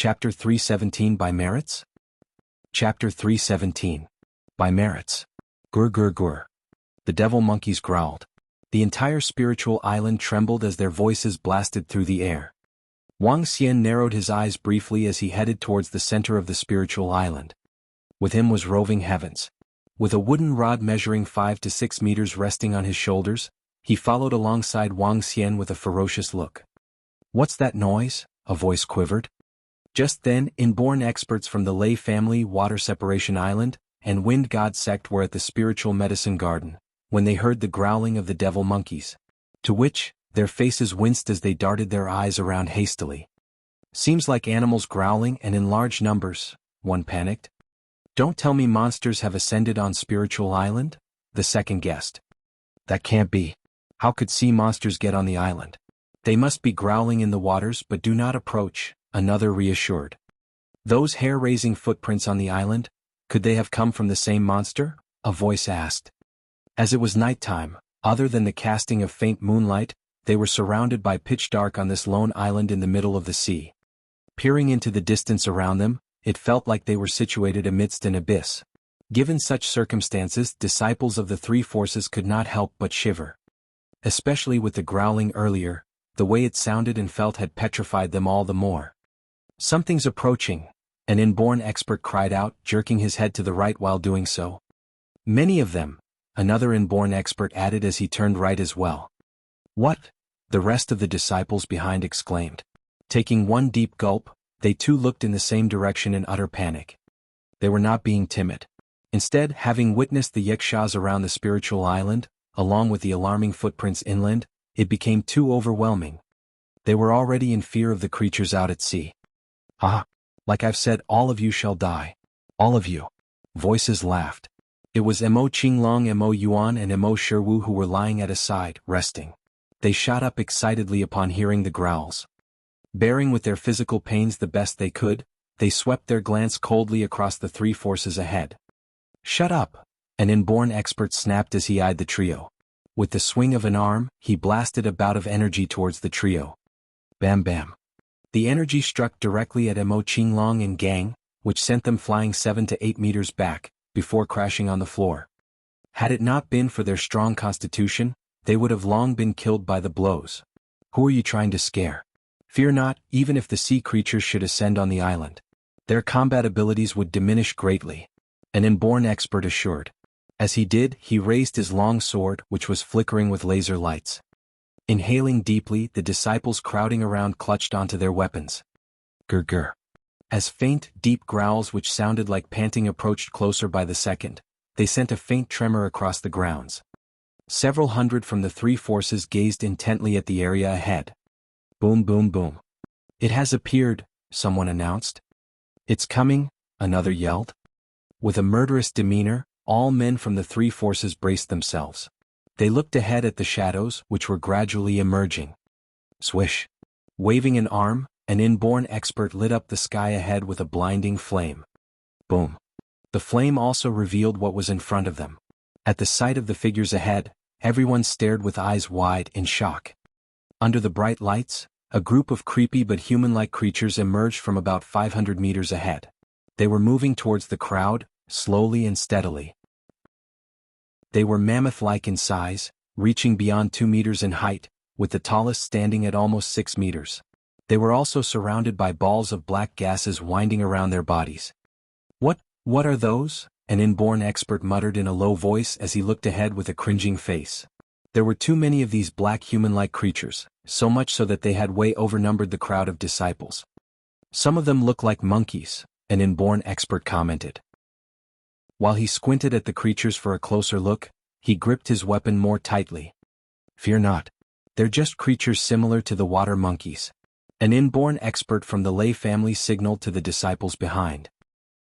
Chapter 317 by Merits? Chapter 317. By Merits. Gur gur gur. The devil monkeys growled. The entire spiritual island trembled as their voices blasted through the air. Wang Xian narrowed his eyes briefly as he headed towards the center of the spiritual island. With him was roving heavens. With a wooden rod measuring 5 to 6 meters resting on his shoulders, he followed alongside Wang Xian with a ferocious look. "What's that noise?" a voice quivered. Just then, inborn experts from the Lei family Water Separation Island and Wind God Sect were at the spiritual medicine garden, when they heard the growling of the devil monkeys. To which, their faces winced as they darted their eyes around hastily. "Seems like animals growling and in large numbers," one panicked. "Don't tell me monsters have ascended on Spiritual Island?" the second guessed. "That can't be. How could sea monsters get on the island? They must be growling in the waters but do not approach," another reassured. "Those hair-raising footprints on the island, could they have come from the same monster?" a voice asked. As it was nighttime, other than the casting of faint moonlight, they were surrounded by pitch dark on this lone island in the middle of the sea. Peering into the distance around them, it felt like they were situated amidst an abyss. Given such circumstances, disciples of the three forces could not help but shiver. Especially with the growling earlier, the way it sounded and felt had petrified them all the more. "Something's approaching," an inborn expert cried out, jerking his head to the right while doing so. "Many of them," another inborn expert added as he turned right as well. "What?" the rest of the disciples behind exclaimed. Taking one deep gulp, they too looked in the same direction in utter panic. They were not being timid. Instead, having witnessed the yakshas around the spiritual island, along with the alarming footprints inland, it became too overwhelming. They were already in fear of the creatures out at sea. "Ah, like I've said, all of you shall die. All of you." Voices laughed. It was Mo Qinglong, Mo Yuan and Mo Shiwu who were lying at his side, resting. They shot up excitedly upon hearing the growls. Bearing with their physical pains the best they could, they swept their glance coldly across the three forces ahead. "Shut up," an inborn expert snapped as he eyed the trio. With the swing of an arm, he blasted a bout of energy towards the trio. Bam bam. The energy struck directly at Mo Qinglong and gang, which sent them flying 7 to 8 meters back, before crashing on the floor. Had it not been for their strong constitution, they would have long been killed by the blows. "Who are you trying to scare? Fear not, even if the sea creatures should ascend on the island. Their combat abilities would diminish greatly," an inborn expert assured. As he did, he raised his long sword, which was flickering with laser lights. Inhaling deeply, the disciples crowding around clutched onto their weapons. Gur gur. As faint, deep growls which sounded like panting approached closer by the second, they sent a faint tremor across the grounds. Several hundred from the three forces gazed intently at the area ahead. Boom boom boom. "It has appeared," someone announced. "It's coming," another yelled. With a murderous demeanor, all men from the three forces braced themselves. They looked ahead at the shadows, which were gradually emerging. Swish. Waving an arm, an inborn expert lit up the sky ahead with a blinding flame. Boom. The flame also revealed what was in front of them. At the sight of the figures ahead, everyone stared with eyes wide in shock. Under the bright lights, a group of creepy but human-like creatures emerged from about 500 meters ahead. They were moving towards the crowd, slowly and steadily. They were mammoth-like in size, reaching beyond 2 meters in height, with the tallest standing at almost 6 meters. They were also surrounded by balls of black gases winding around their bodies. What are those?" an inborn expert muttered in a low voice as he looked ahead with a cringing face. There were too many of these black human-like creatures, so much so that they had way overnumbered the crowd of disciples. "Some of them look like monkeys," an inborn expert commented. While he squinted at the creatures for a closer look, he gripped his weapon more tightly. "Fear not. They're just creatures similar to the water monkeys," an inborn expert from the Lei family signaled to the disciples behind.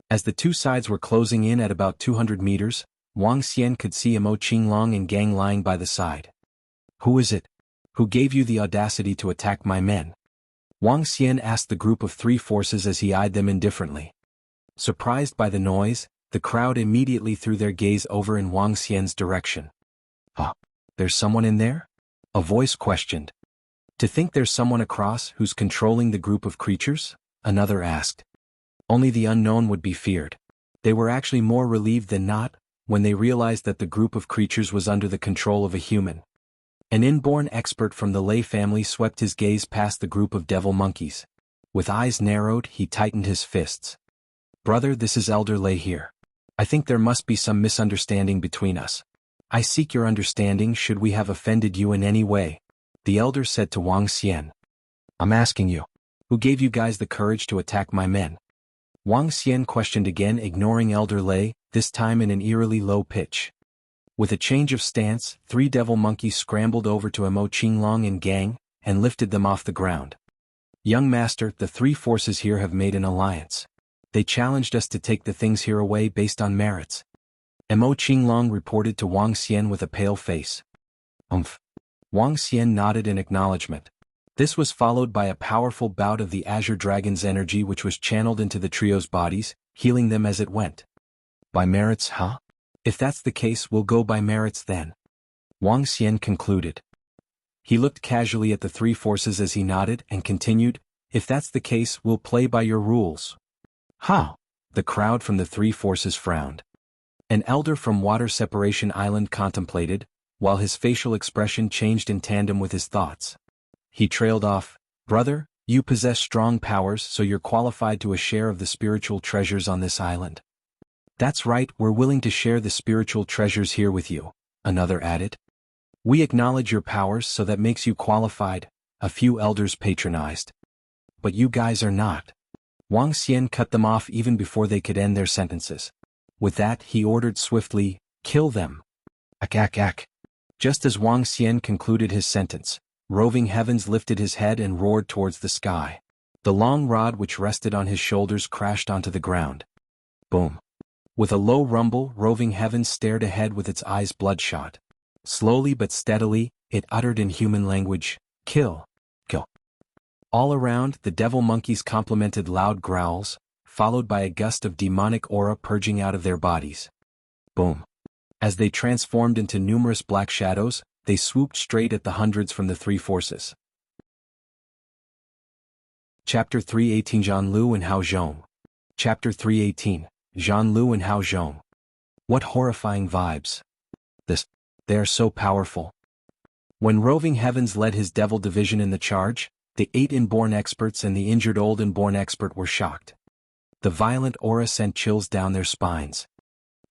As the two sides were closing in at about 200 meters, Wang Xian could see Mo Qinglong and gang lying by the side. "Who is it? Who gave you the audacity to attack my men?" Wang Xian asked the group of three forces as he eyed them indifferently. Surprised by the noise, the crowd immediately threw their gaze over in Wang Xian's direction. There's someone in there?" a voice questioned. "To think there's someone across who's controlling the group of creatures?" another asked. Only the unknown would be feared. They were actually more relieved than not, when they realized that the group of creatures was under the control of a human. An inborn expert from the Lei family swept his gaze past the group of devil monkeys. With eyes narrowed, he tightened his fists. Brother, this is Elder Lei here. I think there must be some misunderstanding between us. I seek your understanding should we have offended you in any way, the elder said to Wang Xian. I'm asking you, who gave you guys the courage to attack my men? Wang Xian questioned again, ignoring Elder Lei, this time in an eerily low pitch. With a change of stance, 3 devil monkeys scrambled over to Mo Qinglong and gang, and lifted them off the ground. Young master, the 3 forces here have made an alliance. They challenged us to take the things here away based on merits. Mo Qinglong reported to Wang Xian with a pale face. Wang Xian nodded in acknowledgement. This was followed by a powerful bout of the Azure Dragon's energy which was channeled into the trio's bodies, healing them as it went. By merits, huh? If that's the case, we'll go by merits then. Wang Xian concluded. He looked casually at the 3 forces as he nodded and continued, if that's the case, we'll play by your rules. How? The crowd from the 3 forces frowned. An elder from Water Separation Island contemplated, while his facial expression changed in tandem with his thoughts. He trailed off, brother, you possess strong powers so you're qualified to a share of the spiritual treasures on this island. That's right, we're willing to share the spiritual treasures here with you, another added. We acknowledge your powers so that makes you qualified, a few elders patronized. But you guys are not. Wang Xian cut them off even before they could end their sentences. With that, he ordered swiftly, kill them. Ak. Just as Wang Xian concluded his sentence, Roving Heavens lifted his head and roared towards the sky. The long rod which rested on his shoulders crashed onto the ground. Boom. With a low rumble, Roving Heavens stared ahead with its eyes bloodshot. Slowly but steadily, it uttered in human language, kill. All around, the devil monkeys complemented loud growls, followed by a gust of demonic aura purging out of their bodies. Boom. As they transformed into numerous black shadows, they swooped straight at the hundreds from the 3 forces. Chapter 318 Zhan Lu and Hao Zhong. Chapter 318, Zhan Lu and Hao Zhong. What horrifying vibes. They are so powerful. When Roving Heavens led his devil division in the charge, the 8 inborn experts and the injured old inborn expert were shocked. The violent aura sent chills down their spines.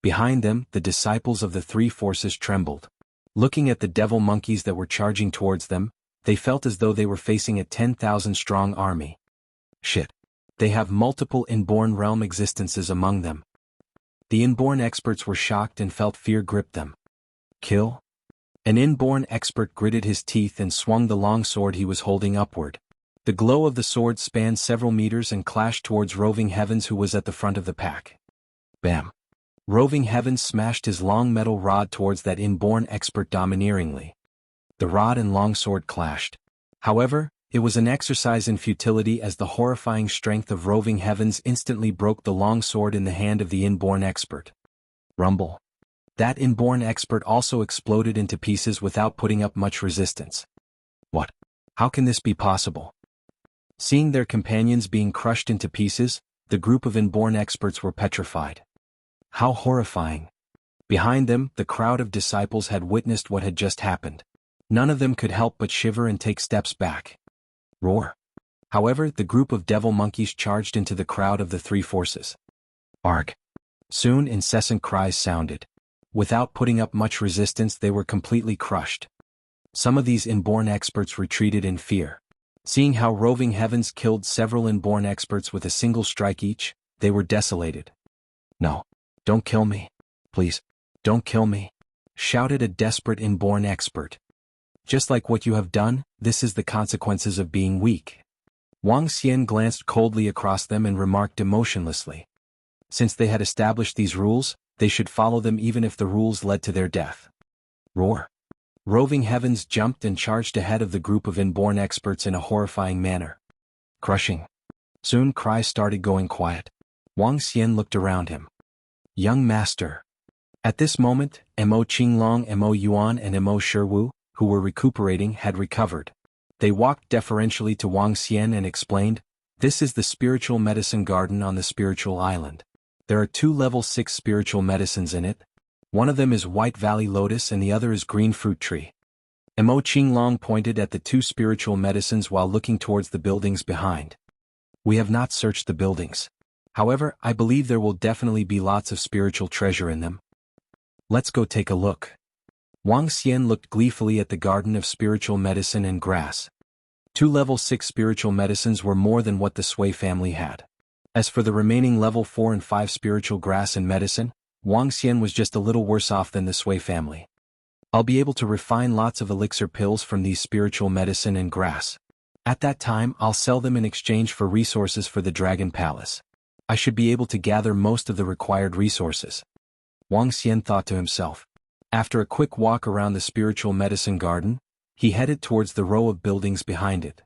Behind them, the disciples of the 3 forces trembled. Looking at the devil monkeys that were charging towards them, they felt as though they were facing a 10,000-strong army. Shit. They have multiple inborn realm existences among them. The inborn experts were shocked and felt fear grip them. Kill? An inborn expert gritted his teeth and swung the long sword he was holding upward. The glow of the sword spanned several meters and clashed towards Roving Heavens, who was at the front of the pack. Bam. Roving Heavens smashed his long metal rod towards that inborn expert domineeringly. The rod and longsword clashed. However, it was an exercise in futility as the horrifying strength of Roving Heavens instantly broke the longsword in the hand of the inborn expert. Rumble. That inborn expert also exploded into pieces without putting up much resistance. What? How can this be possible? Seeing their companions being crushed into pieces, the group of inborn experts were petrified. How horrifying. Behind them, the crowd of disciples had witnessed what had just happened. None of them could help but shiver and take steps back. Roar. However, the group of devil monkeys charged into the crowd of the 3 forces. Arg. Soon incessant cries sounded. Without putting up much resistance, they were completely crushed. Some of these inborn experts retreated in fear. Seeing how Roving Heavens killed several inborn experts with a single strike each, they were desolated. No. Don't kill me. Please, don't kill me, shouted a desperate inborn expert. Just like what you have done, this is the consequences of being weak. Wang Xian glanced coldly across them and remarked emotionlessly. Since they had established these rules, they should follow them even if the rules led to their death. Roar. Roving Heavens jumped and charged ahead of the group of inborn experts in a horrifying manner. Crushing. Soon cries started going quiet. Wang Xian looked around him. Young master. At this moment, Mo Qinglong, Mo Yuan and Mo Shiwu, who were recuperating, had recovered. They walked deferentially to Wang Xian and explained, This is the spiritual medicine garden on the spiritual island. There are 2 level 6 spiritual medicines in it. One of them is White Valley Lotus and the other is Green Fruit Tree. Mo Qinglong pointed at the 2 spiritual medicines while looking towards the buildings behind. We have not searched the buildings. However, I believe there will definitely be lots of spiritual treasure in them. Let's go take a look. Wang Xian looked gleefully at the garden of spiritual medicine and grass. 2 level 6 spiritual medicines were more than what the Sui family had. As for the remaining level 4 and 5 spiritual grass and medicine, Wang Xian was just a little worse off than the Sui family. I'll be able to refine lots of elixir pills from these spiritual medicine and grass. At that time, I'll sell them in exchange for resources for the Dragon Palace. I should be able to gather most of the required resources. Wang Xian thought to himself. After a quick walk around the spiritual medicine garden, he headed towards the row of buildings behind it.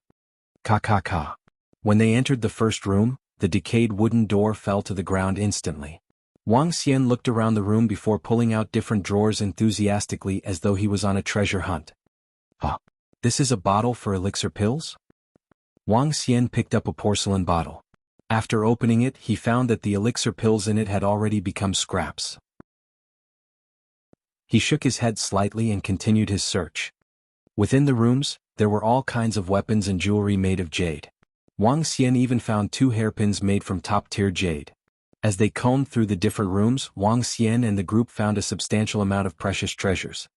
Ka. When they entered the first room, the decayed wooden door fell to the ground instantly. Wang Xian looked around the room before pulling out different drawers enthusiastically as though he was on a treasure hunt. This is a bottle for elixir pills? Wang Xian picked up a porcelain bottle. After opening it, he found that the elixir pills in it had already become scraps. He shook his head slightly and continued his search. Within the rooms, there were all kinds of weapons and jewelry made of jade. Wang Xian even found 2 hairpins made from top-tier jade. As they combed through the different rooms, Wang Xian and the group found a substantial amount of precious treasures.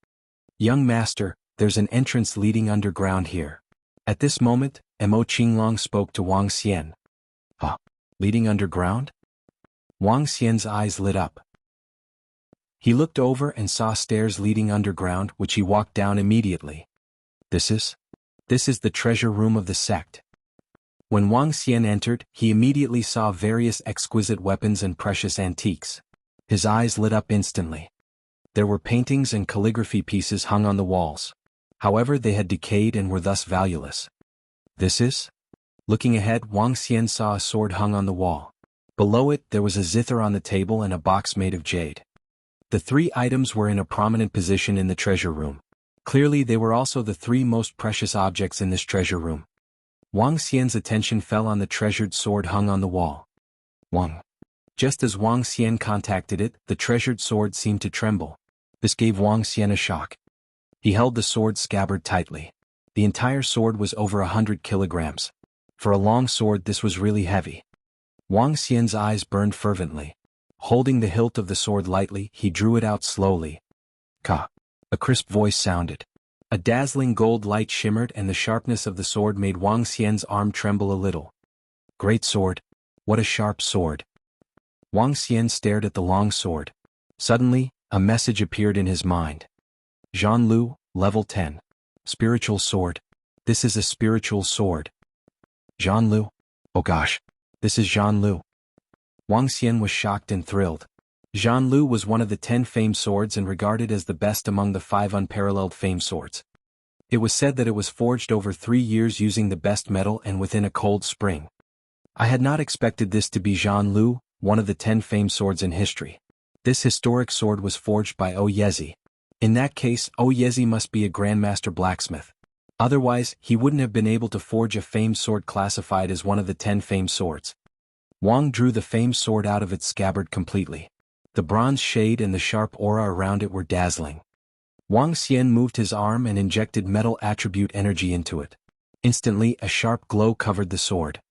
Young master, there's an entrance leading underground here. At this moment, Mo Qinglong spoke to Wang Xian. Leading underground? Wang Xian's eyes lit up. He looked over and saw stairs leading underground, which he walked down immediately. This is the treasure room of the sect. When Wang Xian entered, he immediately saw various exquisite weapons and precious antiques. His eyes lit up instantly. There were paintings and calligraphy pieces hung on the walls. However, they had decayed and were thus valueless. Looking ahead, Wang Xian saw a sword hung on the wall. Below it, there was a zither on the table and a box made of jade. The 3 items were in a prominent position in the treasure room. Clearly, they were also the 3 most precious objects in this treasure room. Wang Xian's attention fell on the treasured sword hung on the wall. Just as Wang Xian contacted it, the treasured sword seemed to tremble. This gave Wang Xian a shock. He held the sword scabbard tightly. The entire sword was over 100 kilograms. For a long sword, this was really heavy. Wang Xian's eyes burned fervently. Holding the hilt of the sword lightly, he drew it out slowly. A crisp voice sounded. A dazzling gold light shimmered and the sharpness of the sword made Wang Xian's arm tremble a little. Great sword. What a sharp sword. Wang Xian stared at the long sword. Suddenly, a message appeared in his mind. Zhan Lu, level 10. Spiritual sword. This is a spiritual sword. Zhan Lu? Oh gosh. This is Zhan Lu. Wang Xian was shocked and thrilled. Zhan Lu was one of the 10 famed swords and regarded as the best among the 5 unparalleled famed swords. It was said that it was forged over 3 years using the best metal and within a cold spring. I had not expected this to be Zhan Lu, one of the 10 famed swords in history. This historic sword was forged by Yezi. In that case, Yezi must be a grandmaster blacksmith. Otherwise, he wouldn't have been able to forge a famed sword classified as one of the 10 famed swords. Wang drew the famed sword out of its scabbard completely. The bronze shade and the sharp aura around it were dazzling. Wang Xian moved his arm and injected metal attribute energy into it. Instantly, a sharp glow covered the sword.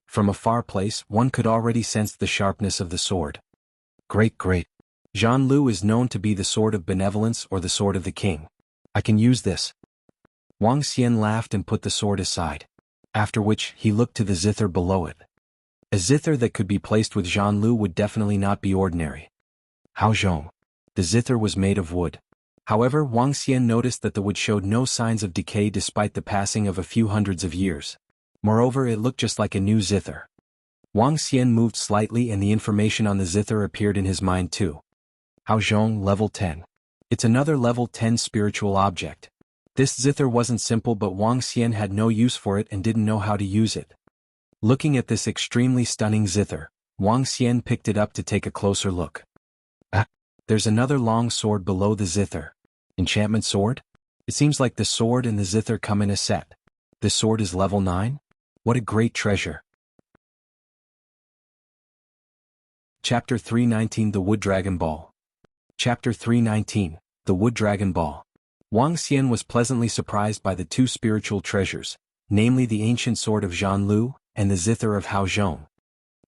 From a far place, one could already sense the sharpness of the sword. Great. Zhan Lu is known to be the sword of benevolence or the sword of the king. I can use this. Wang Xian laughed and put the sword aside. After which, he looked to the zither below it. A zither that could be placed with Zhan Lu would definitely not be ordinary. Zhong. The zither was made of wood. However, Wang Xian noticed that the wood showed no signs of decay despite the passing of a few hundreds of years. Moreover, it looked just like a new zither. Wang Xian moved slightly and the information on the zither appeared in his mind too. Zhong, level 10. It's another level 10 spiritual object. This zither wasn't simple, but Wang Xian had no use for it and didn't know how to use it. Looking at this extremely stunning zither, Wang Xian picked it up to take a closer look. There's another long sword below the zither. Enchantment sword? It seems like the sword and the zither come in a set. This sword is level 9? What a great treasure. Chapter 319 The Wood Dragon Ball. Chapter 319 The Wood Dragon Ball. Wang Xian was pleasantly surprised by the two spiritual treasures, namely the ancient sword of Zhan Lu and the Zither of Hao Zhong.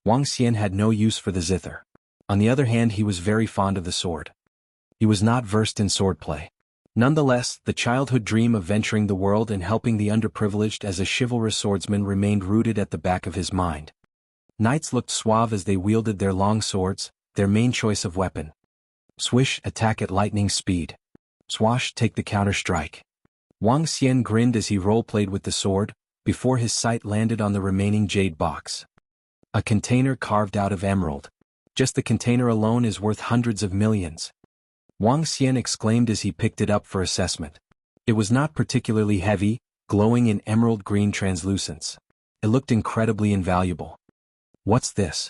Wang Xian had no use for the Zither. On the other hand, he was very fond of the sword. He was not versed in swordplay. Nonetheless, the childhood dream of venturing the world and helping the underprivileged as a chivalrous swordsman remained rooted at the back of his mind. Knights looked suave as they wielded their long swords, their main choice of weapon. Swish, attack at lightning speed. Swash, take the counter-strike. Wang Xian grinned as he role-played with the sword, before his sight landed on the remaining jade box. A container carved out of emerald. Just the container alone is worth hundreds of millions. Wang Xian exclaimed as he picked it up for assessment. It was not particularly heavy, glowing in emerald green translucence. It looked incredibly invaluable. What's this?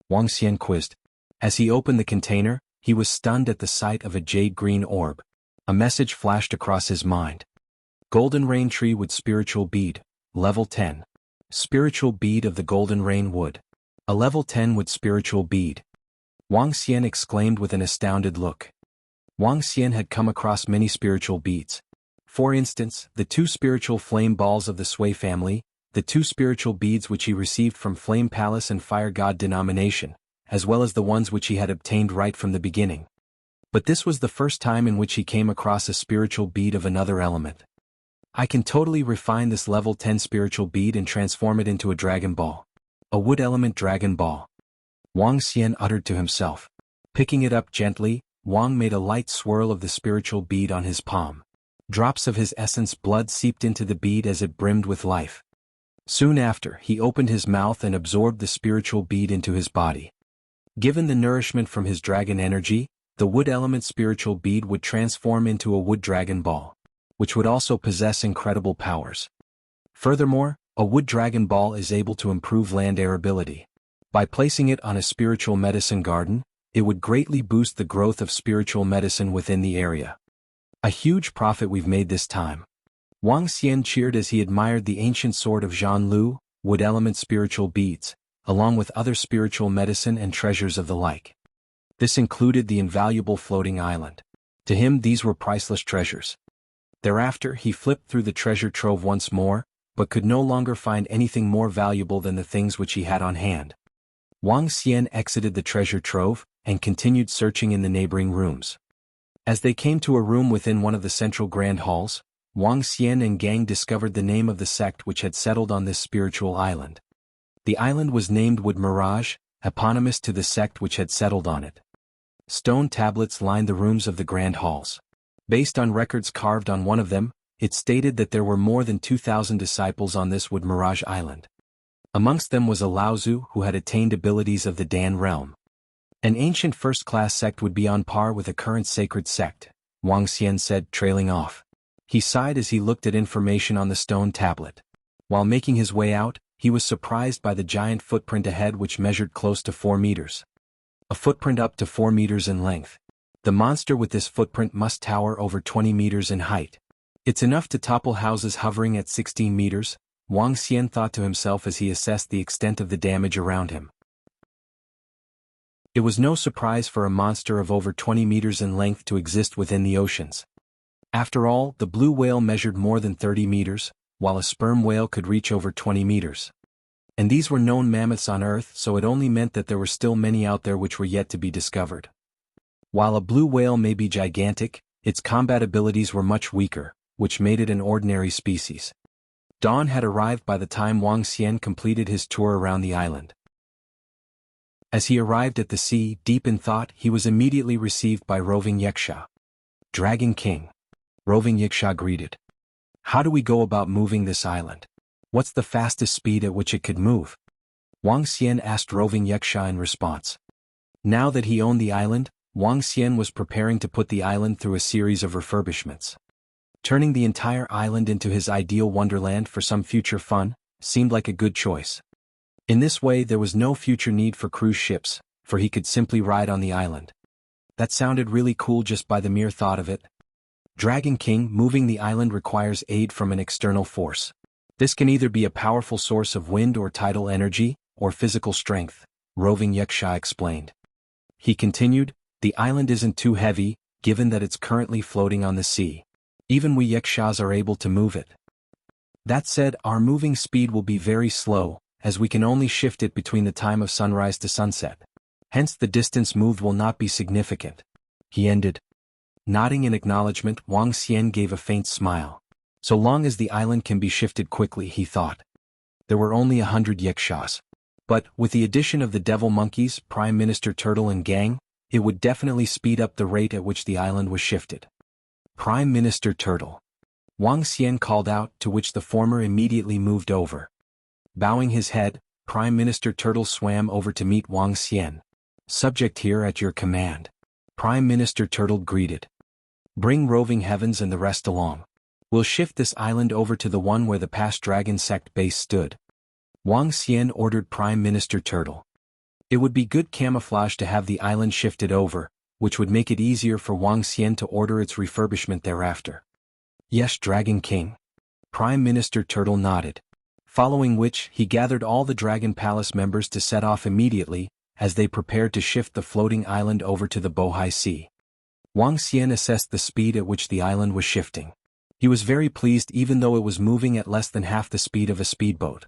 Wang Xian quizzed. As he opened the container, he was stunned at the sight of a jade-green orb. A message flashed across his mind. Golden Rain Tree Wood Spiritual Bead, Level 10. Spiritual Bead of the Golden Rain Wood. A Level 10 Wood Spiritual Bead. Wang Xian exclaimed with an astounded look. Wang Xian had come across many spiritual beads. For instance, the two spiritual flame balls of the Sui family, the two spiritual beads which he received from Flame Palace and Fire God denomination, as well as the ones which he had obtained right from the beginning. But this was the first time in which he came across a spiritual bead of another element. I can totally refine this level 10 spiritual bead and transform it into a Dragon Ball. A wood element Dragon Ball. Wang Xian uttered to himself. Picking it up gently, Wang made a light swirl of the spiritual bead on his palm. Drops of his essence blood seeped into the bead as it brimmed with life. Soon after, he opened his mouth and absorbed the spiritual bead into his body. Given the nourishment from his dragon energy, the wood element spiritual bead would transform into a wood dragon ball, which would also possess incredible powers. Furthermore, a wood dragon ball is able to improve land arability. By placing it on a spiritual medicine garden, it would greatly boost the growth of spiritual medicine within the area. A huge profit we've made this time. Wang Xian cheered as he admired the ancient sword of Zhan Lu, wood element spiritual beads, along with other spiritual medicine and treasures of the like. This included the invaluable floating island. To him these were priceless treasures. Thereafter he flipped through the treasure trove once more, but could no longer find anything more valuable than the things which he had on hand. Wang Xian exited the treasure trove, and continued searching in the neighboring rooms. As they came to a room within one of the central grand halls, Wang Xian and gang discovered the name of the sect which had settled on this spiritual island. The island was named Wood Mirage, eponymous to the sect which had settled on it. Stone tablets lined the rooms of the grand halls. Based on records carved on one of them, it stated that there were more than 2,000 disciples on this Wood Mirage island. Amongst them was a Laozu who had attained abilities of the Dan realm. An ancient first-class sect would be on par with a current sacred sect, Wang Xian said, trailing off. He sighed as he looked at information on the stone tablet. While making his way out, he was surprised by the giant footprint ahead which measured close to 4 meters. A footprint up to 4 meters in length. The monster with this footprint must tower over 20 meters in height. It's enough to topple houses hovering at 16 meters, Wang Xian thought to himself as he assessed the extent of the damage around him. It was no surprise for a monster of over 20 meters in length to exist within the oceans. After all, the blue whale measured more than 30 meters, while a sperm whale could reach over 20 meters. And these were known mammoths on Earth, so it only meant that there were still many out there which were yet to be discovered. While a blue whale may be gigantic, its combat abilities were much weaker, which made it an ordinary species. Dawn had arrived by the time Wang Xian completed his tour around the island. As he arrived at the sea, deep in thought, he was immediately received by Roving Yiksha. Dragon King. Roving Yiksha greeted. How do we go about moving this island? What's the fastest speed at which it could move? Wang Xian asked Roving Yiksha in response. Now that he owned the island, Wang Xian was preparing to put the island through a series of refurbishments. Turning the entire island into his ideal wonderland for some future fun seemed like a good choice. In this way there was no future need for cruise ships, for he could simply ride on the island. That sounded really cool just by the mere thought of it. Dragon King, moving the island requires aid from an external force. This can either be a powerful source of wind or tidal energy, or physical strength, Roving Yiksha explained. He continued, the island isn't too heavy, given that it's currently floating on the sea. Even we yakshas are able to move it. That said, our moving speed will be very slow, as we can only shift it between the time of sunrise to sunset. Hence the distance moved will not be significant. He ended. Nodding in acknowledgement, Wang Xian gave a faint smile. So long as the island can be shifted quickly, he thought. There were only 100 yakshas. But, with the addition of the devil monkeys, Prime Minister Turtle and gang, it would definitely speed up the rate at which the island was shifted. Prime Minister Turtle. Wang Xian called out, to which the former immediately moved over. Bowing his head, Prime Minister Turtle swam over to meet Wang Xian. Subject here at your command. Prime Minister Turtle greeted. Bring Roving Heavens and the rest along. We'll shift this island over to the one where the past Dragon Sect base stood. Wang Xian ordered Prime Minister Turtle. It would be good camouflage to have the island shifted over, which would make it easier for Wang Xian to order its refurbishment thereafter. Yes, Dragon King. Prime Minister Turtle nodded. Following which, he gathered all the Dragon Palace members to set off immediately, as they prepared to shift the floating island over to the Bohai Sea. Wang Xian assessed the speed at which the island was shifting. He was very pleased even though it was moving at less than half the speed of a speedboat.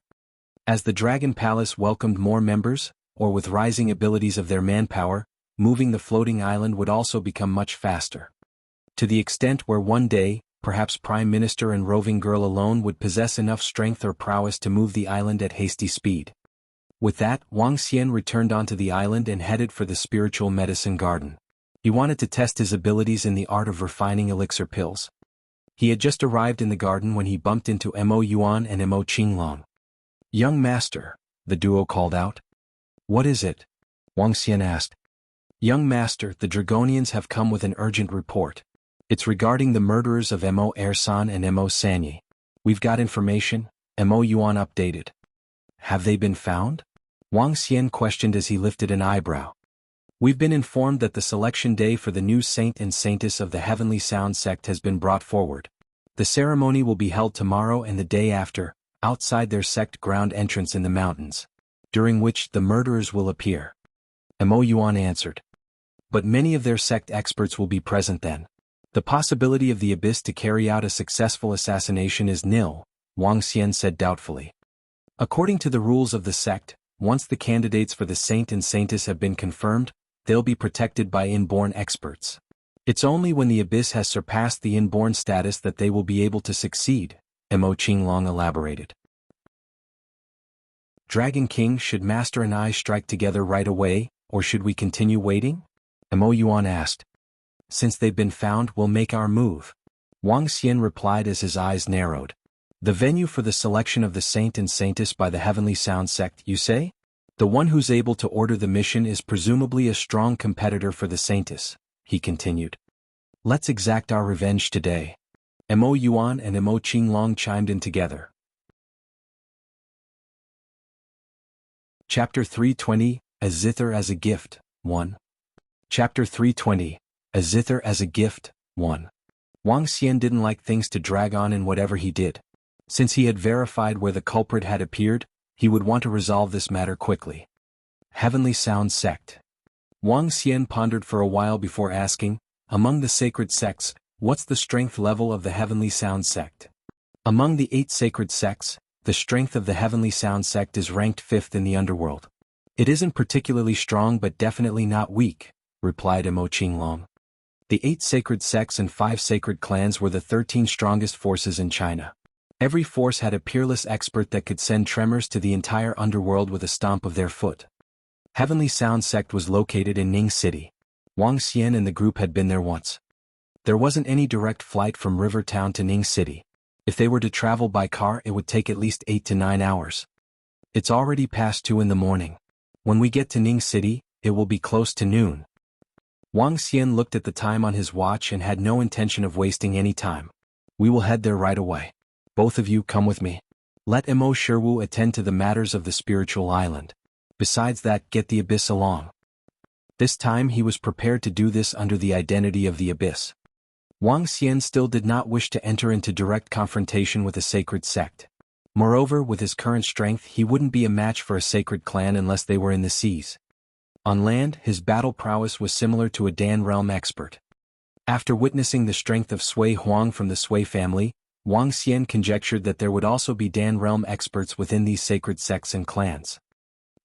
As the Dragon Palace welcomed more members, or with rising abilities of their manpower, moving the floating island would also become much faster. To the extent where one day, perhaps Prime Minister and Roving Girl alone would possess enough strength or prowess to move the island at hasty speed. With that, Wang Xian returned onto the island and headed for the spiritual medicine garden. He wanted to test his abilities in the art of refining elixir pills. He had just arrived in the garden when he bumped into Mo Yuan and Mo Qinglong. Young master, the duo called out. What is it? Wang Xian asked. Young master, the Dragonians have come with an urgent report. It's regarding the murderers of Mo Ersan and Mo Sanyi. We've got information, Mo Yuan updated. Have they been found? Wang Xian questioned as he lifted an eyebrow. We've been informed that the selection day for the new saint and saintess of the Heavenly Sound Sect has been brought forward. The ceremony will be held tomorrow and the day after, outside their sect ground entrance in the mountains, during which the murderers will appear. Mo Yuan answered. But many of their sect experts will be present then. The possibility of the Abyss to carry out a successful assassination is nil, Wang Xian said doubtfully. According to the rules of the sect, once the candidates for the saint and saintess have been confirmed, they'll be protected by inborn experts. It's only when the Abyss has surpassed the inborn status that they will be able to succeed, Mo Qinglong elaborated. Dragon King, should Master and I strike together right away, or should we continue waiting? Mo Yuan asked. Since they've been found, we'll make our move. Wang Xian replied as his eyes narrowed. The venue for the selection of the saint and saintess by the Heavenly Sound Sect, you say? The one who's able to order the mission is presumably a strong competitor for the saintess, he continued. Let's exact our revenge today. Mo Yuan and Mo Qinglong chimed in together. Chapter 320, A Zither as a Gift, 1. Chapter 320, A Zither as a Gift, 1. Wang Xian didn't like things to drag on in whatever he did. Since he had verified where the culprit had appeared, he would want to resolve this matter quickly. Heavenly Sound Sect. Wang Xian pondered for a while before asking, among the sacred sects, what's the strength level of the Heavenly Sound Sect? Among the 8 sacred sects, the strength of the Heavenly Sound Sect is ranked 5th in the underworld. It isn't particularly strong but definitely not weak, replied Mo Qinglong. The 8 sacred sects and 5 sacred clans were the 13 strongest forces in China. Every force had a peerless expert that could send tremors to the entire underworld with a stomp of their foot. Heavenly Sound Sect was located in Ning City. Wang Xian and the group had been there once. There wasn't any direct flight from River Town to Ning City. If they were to travel by car, it would take at least 8 to 9 hours. It's already past 2 in the morning. When we get to Ning City, it will be close to noon. Wang Xian looked at the time on his watch and had no intention of wasting any time. We will head there right away. Both of you come with me. Let Mo Sherwu attend to the matters of the spiritual island. Besides that, get the Abyss along. This time he was prepared to do this under the identity of the Abyss. Wang Xian still did not wish to enter into direct confrontation with a sacred sect. Moreover, with his current strength he wouldn't be a match for a sacred clan unless they were in the seas. On land, his battle prowess was similar to a Dan realm expert. After witnessing the strength of Sui Huang from the Sui family, Wang Xian conjectured that there would also be Dan realm experts within these sacred sects and clans.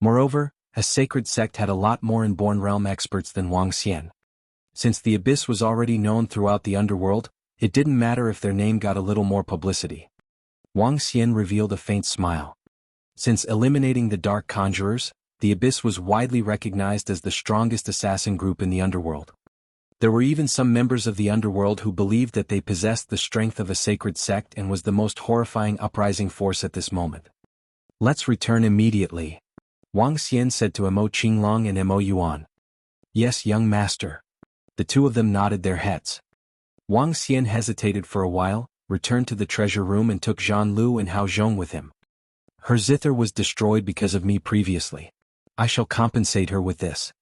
Moreover, a sacred sect had a lot more inborn realm experts than Wang Xian. Since the abyss was already known throughout the underworld, it didn't matter if their name got a little more publicity. Wang Xian revealed a faint smile. Since eliminating the Dark Conjurers, the abyss was widely recognized as the strongest assassin group in the underworld. There were even some members of the underworld who believed that they possessed the strength of a sacred sect and was the most horrifying uprising force at this moment. Let's return immediately, Wang Xian said to Mo Qinglong and Mo Yuan. Yes, young master. The two of them nodded their heads. Wang Xian hesitated for a while, returned to the treasure room and took Zhan Lu and Hao Zhong with him. Her zither was destroyed because of me previously. I shall compensate her with this.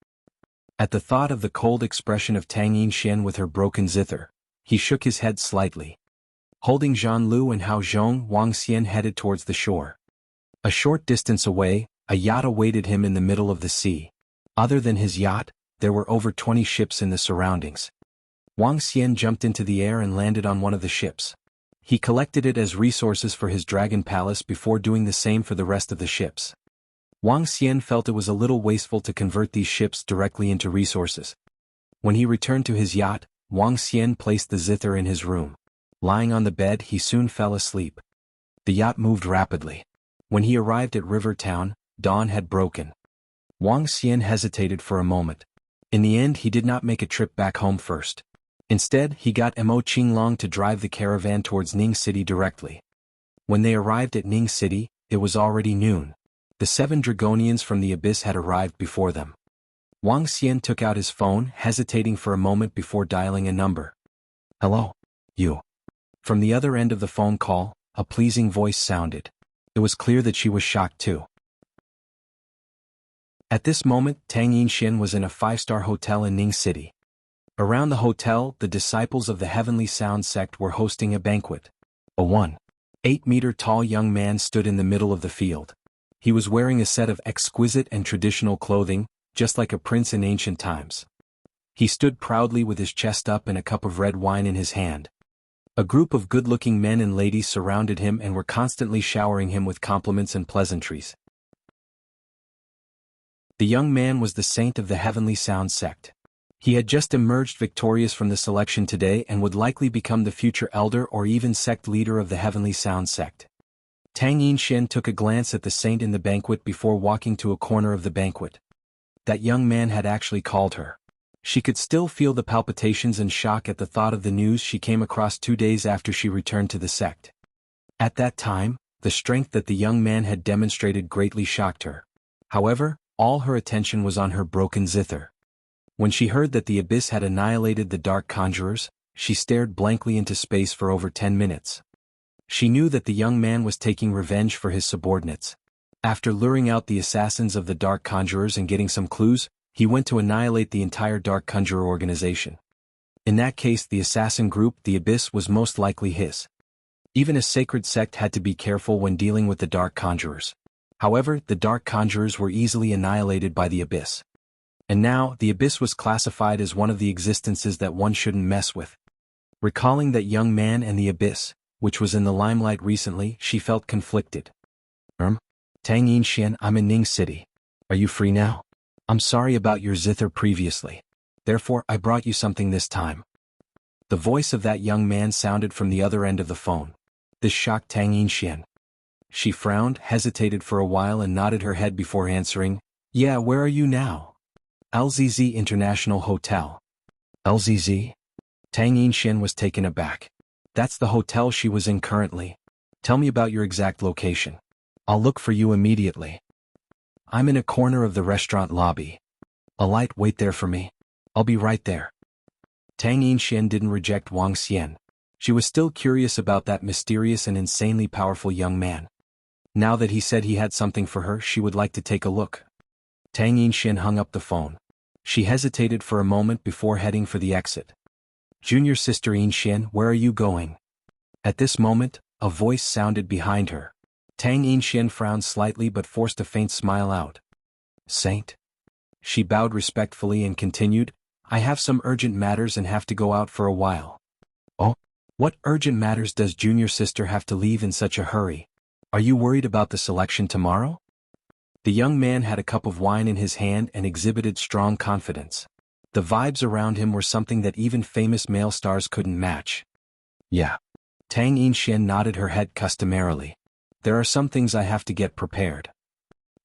At the thought of the cold expression of Tang Yinxian with her broken zither, he shook his head slightly. Holding Zhan Lu and Hao Zhong, Wang Xian headed towards the shore. A short distance away, a yacht awaited him in the middle of the sea. Other than his yacht, there were over 20 ships in the surroundings. Wang Xian jumped into the air and landed on one of the ships. He collected it as resources for his dragon palace before doing the same for the rest of the ships. Wang Xian felt it was a little wasteful to convert these ships directly into resources. When he returned to his yacht, Wang Xian placed the zither in his room. Lying on the bed, he soon fell asleep. The yacht moved rapidly. When he arrived at River Town, dawn had broken. Wang Xian hesitated for a moment. In the end, he did not make a trip back home first. Instead, he got Mo Qinglong to drive the caravan towards Ning City directly. When they arrived at Ning City, it was already noon. The 7 Dragonians from the abyss had arrived before them. Wang Xian took out his phone, hesitating for a moment before dialing a number. Hello? You. From the other end of the phone call, a pleasing voice sounded. It was clear that she was shocked too. At this moment, Tang Yinxian was in a 5-star hotel in Ning City. Around the hotel, the disciples of the Heavenly Sound Sect were hosting a banquet. A 1.8-meter-tall young man stood in the middle of the field. He was wearing a set of exquisite and traditional clothing, just like a prince in ancient times. He stood proudly with his chest up and a cup of red wine in his hand. A group of good-looking men and ladies surrounded him and were constantly showering him with compliments and pleasantries. The young man was the saint of the Heavenly Sound Sect. He had just emerged victorious from the selection today and would likely become the future elder or even sect leader of the Heavenly Sound Sect. Tang Yinxian took a glance at the saint in the banquet before walking to a corner of the banquet. That young man had actually called her. She could still feel the palpitations and shock at the thought of the news she came across 2 days after she returned to the sect. At that time, the strength that the young man had demonstrated greatly shocked her. However, all her attention was on her broken zither. When she heard that the abyss had annihilated the Dark Conjurers, she stared blankly into space for over 10 minutes. She knew that the young man was taking revenge for his subordinates. After luring out the assassins of the Dark Conjurers and getting some clues, he went to annihilate the entire Dark Conjurer organization. In that case, the assassin group, the abyss, was most likely his. Even a sacred sect had to be careful when dealing with the Dark Conjurers. However, the Dark Conjurers were easily annihilated by the abyss. And now, the abyss was classified as one of the existences that one shouldn't mess with. Recalling that young man and the abyss, which was in the limelight recently, she felt conflicted. Tang Yinxian, I'm in Ning City. Are you free now? I'm sorry about your zither previously. Therefore, I brought you something this time. The voice of that young man sounded from the other end of the phone. This shocked Tang Yinxian. She frowned, hesitated for a while and nodded her head before answering, Yeah, where are you now? LZZ International Hotel. LZZ? Tang Yinxian was taken aback. That's the hotel she was in currently. Tell me about your exact location. I'll look for you immediately. I'm in a corner of the restaurant lobby. A light, wait there for me. I'll be right there. Tang Yinxian didn't reject Wang Xian. She was still curious about that mysterious and insanely powerful young man. Now that he said he had something for her, she would like to take a look. Tang Yinxian hung up the phone. She hesitated for a moment before heading for the exit. Junior sister Yinxian, where are you going? At this moment, a voice sounded behind her. Tang Yinxian frowned slightly but forced a faint smile out. Saint? She bowed respectfully and continued, I have some urgent matters and have to go out for a while. Oh? What urgent matters does junior sister have to leave in such a hurry? Are you worried about the selection tomorrow? The young man had a cup of wine in his hand and exhibited strong confidence. The vibes around him were something that even famous male stars couldn't match. Yeah. Tang Yinxian nodded her head customarily. There are some things I have to get prepared.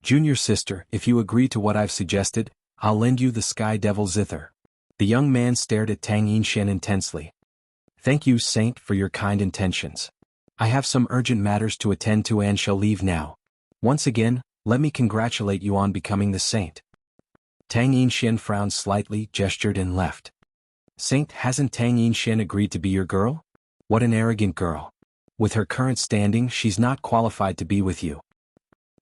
Junior sister, if you agree to what I've suggested, I'll lend you the Sky Devil Zither. The young man stared at Tang Yinxian intensely. Thank you, Saint, for your kind intentions. I have some urgent matters to attend to and shall leave now. Once again, let me congratulate you on becoming the Saint. Tang Yinxian frowned slightly, gestured and left. Saint, hasn't Tang Yinxian agreed to be your girl? What an arrogant girl. With her current standing, she's not qualified to be with you.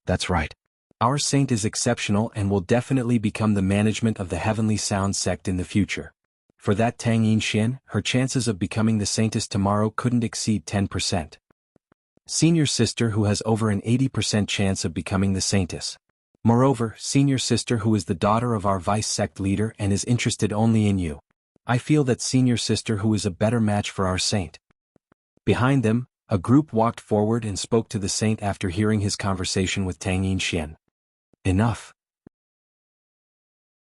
That's right. Our Saint is exceptional and will definitely become the management of the Heavenly Sound Sect in the future. For that Tang Yinxian, her chances of becoming the Saintess tomorrow couldn't exceed 10%. Senior sister who has over an 80% chance of becoming the Saintess. Moreover, senior sister who is the daughter of our vice sect leader and is interested only in you. I feel that senior sister who is a better match for our Saint. Behind them, a group walked forward and spoke to the Saint after hearing his conversation with Tang Yinxian. Enough.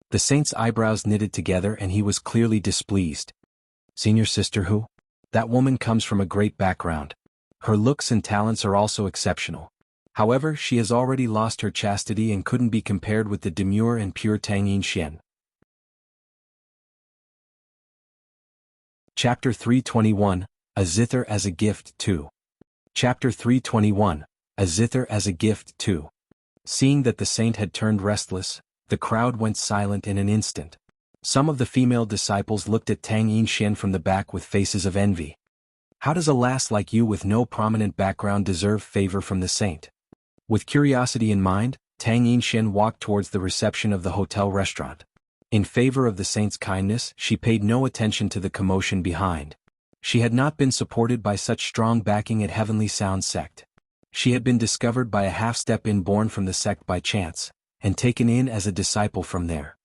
The Saint's eyebrows knitted together and he was clearly displeased. Senior sister who? That woman comes from a great background. Her looks and talents are also exceptional. However, she has already lost her chastity and couldn't be compared with the demure and pure Tang Yinxian. Chapter 321, A Zither as a Gift 2. Chapter 321, A Zither as a Gift 2. Seeing that the Saint had turned restless, the crowd went silent in an instant. Some of the female disciples looked at Tang Yinxian from the back with faces of envy. How does a lass like you with no prominent background deserve favor from the Saint? With curiosity in mind, Tang Yinxian walked towards the reception of the hotel restaurant. In favor of the Saint's kindness, she paid no attention to the commotion behind. She had not been supported by such strong backing at Heavenly Sound Sect. She had been discovered by a half-step inborn from the sect by chance, and taken in as a disciple from there.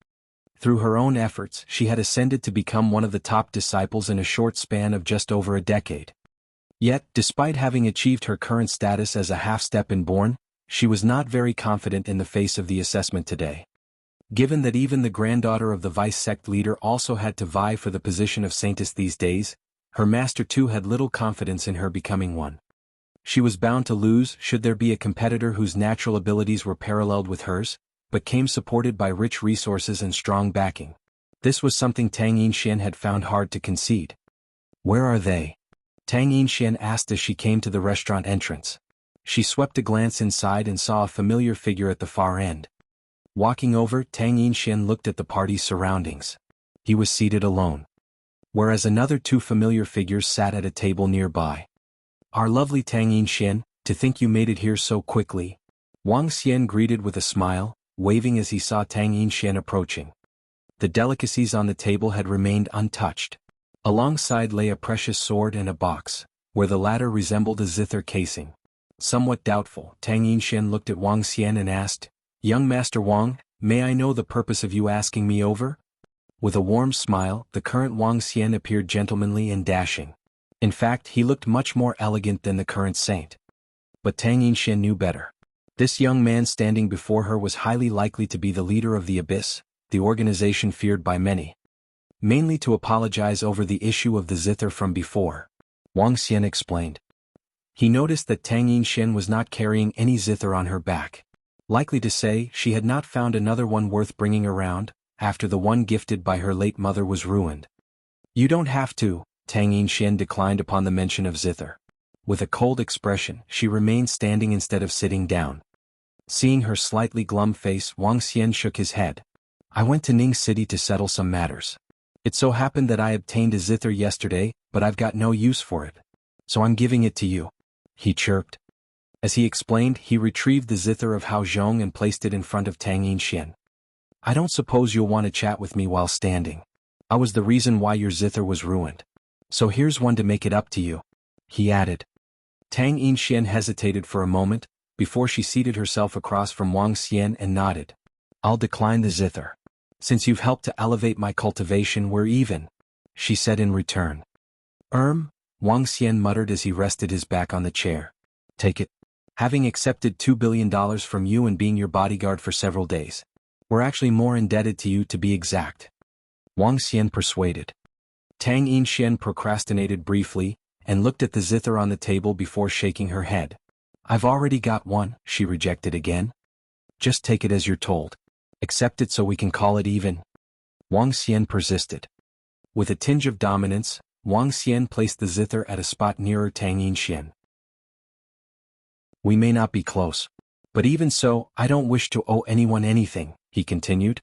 Through her own efforts, she had ascended to become one of the top disciples in a short span of just over a decade. Yet, despite having achieved her current status as a half-step inborn, she was not very confident in the face of the assessment today. Given that even the granddaughter of the vice sect leader also had to vie for the position of Saintess these days, her master too had little confidence in her becoming one. She was bound to lose should there be a competitor whose natural abilities were paralleled with hers, but came supported by rich resources and strong backing. This was something Tang Yinxian had found hard to concede. Where are they? Tang Yinxian asked as she came to the restaurant entrance. She swept a glance inside and saw a familiar figure at the far end. Walking over, Tang Yinxian looked at the party's surroundings. He was seated alone. Whereas another two familiar figures sat at a table nearby. Our lovely Tang Yinxian, to think you made it here so quickly. Wang Xian greeted with a smile, waving as he saw Tang Yinxian approaching. The delicacies on the table had remained untouched. Alongside lay a precious sword and a box, where the latter resembled a zither casing. Somewhat doubtful, Tang Yinxian looked at Wang Xian and asked, Young Master Wang, may I know the purpose of you asking me over? With a warm smile, the current Wang Xian appeared gentlemanly and dashing. In fact, he looked much more elegant than the current saint. But Tang Yinxian knew better. This young man standing before her was highly likely to be the leader of the Abyss, the organization feared by many. Mainly to apologize over the issue of the zither from before. Wang Xian explained. He noticed that Tang Yinxian was not carrying any zither on her back. Likely to say, she had not found another one worth bringing around, after the one gifted by her late mother was ruined. You don't have to, Tang Yinxian declined upon the mention of zither. With a cold expression, she remained standing instead of sitting down. Seeing her slightly glum face, Wang Xian shook his head. I went to Ning City to settle some matters. It so happened that I obtained a zither yesterday, but I've got no use for it. So I'm giving it to you. He chirped. As he explained, he retrieved the zither of Zhong and placed it in front of Tang Yinxian. I don't suppose you'll want to chat with me while standing. I was the reason why your zither was ruined. So here's one to make it up to you. He added. Tang Yinxian hesitated for a moment, before she seated herself across from Wang Xian and nodded. I'll decline the zither. Since you've helped to elevate my cultivation, we're even, she said in return. Wang Xian muttered as he rested his back on the chair. Take it. Having accepted $2 billion from you and being your bodyguard for several days. We're actually more indebted to you, to be exact. Wang Xian persuaded. Tang Yinxian procrastinated briefly, and looked at the zither on the table before shaking her head. I've already got one, she rejected again. Just take it as you're told. Accept it so we can call it even. Wang Xian persisted. With a tinge of dominance, Wang Xian placed the zither at a spot nearer Tang Yinxian. We may not be close. But even so, I don't wish to owe anyone anything, he continued.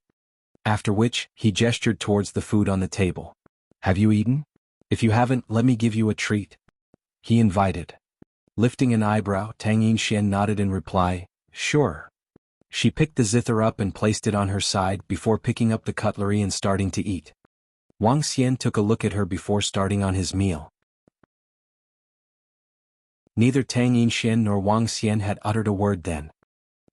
After which, he gestured towards the food on the table. Have you eaten? If you haven't, let me give you a treat. He invited. Lifting an eyebrow, Tang Yinxian nodded in reply, sure. She picked the zither up and placed it on her side before picking up the cutlery and starting to eat. Wang Xian took a look at her before starting on his meal. Neither Tang Yinxian nor Wang Xian had uttered a word then.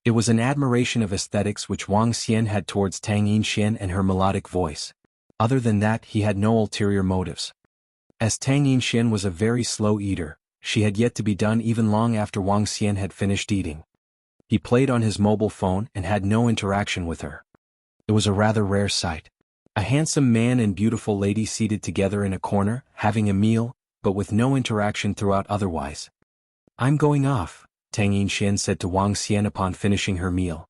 It was an admiration of aesthetics which Wang Xian had towards Tang Yinxian and her melodic voice. Other than that, he had no ulterior motives. As Tang Yinxian was a very slow eater, she had yet to be done even long after Wang Xian had finished eating. He played on his mobile phone and had no interaction with her. It was a rather rare sight. A handsome man and beautiful lady seated together in a corner, having a meal, but with no interaction throughout otherwise. I'm going off, Tang Yinxian said to Wang Xian upon finishing her meal.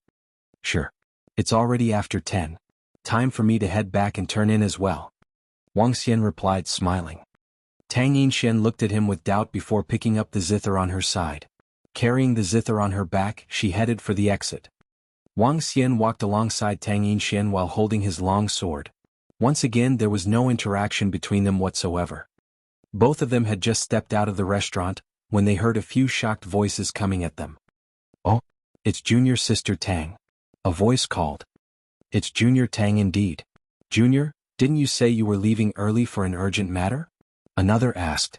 Sure. It's already after 10. Time for me to head back and turn in as well. Wang Xian replied, smiling. Tang Yinxian looked at him with doubt before picking up the zither on her side. Carrying the zither on her back, she headed for the exit. Wang Xian walked alongside Tang Yinxian while holding his long sword. Once again there was no interaction between them whatsoever. Both of them had just stepped out of the restaurant, when they heard a few shocked voices coming at them. Oh, it's Junior Sister Tang. A voice called. It's Junior Tang indeed. Junior, didn't you say you were leaving early for an urgent matter? Another asked.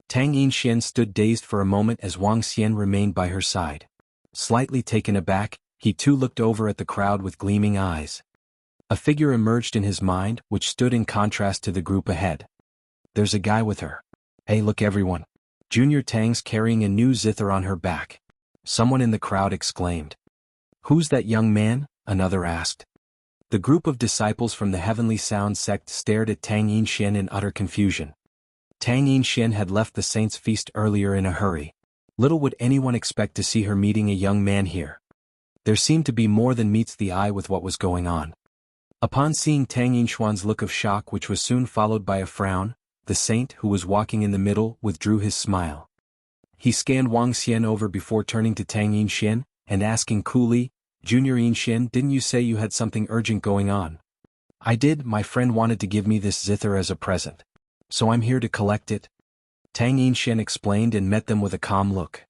Tang Yinxian stood dazed for a moment as Wang Xian remained by her side. Slightly taken aback, he too looked over at the crowd with gleaming eyes. A figure emerged in his mind, which stood in contrast to the group ahead. There's a guy with her. Hey, look everyone. Junior Tang's carrying a new zither on her back. Someone in the crowd exclaimed. Who's that young man? Another asked. The group of disciples from the Heavenly Sound Sect stared at Tang Yinxian in utter confusion. Tang Yinxian had left the Saints' feast earlier in a hurry. Little would anyone expect to see her meeting a young man here. There seemed to be more than meets the eye with what was going on. Upon seeing Tang Yinxian's look of shock, which was soon followed by a frown, the saint who was walking in the middle withdrew his smile. He scanned Wang Xian over before turning to Tang Yinxian, and asking coolly, Junior Yinxian, didn't you say you had something urgent going on? I did, my friend wanted to give me this zither as a present. So I'm here to collect it. Tang Yinxian explained and met them with a calm look.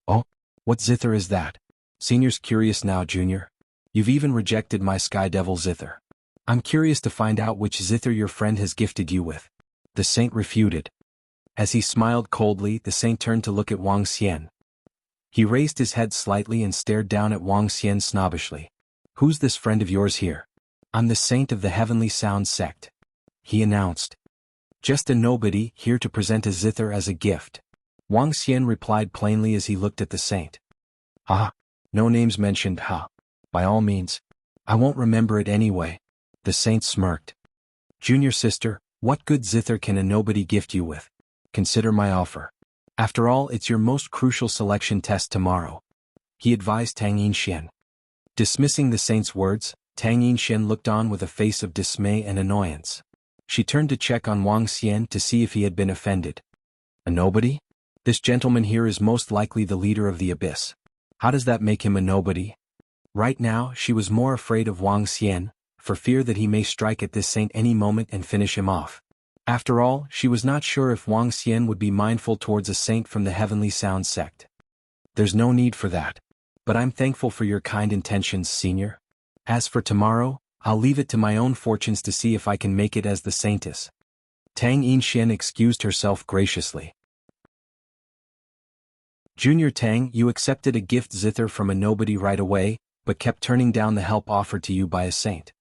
Oh, what zither is that? Senior's curious now, Junior. You've even rejected my Sky Devil zither. I'm curious to find out which zither your friend has gifted you with. The saint refuted. As he smiled coldly, the saint turned to look at Wang Xian. He raised his head slightly and stared down at Wang Xian snobbishly. Who's this friend of yours here? I'm the saint of the Heavenly Sound Sect. He announced. Just a nobody, here to present a zither as a gift. Wang Xian replied plainly as he looked at the saint. Ah, no names mentioned, huh? By all means. I won't remember it anyway. The saint smirked. Junior sister, what good zither can a nobody gift you with? Consider my offer. After all, it's your most crucial selection test tomorrow. He advised Tang Yinxian. Dismissing the saint's words, Tang Yinxian looked on with a face of dismay and annoyance. She turned to check on Wang Xian to see if he had been offended. A nobody? This gentleman here is most likely the leader of the abyss. How does that make him a nobody? Right now, she was more afraid of Wang Xian, for fear that he may strike at this saint any moment and finish him off. After all, she was not sure if Wang Xian would be mindful towards a saint from the Heavenly Sound Sect. There's no need for that. But I'm thankful for your kind intentions, Senior. As for tomorrow, I'll leave it to my own fortunes to see if I can make it as the saintess. Tang Yinxian excused herself graciously. Junior Tang, you accepted a gift zither from a nobody right away, but kept turning down the help offered to you by a saint.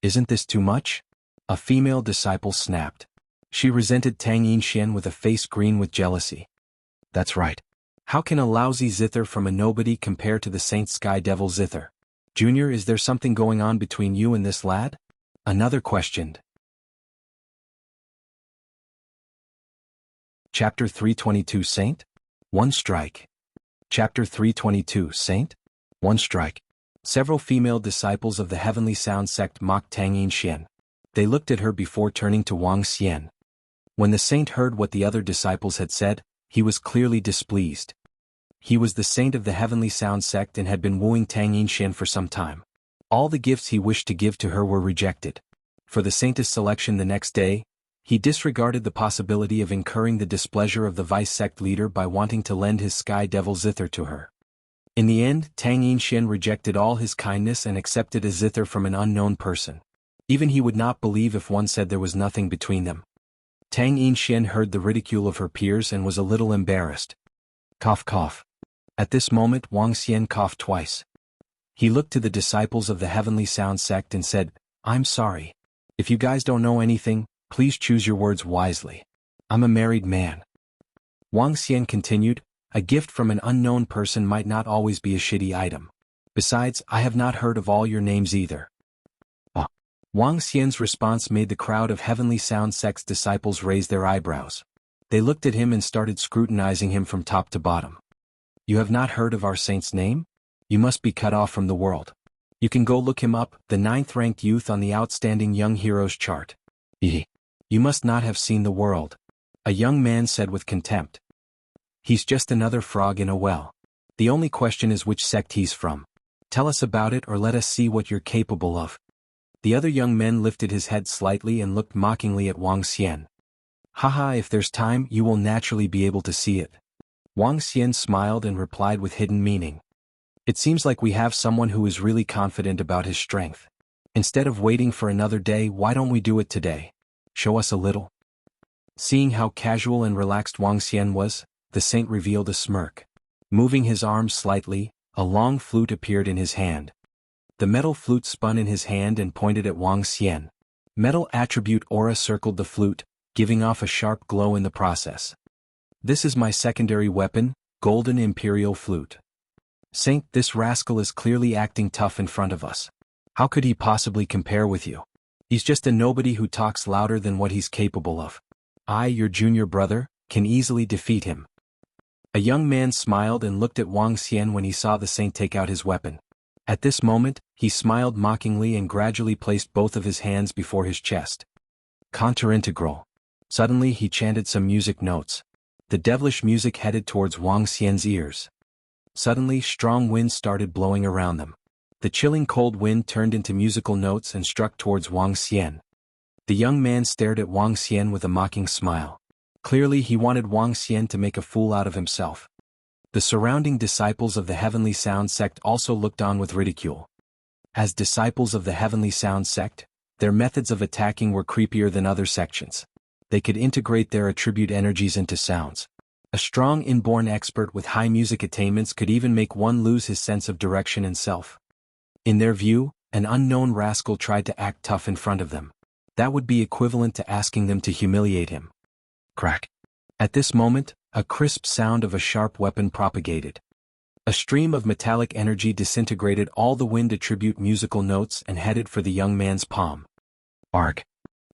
Isn't this too much? A female disciple snapped. She resented Tang Yinxian with a face green with jealousy. That's right. How can a lousy Zither from a nobody compare to the Saint Sky Devil Zither? Junior, is there something going on between you and this lad? Another questioned. Chapter 322 Saint? One strike. Chapter 322 Saint? One strike. Several female disciples of the Heavenly Sound Sect mocked Tang Yinxian. They looked at her before turning to Wang Xian. When the saint heard what the other disciples had said, he was clearly displeased. He was the saint of the Heavenly Sound Sect and had been wooing Tang Yinxian for some time. All the gifts he wished to give to her were rejected. For the saintess selection the next day, he disregarded the possibility of incurring the displeasure of the vice sect leader by wanting to lend his Sky Devil Zither to her. In the end, Tang Yinxian rejected all his kindness and accepted a Zither from an unknown person. Even he would not believe if one said there was nothing between them. Tang Yinxian heard the ridicule of her peers and was a little embarrassed. Cough cough. At this moment Wang Xian coughed twice. He looked to the disciples of the Heavenly Sound Sect and said, I'm sorry. If you guys don't know anything, please choose your words wisely. I'm a married man. Wang Xian continued, a gift from an unknown person might not always be a shitty item. Besides, I have not heard of all your names either. Wang Xian's response made the crowd of Heavenly Sound Sect's disciples raise their eyebrows. They looked at him and started scrutinizing him from top to bottom. You have not heard of our saint's name? You must be cut off from the world. You can go look him up, the 9th-ranked youth on the Outstanding Young Heroes chart. You must not have seen the world. A young man said with contempt. He's just another frog in a well. The only question is which sect he's from. Tell us about it or let us see what you're capable of. The other young men lifted his head slightly and looked mockingly at Wang Xian. Haha, if there's time, you will naturally be able to see it. Wang Xian smiled and replied with hidden meaning. It seems like we have someone who is really confident about his strength. Instead of waiting for another day, why don't we do it today? Show us a little. Seeing how casual and relaxed Wang Xian was, the saint revealed a smirk. Moving his arms slightly, a long flute appeared in his hand. The metal flute spun in his hand and pointed at Wang Xian. Metal attribute aura circled the flute, giving off a sharp glow in the process. This is my secondary weapon, Golden Imperial Flute. Saint, this rascal is clearly acting tough in front of us. How could he possibly compare with you? He's just a nobody who talks louder than what he's capable of. I, your junior brother, can easily defeat him. A young man smiled and looked at Wang Xian when he saw the saint take out his weapon. At this moment, he smiled mockingly and gradually placed both of his hands before his chest. Counter-integral. Suddenly he chanted some music notes. The devilish music headed towards Wang Xian's ears. Suddenly strong wind started blowing around them. The chilling cold wind turned into musical notes and struck towards Wang Xian. The young man stared at Wang Xian with a mocking smile. Clearly he wanted Wang Xian to make a fool out of himself. The surrounding disciples of the Heavenly Sound Sect also looked on with ridicule. As disciples of the Heavenly Sound Sect, their methods of attacking were creepier than other sections. They could integrate their attribute energies into sounds. A strong inborn expert with high music attainments could even make one lose his sense of direction and self. In their view, an unknown rascal tried to act tough in front of them. That would be equivalent to asking them to humiliate him. Crack. At this moment, a crisp sound of a sharp weapon propagated. A stream of metallic energy disintegrated all the wind attribute musical notes and headed for the young man's palm. Arg.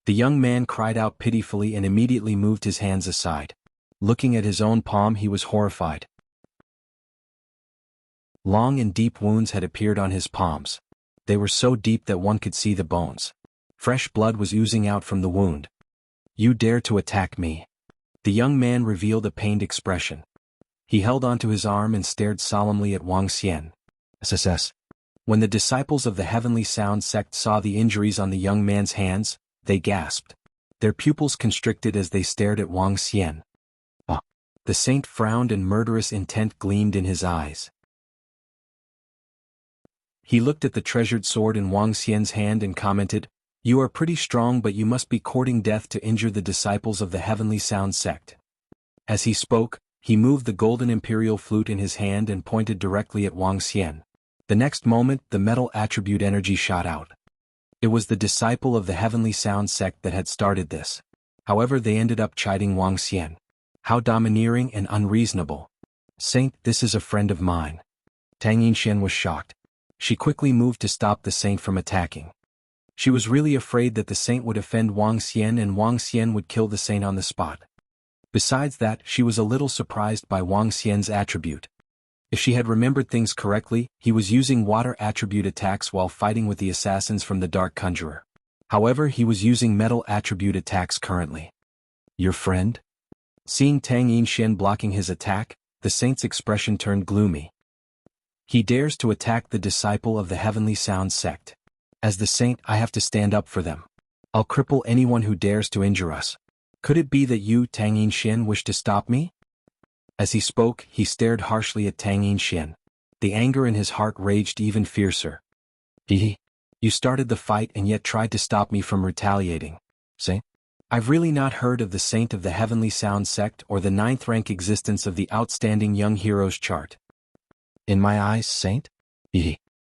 The young man cried out pitifully and immediately moved his hands aside. Looking at his own palm, he was horrified. Long and deep wounds had appeared on his palms. They were so deep that one could see the bones. Fresh blood was oozing out from the wound. You dare to attack me? The young man revealed a pained expression. He held onto his arm and stared solemnly at Wang Xian. SSS. When the disciples of the Heavenly Sound Sect saw the injuries on the young man's hands, they gasped. Their pupils constricted as they stared at Wang Xian. The saint frowned and murderous intent gleamed in his eyes. He looked at the treasured sword in Wang Xian's hand and commented, You are pretty strong, but you must be courting death to injure the disciples of the Heavenly Sound Sect. As he spoke, he moved the golden imperial flute in his hand and pointed directly at Wang Xian. The next moment, the metal attribute energy shot out. It was the disciple of the Heavenly Sound Sect that had started this. However, they ended up chiding Wang Xian. How domineering and unreasonable. Saint, this is a friend of mine. Tang Yinshan was shocked. She quickly moved to stop the saint from attacking. She was really afraid that the saint would offend Wang Xian and Wang Xian would kill the saint on the spot. Besides that, she was a little surprised by Wang Xian's attribute. If she had remembered things correctly, he was using water attribute attacks while fighting with the assassins from the Dark Conjurer. However, he was using metal attribute attacks currently. Your friend? Seeing Tang Yinshan blocking his attack, the saint's expression turned gloomy. He dares to attack the disciple of the Heavenly Sound Sect. As the saint, I have to stand up for them. I'll cripple anyone who dares to injure us. Could it be that you, Tang Yinshan, wish to stop me? As he spoke, he stared harshly at Tang Yinshan. The anger in his heart raged even fiercer. You started the fight and yet tried to stop me from retaliating. Saint? I've really not heard of the Saint of the Heavenly Sound Sect or the 9th rank existence of the Outstanding Young Heroes chart. In my eyes, Saint?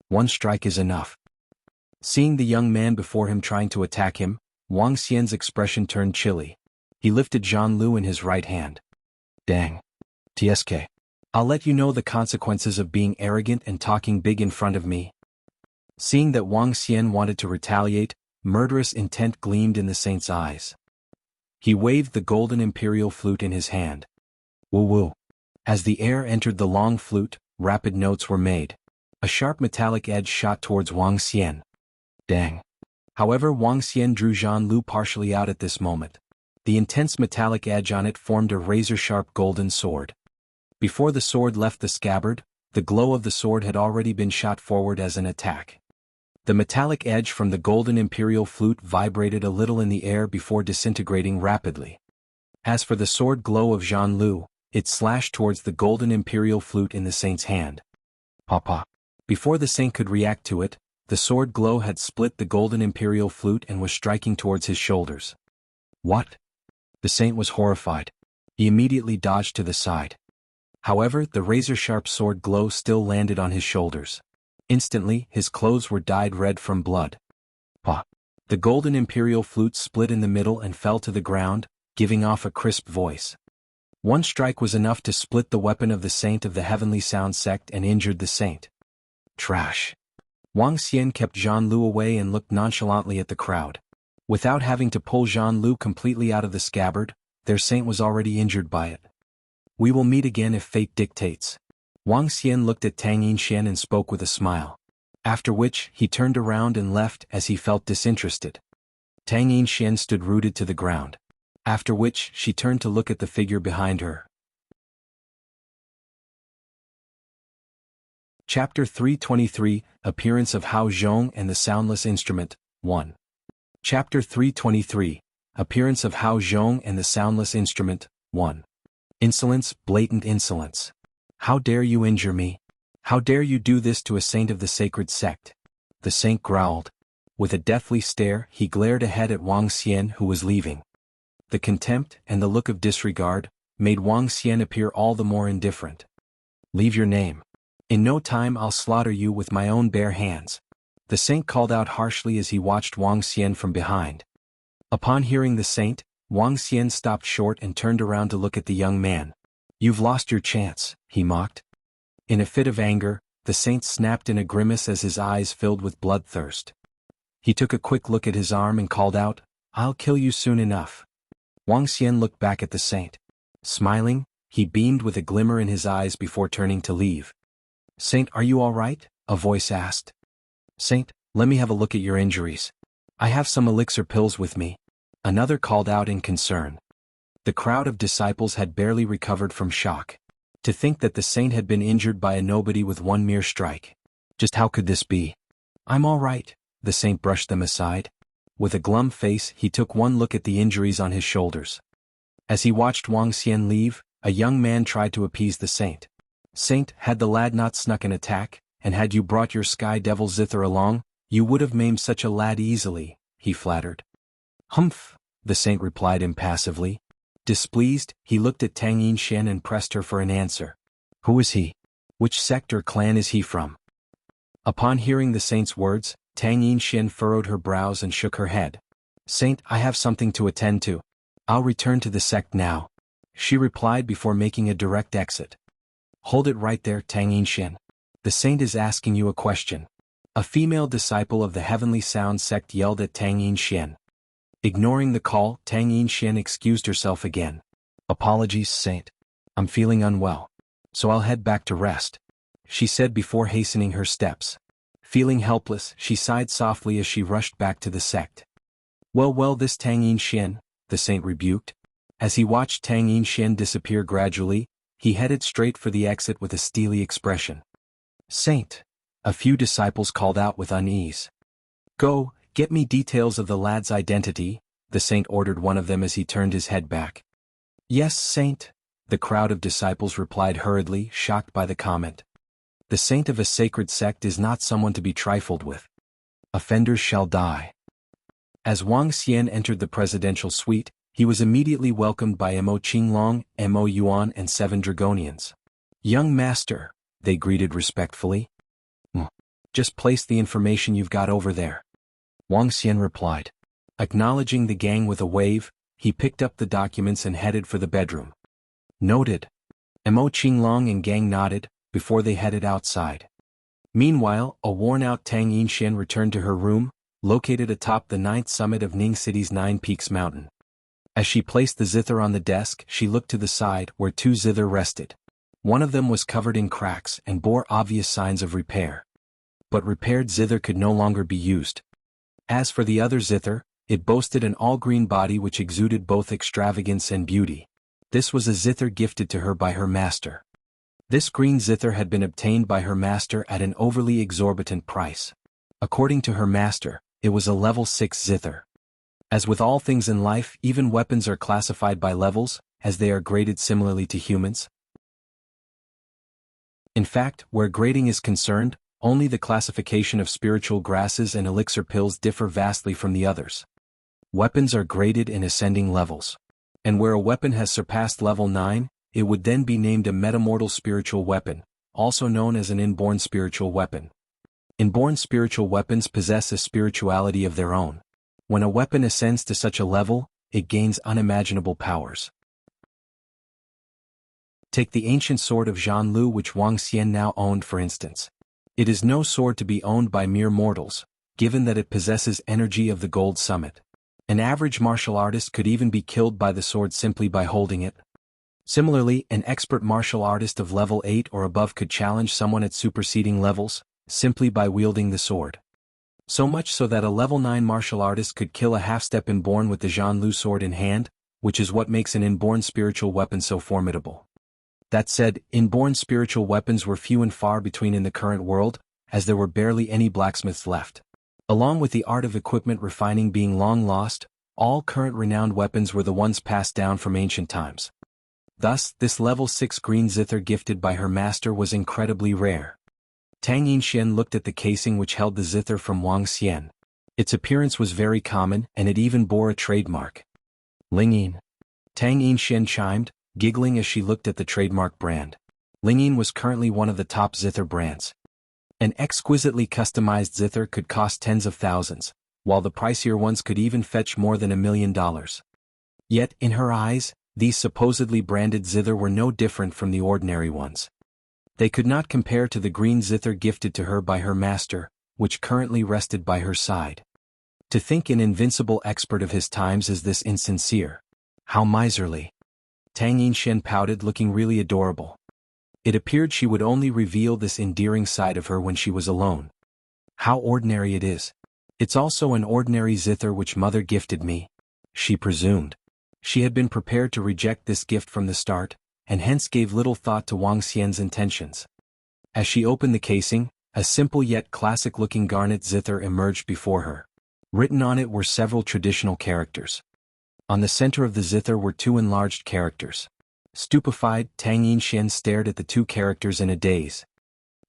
One strike is enough. Seeing the young man before him trying to attack him, Wang Xian's expression turned chilly. He lifted Zhan Lu in his right hand. Dang. TSK. I'll let you know the consequences of being arrogant and talking big in front of me. Seeing that Wang Xian wanted to retaliate, murderous intent gleamed in the saint's eyes. He waved the golden imperial flute in his hand. Woo-woo. As the air entered the long flute, rapid notes were made. A sharp metallic edge shot towards Wang Xian. Dang. However, Wang Xian drew Zhan Lu partially out at this moment. The intense metallic edge on it formed a razor-sharp golden sword. Before the sword left the scabbard, the glow of the sword had already been shot forward as an attack. The metallic edge from the golden imperial flute vibrated a little in the air before disintegrating rapidly. As for the sword glow of Zhan Lu, it slashed towards the golden imperial flute in the saint's hand. Papa. Before the saint could react to it, the sword glow had split the golden imperial flute and was striking towards his shoulders. What? The saint was horrified. He immediately dodged to the side. However, the razor-sharp sword glow still landed on his shoulders. Instantly, his clothes were dyed red from blood. Pah! The golden imperial flute split in the middle and fell to the ground, giving off a crisp voice. One strike was enough to split the weapon of the Saint of the Heavenly Sound Sect and injured the saint. Trash. Wang Xian kept Zhan Lu away and looked nonchalantly at the crowd. Without having to pull Zhan Lu completely out of the scabbard, their saint was already injured by it. We will meet again if fate dictates. Wang Xian looked at Tang Yinshan and spoke with a smile. After which, he turned around and left as he felt disinterested. Tang Yinshan stood rooted to the ground. After which, she turned to look at the figure behind her. Chapter 323, Appearance of Hao Zhong and the Soundless Instrument, 1. Chapter 323, Appearance of Hao Zhong and the Soundless Instrument, 1. Insolence, blatant insolence. How dare you injure me? How dare you do this to a saint of the sacred sect? The saint growled. With a deathly stare, he glared ahead at Wang Xian who was leaving. The contempt and the look of disregard made Wang Xian appear all the more indifferent. Leave your name. In no time I'll slaughter you with my own bare hands. The saint called out harshly as he watched Wang Xian from behind. Upon hearing the saint, Wang Xian stopped short and turned around to look at the young man. You've lost your chance, he mocked. In a fit of anger, the saint snapped in a grimace as his eyes filled with bloodthirst. He took a quick look at his arm and called out, I'll kill you soon enough. Wang Xian looked back at the saint. Smiling, he beamed with a glimmer in his eyes before turning to leave. Saint, are you all right? A voice asked. Saint, let me have a look at your injuries. I have some elixir pills with me. Another called out in concern. The crowd of disciples had barely recovered from shock. To think that the saint had been injured by a nobody with one mere strike. Just how could this be? I'm all right, the saint brushed them aside. With a glum face, he took one look at the injuries on his shoulders. As he watched Wang Xian leave, a young man tried to appease the saint. Saint, had the lad not snuck an attack, and had you brought your sky devil Zither along, you would have maimed such a lad easily, he flattered. Humph, the saint replied impassively. Displeased, he looked at Tang Yinshan and pressed her for an answer. Who is he? Which sect or clan is he from? Upon hearing the saint's words, Tang Yinxian furrowed her brows and shook her head. Saint, I have something to attend to. I'll return to the sect now, she replied before making a direct exit. Hold it right there, Tang Yinxian. The saint is asking you a question. A female disciple of the Heavenly Sound sect yelled at Tang Yinxian. Ignoring the call, Tang Yinxian excused herself again. Apologies, Saint. I'm feeling unwell, so I'll head back to rest, she said before hastening her steps. Feeling helpless, she sighed softly as she rushed back to the sect. Well, this Tang Yinxian, the saint rebuked. As he watched Tang Yinxian disappear gradually, he headed straight for the exit with a steely expression. Saint, a few disciples called out with unease. Go, get me details of the lad's identity, the saint ordered one of them as he turned his head back. Yes, Saint, the crowd of disciples replied hurriedly, shocked by the comment. The saint of a sacred sect is not someone to be trifled with. Offenders shall die. As Wang Xian entered the presidential suite, he was immediately welcomed by Mo Qinglong, Mo Yuan and 7 Dragonians. Young master, they greeted respectfully. Just place the information you've got over there, Wang Xian replied. Acknowledging the gang with a wave, he picked up the documents and headed for the bedroom. Noted. Mo Qinglong and gang nodded, before they headed outside. Meanwhile, a worn-out Tang Yinxian returned to her room, located atop the 9th summit of Ning City's 9 Peaks mountain. As she placed the Zither on the desk, she looked to the side where 2 Zither rested. One of them was covered in cracks and bore obvious signs of repair. But repaired Zither could no longer be used. As for the other Zither, it boasted an all-green body which exuded both extravagance and beauty. This was a Zither gifted to her by her master. This green Zither had been obtained by her master at an overly exorbitant price. According to her master, it was a level 6 Zither. As with all things in life, even weapons are classified by levels, as they are graded similarly to humans. In fact, where grading is concerned, only the classification of spiritual grasses and elixir pills differ vastly from the others. Weapons are graded in ascending levels. And where a weapon has surpassed level 9, it would then be named a metamortal spiritual weapon, also known as an inborn spiritual weapon. Inborn spiritual weapons possess a spirituality of their own. When a weapon ascends to such a level, it gains unimaginable powers. Take the ancient sword of Zhan Lu which Wang Xian now owned for instance. It is no sword to be owned by mere mortals, given that it possesses energy of the gold summit. An average martial artist could even be killed by the sword simply by holding it. Similarly, an expert martial artist of level 8 or above could challenge someone at superseding levels, simply by wielding the sword. So much so that a level 9 martial artist could kill a half-step inborn with the Zhan Lu sword in hand, which is what makes an inborn spiritual weapon so formidable. That said, inborn spiritual weapons were few and far between in the current world, as there were barely any blacksmiths left. Along with the art of equipment refining being long lost, all current renowned weapons were the ones passed down from ancient times. Thus, this level 6 green Zither gifted by her master was incredibly rare. Tang Yinxian looked at the casing which held the Zither from Wang Xian. Its appearance was very common, and it even bore a trademark. Lingyin. Tang Yinxian chimed, giggling as she looked at the trademark brand. Lingyin was currently one of the top Zither brands. An exquisitely customized Zither could cost tens of thousands, while the pricier ones could even fetch more than $1 million. Yet, in her eyes, these supposedly branded Zither were no different from the ordinary ones. They could not compare to the green Zither gifted to her by her master, which currently rested by her side. To think an invincible expert of his times is this insincere. How miserly. Tang Yinxian pouted, looking really adorable. It appeared she would only reveal this endearing side of her when she was alone. How ordinary it is. It's also an ordinary Zither which mother gifted me, she presumed. She had been prepared to reject this gift from the start, and hence gave little thought to Wang Xian's intentions. As she opened the casing, a simple yet classic-looking garnet Zither emerged before her. Written on it were several traditional characters. On the center of the Zither were 2 enlarged characters. Stupefied, Tang Yinxian stared at the 2 characters in a daze.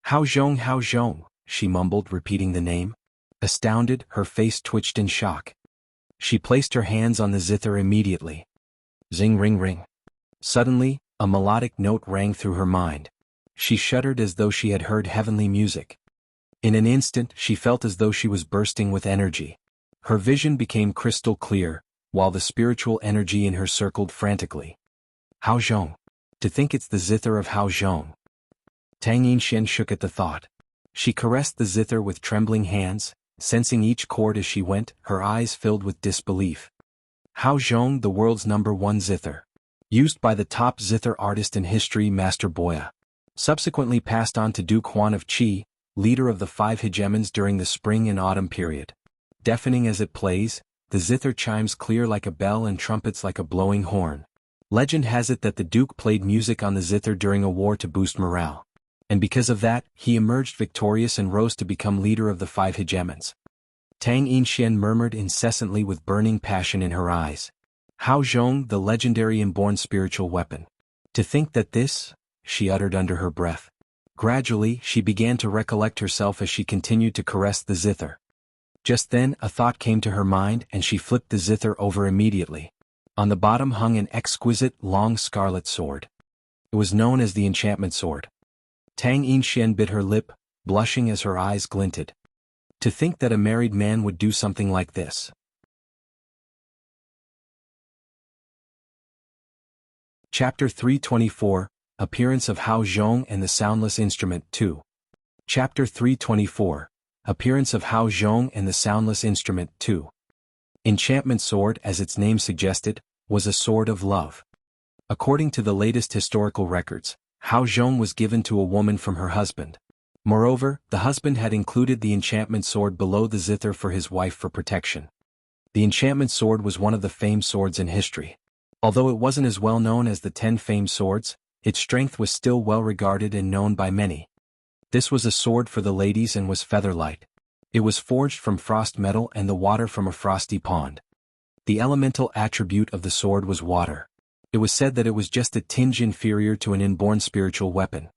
How Zhong, she mumbled, repeating the name. Astounded, her face twitched in shock. She placed her hands on the Zither immediately. Zing ring ring. Suddenly, a melodic note rang through her mind. She shuddered as though she had heard heavenly music. In an instant she felt as though she was bursting with energy. Her vision became crystal clear, while the spiritual energy in her circled frantically. Zhong. To think it's the Zither of Zhong. Tang Yinxian shook at the thought. She caressed the Zither with trembling hands, sensing each chord as she went, her eyes filled with disbelief. Zhong, the world's #1 Zither. Used by the top Zither artist in history, Master Boya. Subsequently passed on to Duke Huan of Qi, leader of the 5 hegemons during the spring and autumn period. Deafening as it plays, the Zither chimes clear like a bell and trumpets like a blowing horn. Legend has it that the Duke played music on the Zither during a war to boost morale. And because of that, he emerged victorious and rose to become leader of the 5 hegemons. Tang Yinxian murmured incessantly with burning passion in her eyes. Zhong, the legendary inborn spiritual weapon. To think that this, she uttered under her breath. Gradually, she began to recollect herself as she continued to caress the Zither. Just then, a thought came to her mind and she flipped the Zither over immediately. On the bottom hung an exquisite, long scarlet sword. It was known as the enchantment sword. Tang Yinxian bit her lip, blushing as her eyes glinted. To think that a married man would do something like this. Chapter 324, Appearance of Zhong and the Soundless Instrument 2. Chapter 324, Appearance of Zhong and the Soundless Instrument 2. Enchantment sword, as its name suggested, was a sword of love. According to the latest historical records, Zhong was given to a woman from her husband. Moreover, the husband had included the enchantment sword below the Zither for his wife for protection. The enchantment sword was one of the famed swords in history. Although it wasn't as well known as the 10 famed swords, its strength was still well regarded and known by many. This was a sword for the ladies and was feather-light. It was forged from frost metal and the water from a frosty pond. The elemental attribute of the sword was water. It was said that it was just a tinge inferior to an inborn spiritual weapon.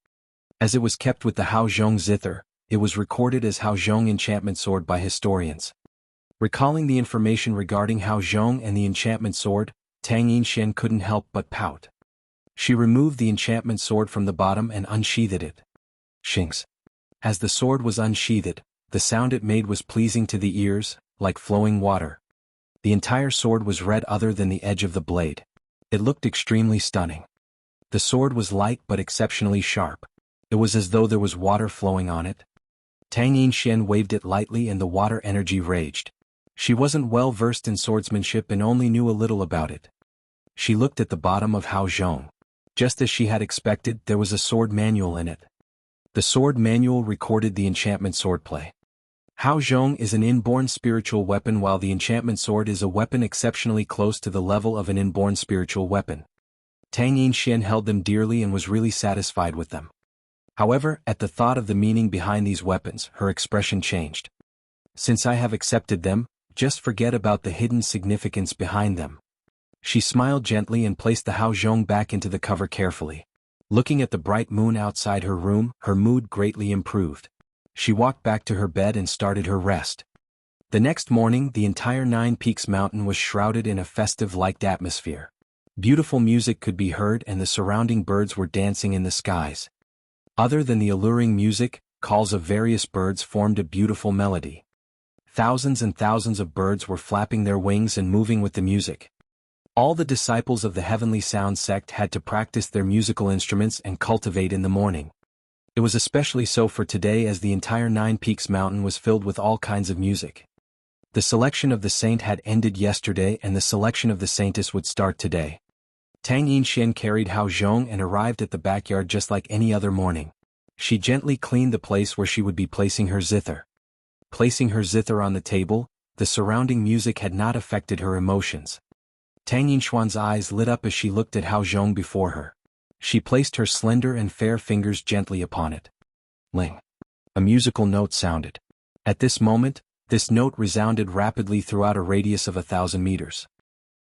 As it was kept with the Zhong Zither, it was recorded as Zhong enchantment sword by historians. Recalling the information regarding Zhong and the enchantment sword, Tang Yinxian couldn't help but pout. She removed the enchantment sword from the bottom and unsheathed it. Shinks. As the sword was unsheathed, the sound it made was pleasing to the ears, like flowing water. The entire sword was red other than the edge of the blade. It looked extremely stunning. The sword was light but exceptionally sharp. It was as though there was water flowing on it. Tang Yinxian waved it lightly and the water energy raged. She wasn't well versed in swordsmanship and only knew a little about it. She looked at the bottom of Zhong. Just as she had expected, there was a sword manual in it. The sword manual recorded the enchantment swordplay. Zhong is an inborn spiritual weapon while the enchantment sword is a weapon exceptionally close to the level of an inborn spiritual weapon. Tang Yinxian held them dearly and was really satisfied with them. However, at the thought of the meaning behind these weapons, her expression changed. Since I have accepted them, just forget about the hidden significance behind them. She smiled gently and placed the Zhong back into the cover carefully. Looking at the bright moon outside her room, her mood greatly improved. She walked back to her bed and started her rest. The next morning, the entire 9 Peaks mountain was shrouded in a festive-like atmosphere. Beautiful music could be heard and the surrounding birds were dancing in the skies. Other than the alluring music, calls of various birds formed a beautiful melody. Thousands and thousands of birds were flapping their wings and moving with the music. All the disciples of the Heavenly Sound Sect had to practice their musical instruments and cultivate in the morning. It was especially so for today as the entire 9 Peaks mountain was filled with all kinds of music. The selection of the saint had ended yesterday and the selection of the saintess would start today. Tang Yinxian carried Zhong and arrived at the backyard just like any other morning. She gently cleaned the place where she would be placing her Zither. Placing her Zither on the table, the surrounding music had not affected her emotions. Tang Yinxian's eyes lit up as she looked at Zhong before her. She placed her slender and fair fingers gently upon it. Ling. A musical note sounded. At this moment, this note resounded rapidly throughout a radius of 1,000 meters.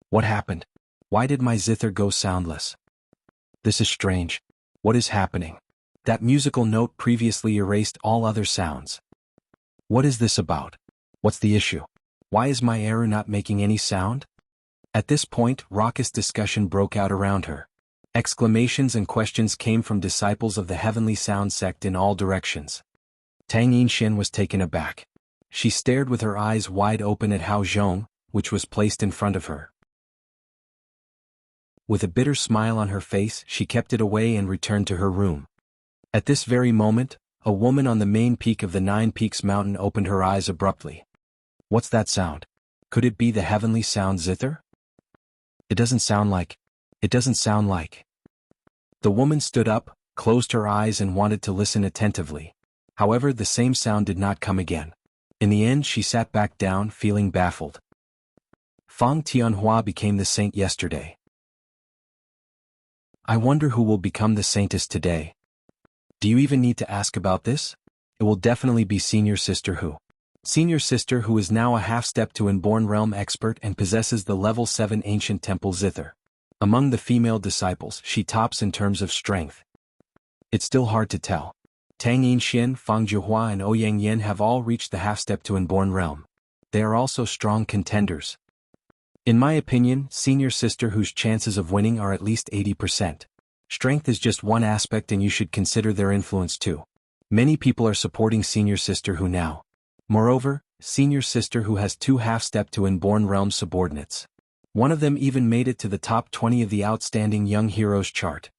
What happened? Why did my Zither go soundless? This is strange. What is happening? That musical note previously erased all other sounds. What is this about? What's the issue? Why is my arrow not making any sound? At this point, raucous discussion broke out around her. Exclamations and questions came from disciples of the Heavenly Sound Sect in all directions. Tang Yinxian was taken aback. She stared with her eyes wide open at Hao Zhong, which was placed in front of her. With a bitter smile on her face, she kept it away and returned to her room. At this very moment, a woman on the main peak of the Nine Peaks mountain opened her eyes abruptly. What's that sound? Could it be the heavenly sound Zither? It doesn't sound like. The woman stood up, closed her eyes and wanted to listen attentively. However, the same sound did not come again. In the end, she sat back down, feeling baffled. Fang Tianhua became the saint yesterday. I wonder who will become the saintess today. Do you even need to ask about this? It will definitely be Senior Sister Hu. Senior Sister Hu is now a half-step to Inborn Realm expert and possesses the level 7 ancient temple Zither. Among the female disciples, she tops in terms of strength. It's still hard to tell. Tang Yinxian, Fang Zhihua and Ouyang Yin have all reached the half-step to Inborn Realm. They are also strong contenders. In my opinion, Senior Sister Hu's chances of winning are at least 80%. Strength is just one aspect and you should consider their influence too. Many people are supporting Senior Sister Hu now. Moreover, Senior Sister Hu has 2 half-step to Inborn Realm subordinates. One of them even made it to the top 20 of the outstanding young heroes chart.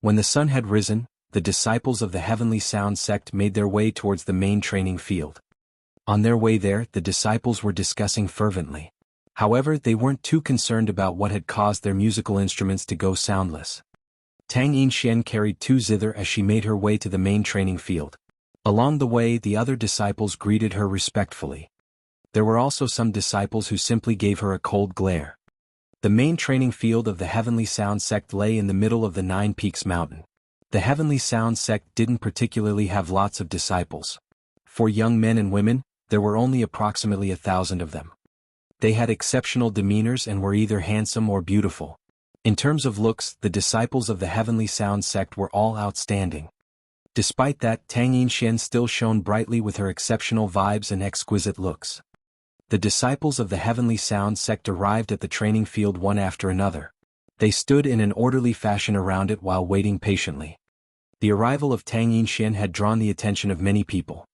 When the sun had risen, the disciples of the Heavenly Sound Sect made their way towards the main training field. On their way there, the disciples were discussing fervently. However, they weren't too concerned about what had caused their musical instruments to go soundless. Tang Yinxian carried 2 zither as she made her way to the main training field. Along the way, the other disciples greeted her respectfully. There were also some disciples who simply gave her a cold glare. The main training field of the Heavenly Sound Sect lay in the middle of the Nine Peaks mountain. The Heavenly Sound Sect didn't particularly have lots of disciples. For young men and women, there were only approximately 1,000 of them. They had exceptional demeanors and were either handsome or beautiful. In terms of looks, the disciples of the Heavenly Sound Sect were all outstanding. Despite that, Tang Yinxian still shone brightly with her exceptional vibes and exquisite looks. The disciples of the Heavenly Sound Sect arrived at the training field one after another. They stood in an orderly fashion around it while waiting patiently. The arrival of Tang Yinxian had drawn the attention of many people.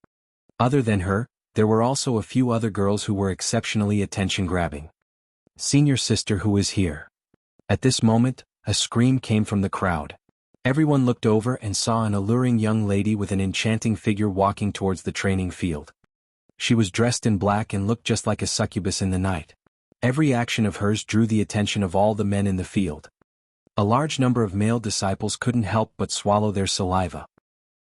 Other than her, there were also a few other girls who were exceptionally attention-grabbing. Senior Sister Hu is here. At this moment, a scream came from the crowd. Everyone looked over and saw an alluring young lady with an enchanting figure walking towards the training field. She was dressed in black and looked just like a succubus in the night. Every action of hers drew the attention of all the men in the field. A large number of male disciples couldn't help but swallow their saliva.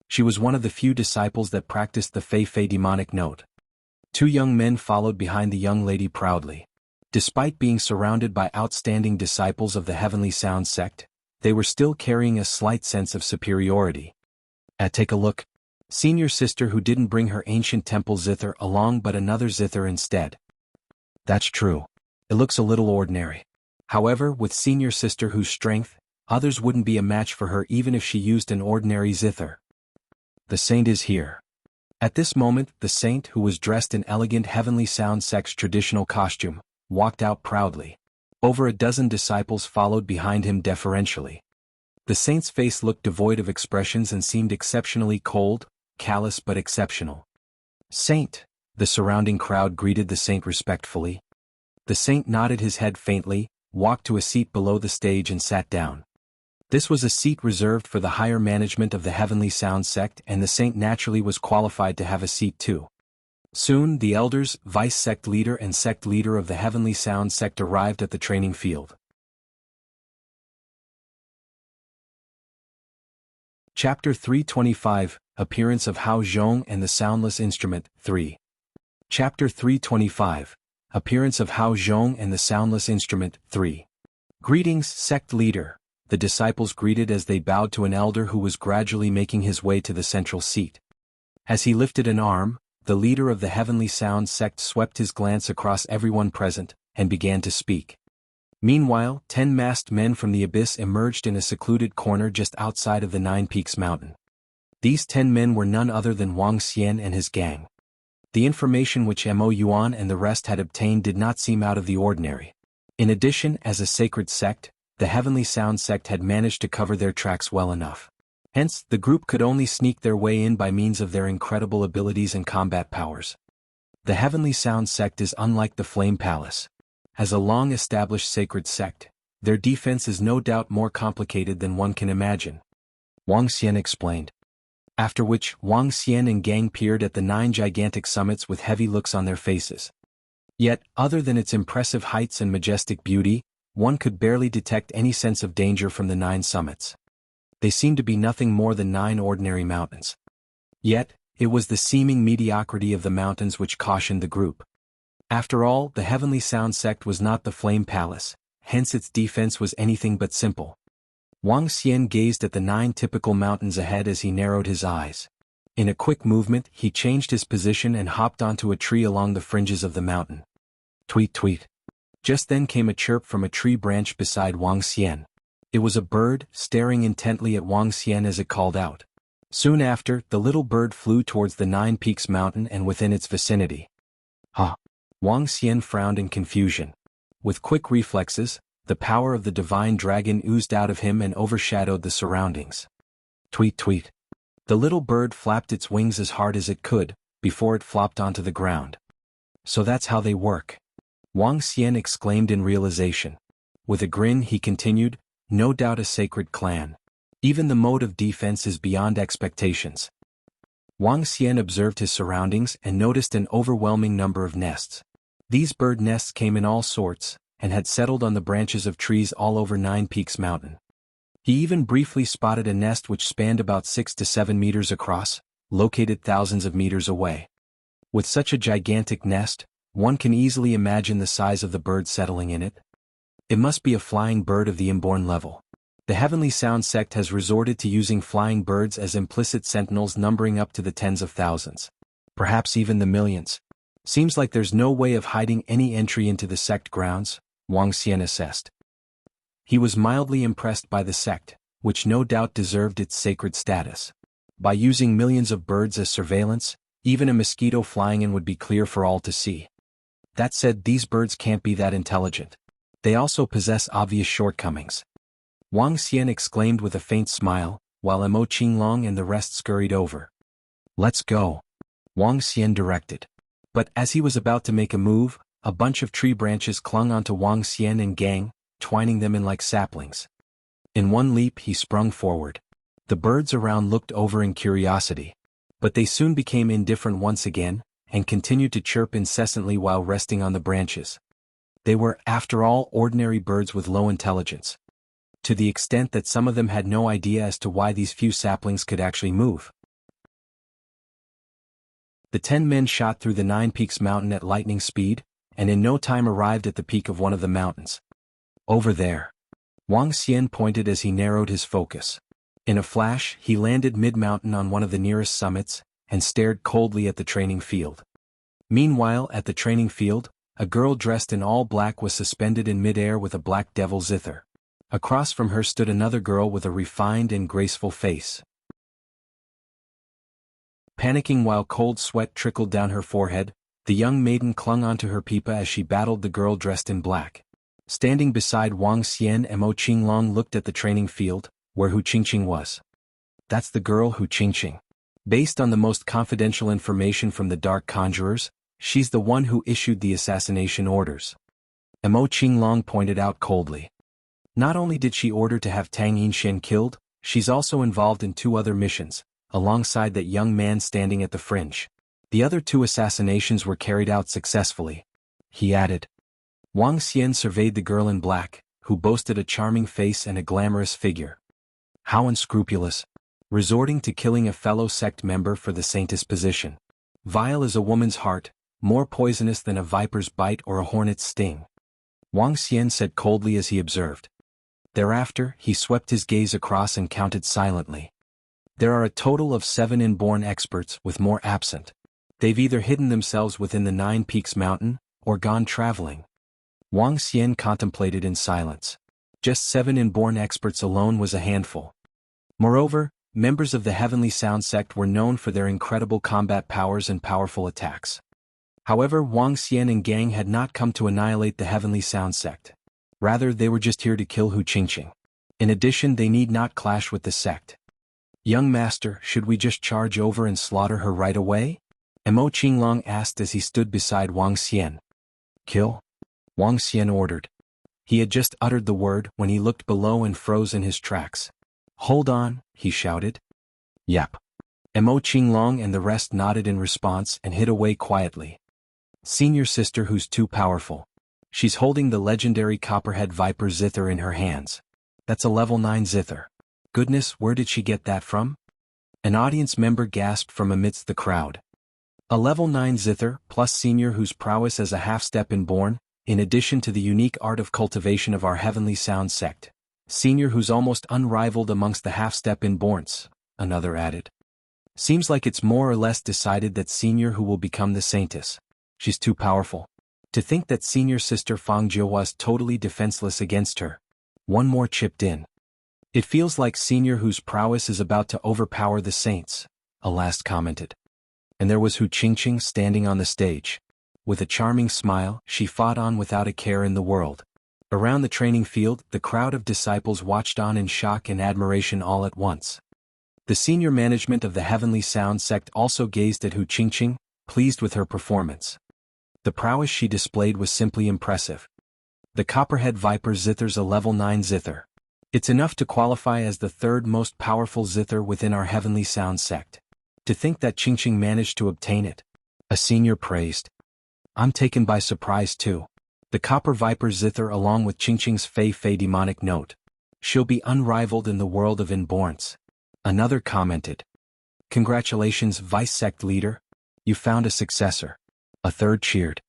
She was one of the few disciples that practiced the Fei demonic note. 2 young men followed behind the young lady proudly. Despite being surrounded by outstanding disciples of the Heavenly Sound Sect, they were still carrying a slight sense of superiority. Take a look. Senior Sister Hu didn't bring her ancient temple Zither along but another Zither instead. That's true. It looks a little ordinary. However, with Senior Sister Hu's strength, others wouldn't be a match for her even if she used an ordinary Zither. The saint is here. At this moment, the saint, who was dressed in elegant Heavenly Sound Sect's traditional costume, walked out proudly. Over a dozen disciples followed behind him deferentially. The saint's face looked devoid of expressions and seemed exceptionally cold, callous but exceptional. Saint, the surrounding crowd greeted the saint respectfully. The saint nodded his head faintly, walked to a seat below the stage and sat down. This was a seat reserved for the higher management of the Heavenly Sound Sect and the saint naturally was qualified to have a seat too. Soon, the elders, vice-sect leader and sect leader of the Heavenly Sound Sect arrived at the training field. Chapter 325, Appearance of Hao Zhong and the Soundless Instrument, 3. Chapter 325, Appearance of Hao Zhong and the Soundless Instrument, 3. Greetings, sect leader, the disciples greeted as they bowed to an elder who was gradually making his way to the central seat. As he lifted an arm, the leader of the Heavenly Sound Sect swept his glance across everyone present, and began to speak. Meanwhile, 10 masked men from the abyss emerged in a secluded corner just outside of the Nine Peaks mountain. These 10 men were none other than Wang Xian and his gang. The information which Mo Yuan and the rest had obtained did not seem out of the ordinary. In addition, as a sacred sect, the Heavenly Sound Sect had managed to cover their tracks well enough. Hence, the group could only sneak their way in by means of their incredible abilities and combat powers. The Heavenly Sound Sect is unlike the Flame Palace. As a long-established sacred sect, their defense is no doubt more complicated than one can imagine, Wang Xian explained. After which, Wang Xian and Gang peered at the 9 gigantic summits with heavy looks on their faces. Yet, other than its impressive heights and majestic beauty, one could barely detect any sense of danger from the 9 summits. They seemed to be nothing more than 9 ordinary mountains. Yet, it was the seeming mediocrity of the mountains which cautioned the group. After all, the Heavenly Sound Sect was not the Flame Palace, hence its defense was anything but simple. Wang Xian gazed at the 9 typical mountains ahead as he narrowed his eyes. In a quick movement, he changed his position and hopped onto a tree along the fringes of the mountain. Tweet tweet. Just then came a chirp from a tree branch beside Wang Xian. It was a bird, staring intently at Wang Xian as it called out. Soon after, the little bird flew towards the 9 Peaks mountain and within its vicinity. Ha! Wang Xian frowned in confusion. With quick reflexes, the power of the divine dragon oozed out of him and overshadowed the surroundings. Tweet tweet. The little bird flapped its wings as hard as it could, before it flopped onto the ground. So that's how they work. Wang Xian exclaimed in realization. With a grin he continued, no doubt a sacred clan. Even the mode of defense is beyond expectations. Wang Xian observed his surroundings and noticed an overwhelming number of nests. These bird nests came in all sorts, and had settled on the branches of trees all over 9 Peaks Mountain. He even briefly spotted a nest which spanned about 6 to 7 meters across, located thousands of meters away. With such a gigantic nest, one can easily imagine the size of the bird settling in it. It must be a flying bird of the inborn level. The Heavenly Sound Sect has resorted to using flying birds as implicit sentinels numbering up to the tens of thousands. Perhaps even the millions. Seems like there's no way of hiding any entry into the sect grounds, Wang Xian assessed. He was mildly impressed by the sect, which no doubt deserved its sacred status. By using millions of birds as surveillance, even a mosquito flying in would be clear for all to see. That said, these birds can't be that intelligent. They also possess obvious shortcomings. Wang Xian exclaimed with a faint smile, while Mo Qinglong and the rest scurried over. Let's go, Wang Xian directed. But as he was about to make a move, a bunch of tree branches clung onto Wang Xian and Gang, twining them in like saplings. In one leap he sprung forward. The birds around looked over in curiosity. But they soon became indifferent once again, and continued to chirp incessantly while resting on the branches. They were, after all, ordinary birds with low intelligence. To the extent that some of them had no idea as to why these few saplings could actually move. The 10 men shot through the 9 Peaks mountain at lightning speed, and in no time arrived at the peak of one of the mountains. Over there. Wang Xian pointed as he narrowed his focus. In a flash, he landed mid-mountain on one of the nearest summits, and stared coldly at the training field. Meanwhile, at the training field, a girl dressed in all black was suspended in mid-air with a black devil Zither. Across from her stood another girl with a refined and graceful face. Panicking while cold sweat trickled down her forehead, the young maiden clung onto her pipa as she battled the girl dressed in black. Standing beside Wang Xian and Mo Qinglong looked at the training field, where Hu Qingqing was. That's the girl Hu Qingqing. Based on the most confidential information from the Dark Conjurers, she's the one who issued the assassination orders. Mo Qinglong pointed out coldly. Not only did she order to have Tang Yinshen killed, she's also involved in 2 other missions, alongside that young man standing at the fringe. The other 2 assassinations were carried out successfully, he added. Wang Xian surveyed the girl in black, who boasted a charming face and a glamorous figure. How unscrupulous. Resorting to killing a fellow sect member for the saintess position. Vile as a woman's heart, more poisonous than a viper's bite or a hornet's sting. Wang Xian said coldly as he observed. Thereafter, he swept his gaze across and counted silently. There are a total of 7 inborn experts, with more absent. They've either hidden themselves within the 9 Peaks mountain, or gone traveling. Wang Xian contemplated in silence. Just 7 inborn experts alone was a handful. Moreover, members of the Heavenly Sound Sect were known for their incredible combat powers and powerful attacks. However, Wang Xian and Gang had not come to annihilate the Heavenly Sound Sect. Rather, they were just here to kill Hu Qingqing. In addition, they need not clash with the sect. Young master, should we just charge over and slaughter her right away? Mo Qinglong asked as he stood beside Wang Xian. Kill? Wang Xian ordered. He had just uttered the word when he looked below and froze in his tracks. Hold on, he shouted. Yap. Mo Qinglong and the rest nodded in response and hid away quietly. Senior sister who's too powerful. She's holding the legendary copperhead viper Zither in her hands. That's a level 9 Zither. Goodness, where did she get that from? An audience member gasped from amidst the crowd. A level 9 Zither plus senior whose prowess as a half-step inborn, in addition to the unique art of cultivation of our heavenly sound sect. Senior who's almost unrivaled amongst the half-step inborns, another added. Seems like it's more or less decided that senior who will become the saintess. She's too powerful. To think that senior sister Fang Jie was totally defenseless against her. One more chipped in. It feels like senior whose prowess is about to overpower the saints, a last commented. And there was Hu Qingqing standing on the stage. With a charming smile, she fought on without a care in the world. Around the training field, the crowd of disciples watched on in shock and admiration all at once. The senior management of the Heavenly Sound sect also gazed at Hu Qingqing, pleased with her performance. The prowess she displayed was simply impressive. The Copperhead Viper Zither's a level 9 Zither. It's enough to qualify as the third most powerful Zither within our Heavenly Sound sect. To think that Qingqing managed to obtain it. A senior praised. I'm taken by surprise too. The Copper Viper Zither along with Qingqing's Fei demonic note. She'll be unrivaled in the world of inborns. Another commented. Congratulations, Vice Sect Leader. You found a successor. A third cheered.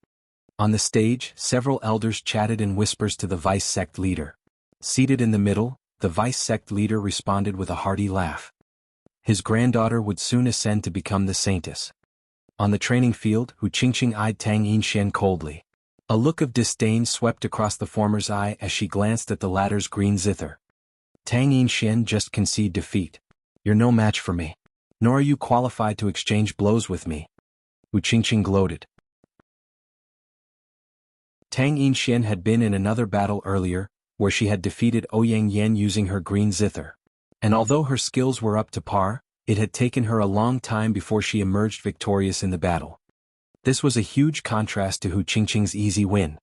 On the stage, several elders chatted in whispers to the Vice Sect Leader. Seated in the middle, the Vice Sect Leader responded with a hearty laugh. His granddaughter would soon ascend to become the saintess. On the training field, Hu Qingqing eyed Tang Yinshen coldly. A look of disdain swept across the former's eye as she glanced at the latter's green Zither. Tang Yinshen just conceded defeat. You're no match for me. Nor are you qualified to exchange blows with me. Hu Qingqing gloated. Tang Yinshen had been in another battle earlier, where she had defeated Ouyang Yan using her green Zither. And although her skills were up to par, it had taken her a long time before she emerged victorious in the battle. This was a huge contrast to Hu Qingqing's easy win.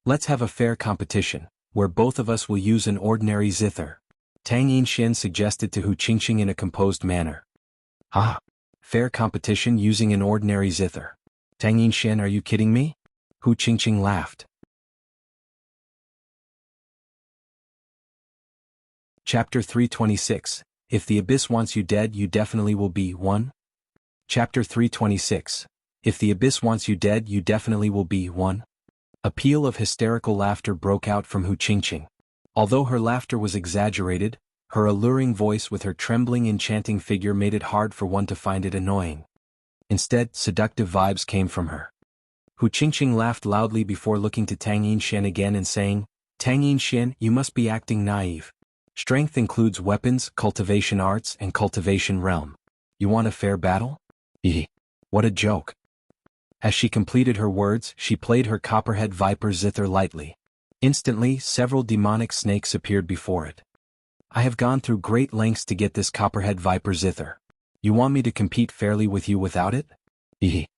Let's have a fair competition, where both of us will use an ordinary Zither. Tang Yinshen suggested to Hu Qingqing in a composed manner. Ah! Fair competition using an ordinary Zither. Tang Yinshen, are you kidding me? Hu Qingqing laughed. Chapter 326. If the Abyss wants you dead, you definitely will be 1. Chapter 326. If the Abyss wants you dead, you definitely will be 1. A peal of hysterical laughter broke out from Hu Qingqing. Although her laughter was exaggerated, her alluring voice with her trembling enchanting figure made it hard for one to find it annoying. Instead, seductive vibes came from her. Hu Qingqing laughed loudly before looking to Tang Yinshen again and saying, Tang Yinshen, you must be acting naive. Strength includes weapons, cultivation arts, and cultivation realm. You want a fair battle? Eeh. What a joke. As she completed her words, she played her Copperhead Viper Zither lightly. Instantly, several demonic snakes appeared before it. I have gone through great lengths to get this Copperhead Viper Zither. You want me to compete fairly with you without it? Eeh.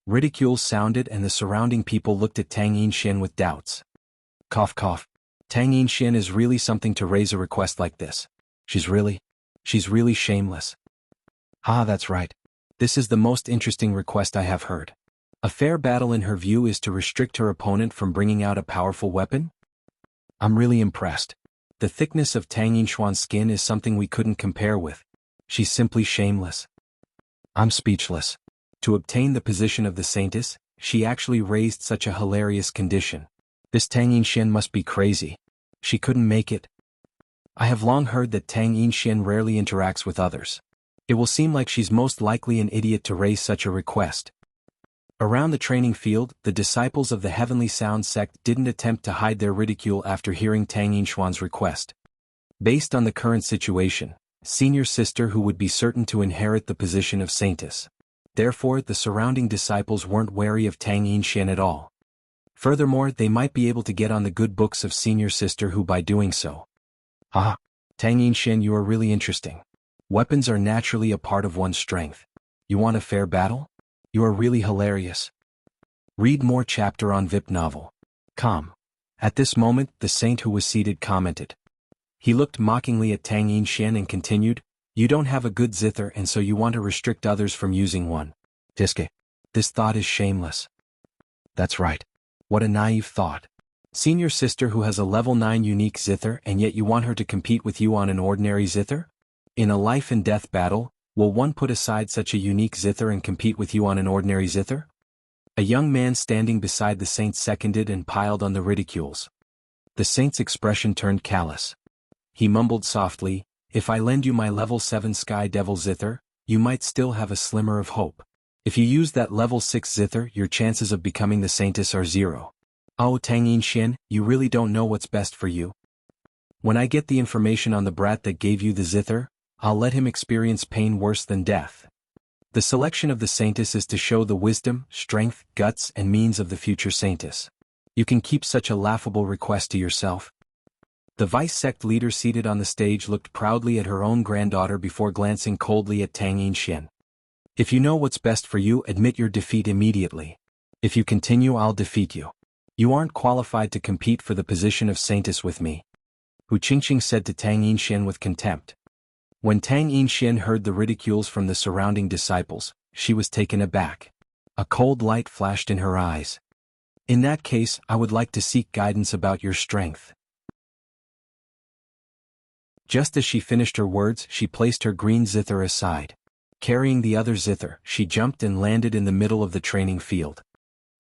Ridicule sounded and the surrounding people looked at Tang Yinshen with doubts. Cough cough. Tang Yinshen is really something to raise a request like this. She's really shameless. Ah, that's right. This is the most interesting request I have heard. A fair battle in her view is to restrict her opponent from bringing out a powerful weapon? I'm really impressed. The thickness of Tang Yinshuan's skin is something we couldn't compare with. She's simply shameless. I'm speechless. To obtain the position of the saintess, she actually raised such a hilarious condition. This Tang Yinshen must be crazy. She couldn't make it. I have long heard that Tang Yinshen rarely interacts with others. It will seem like she's most likely an idiot to raise such a request. Around the training field, the disciples of the Heavenly Sound sect didn't attempt to hide their ridicule after hearing Tang Yinshuan's request. Based on the current situation, senior sister who would be certain to inherit the position of saintess. Therefore, the surrounding disciples weren't wary of Tang Yinshen at all. Furthermore, they might be able to get on the good books of senior sister who by doing so. Ah, Tang Yinshen, you are really interesting. Weapons are naturally a part of one's strength. You want a fair battle? You are really hilarious. Read more chapter on VIP novel. Com. At this moment, the saint who was seated commented. He looked mockingly at Tang Yinshan and continued, "You don't have a good zither and so you want to restrict others from using one. Diske. This thought is shameless." That's right. What a naive thought. Senior sister who has a level 9 unique zither and yet you want her to compete with you on an ordinary zither? In a life and death battle, will one put aside such a unique zither and compete with you on an ordinary zither? A young man standing beside the saint seconded and piled on the ridicules. The saint's expression turned callous. He mumbled softly, "If I lend you my level 7 Sky Devil Zither, you might still have a slimmer of hope. If you use that level 6 Zither, your chances of becoming the saintess are 0. Oh Tang Yinshan, you really don't know what's best for you? When I get the information on the brat that gave you the Zither, I'll let him experience pain worse than death." The selection of the saintess is to show the wisdom, strength, guts and means of the future saintess. You can keep such a laughable request to yourself. The vice sect leader seated on the stage looked proudly at her own granddaughter before glancing coldly at Tang Yinshan. "If you know what's best for you, admit your defeat immediately. If you continue, I'll defeat you. You aren't qualified to compete for the position of saintess with me," Hu Qingqing said to Tang Yinshan with contempt. When Tang Yinshan heard the ridicules from the surrounding disciples, she was taken aback. A cold light flashed in her eyes. "In that case, I would like to seek guidance about your strength." Just as she finished her words, she placed her green zither aside. Carrying the other zither, she jumped and landed in the middle of the training field.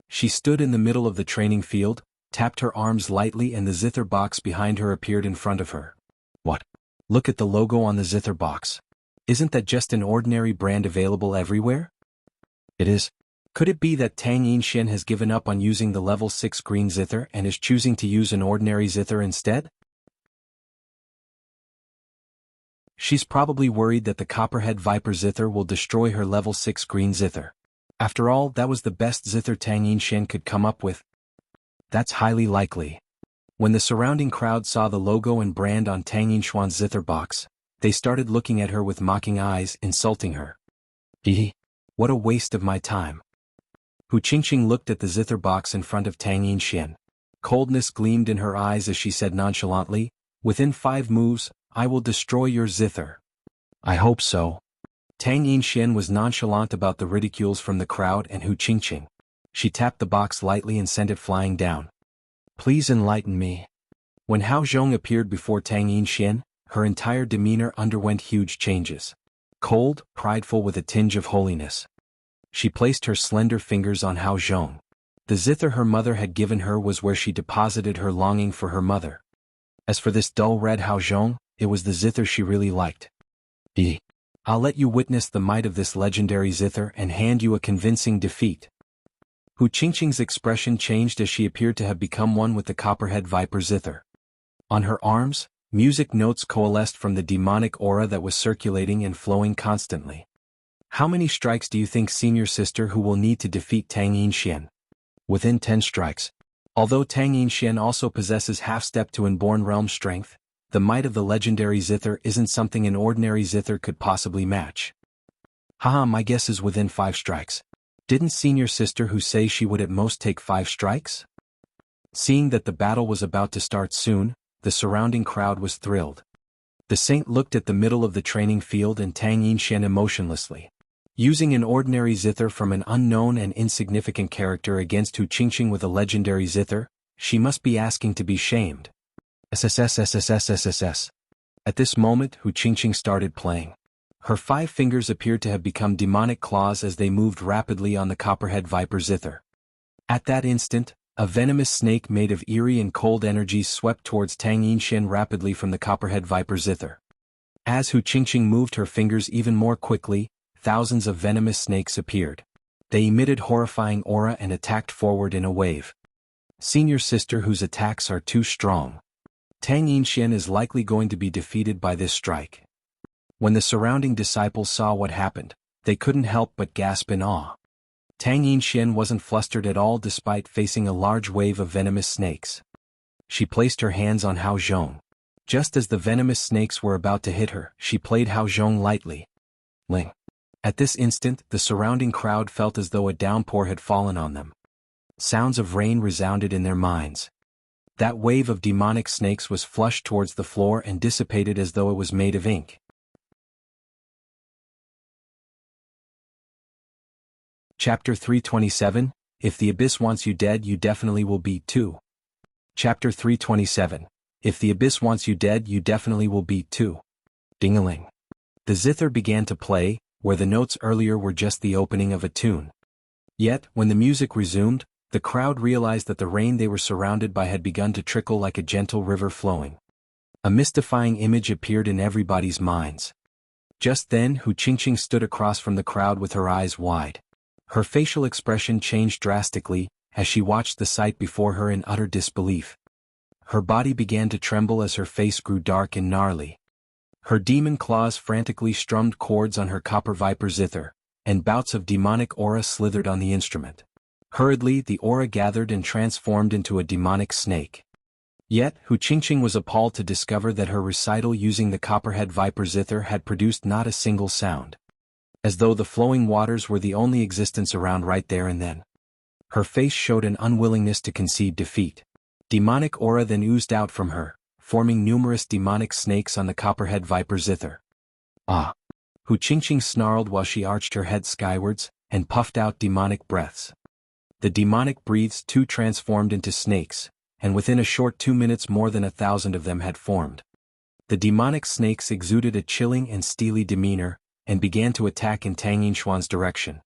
She stood in the middle of the training field, tapped her arms lightly and the zither box behind her appeared in front of her. What? Look at the logo on the zither box. Isn't that just an ordinary brand available everywhere? It is. Could it be that Tang Yinshan has given up on using the level 6 green zither and is choosing to use an ordinary zither instead? She's probably worried that the Copperhead Viper Zither will destroy her level 6 green zither. After all, that was the best zither Tang Yinshan could come up with. That's highly likely. When the surrounding crowd saw the logo and brand on Tang Yinshuan's zither box, they started looking at her with mocking eyes, insulting her. Hee, what a waste of my time. Hu Qingqing looked at the zither box in front of Tang Yinshan. Coldness gleamed in her eyes as she said nonchalantly, "Within 5 moves, I will destroy your zither." I hope so. Tang Yinshan was nonchalant about the ridicules from the crowd and Hu Qingqing. She tapped the box lightly and sent it flying down. "Please enlighten me." When Hao Zhong appeared before Tang Yinshan, her entire demeanor underwent huge changes. Cold, prideful with a tinge of holiness. She placed her slender fingers on Hao Zhong. The zither her mother had given her was where she deposited her longing for her mother. As for this dull red Hao Zhong, it was the zither she really liked. I'll let you witness the might of this legendary zither and hand you a convincing defeat. Hu Qingqing's expression changed as she appeared to have become one with the Copperhead Viper zither. On her arms, music notes coalesced from the demonic aura that was circulating and flowing constantly. How many strikes do you think senior sister who will need to defeat Tang Yinshan? Within 10 strikes. Although Tang Yinshan also possesses half-step to inborn realm strength, the might of the legendary zither isn't something an ordinary zither could possibly match. Haha, my guess is within 5 strikes. Didn't senior sister who say she would at most take 5 strikes? Seeing that the battle was about to start soon, the surrounding crowd was thrilled. The saint looked at the middle of the training field and Tang Yinshan emotionlessly. Using an ordinary zither from an unknown and insignificant character against Hu Qingqing with a legendary zither, she must be asking to be shamed. SSSSSSSSS. At this moment, Hu Qingqing started playing. Her 5 fingers appeared to have become demonic claws as they moved rapidly on the Copperhead Viper zither. At that instant, a venomous snake made of eerie and cold energies swept towards Tang Yinshan rapidly from the Copperhead Viper zither. As Hu Qingqing moved her fingers even more quickly, thousands of venomous snakes appeared. They emitted horrifying aura and attacked forward in a wave. Senior sister whose attacks are too strong. Tang Yinshan is likely going to be defeated by this strike. When the surrounding disciples saw what happened, they couldn't help but gasp in awe. Tang Yinshan wasn't flustered at all despite facing a large wave of venomous snakes. She placed her hands on Hao Zhong. Just as the venomous snakes were about to hit her, she played Zhong lightly. Ling. At this instant, the surrounding crowd felt as though a downpour had fallen on them. Sounds of rain resounded in their minds. That wave of demonic snakes was flushed towards the floor and dissipated as though it was made of ink. Chapter 327, If the Abyss Wants You Dead You Definitely Will Be Too. Chapter 327, If the Abyss Wants You Dead You Definitely Will Be Too. Ding-a-ling. The zither began to play, where the notes earlier were just the opening of a tune. Yet, when the music resumed, the crowd realized that the rain they were surrounded by had begun to trickle like a gentle river flowing. A mystifying image appeared in everybody's minds. Just then, Hu Qingqing stood across from the crowd with her eyes wide. Her facial expression changed drastically, as she watched the sight before her in utter disbelief. Her body began to tremble as her face grew dark and gnarly. Her demon claws frantically strummed chords on her copper viper zither, and bouts of demonic aura slithered on the instrument. Hurriedly, the aura gathered and transformed into a demonic snake. Yet, Hu Qingqing was appalled to discover that her recital using the copperhead viper zither had produced not a single sound. As though the flowing waters were the only existence around right there and then. Her face showed an unwillingness to concede defeat. Demonic aura then oozed out from her, forming numerous demonic snakes on the copperhead viper zither. Ah! Hu Qingqing snarled while she arched her head skywards, and puffed out demonic breaths. The demonic breaths too transformed into snakes, and within a short 2 minutes more than 1,000 of them had formed. The demonic snakes exuded a chilling and steely demeanor, and began to attack in Tang Yinshuan's direction.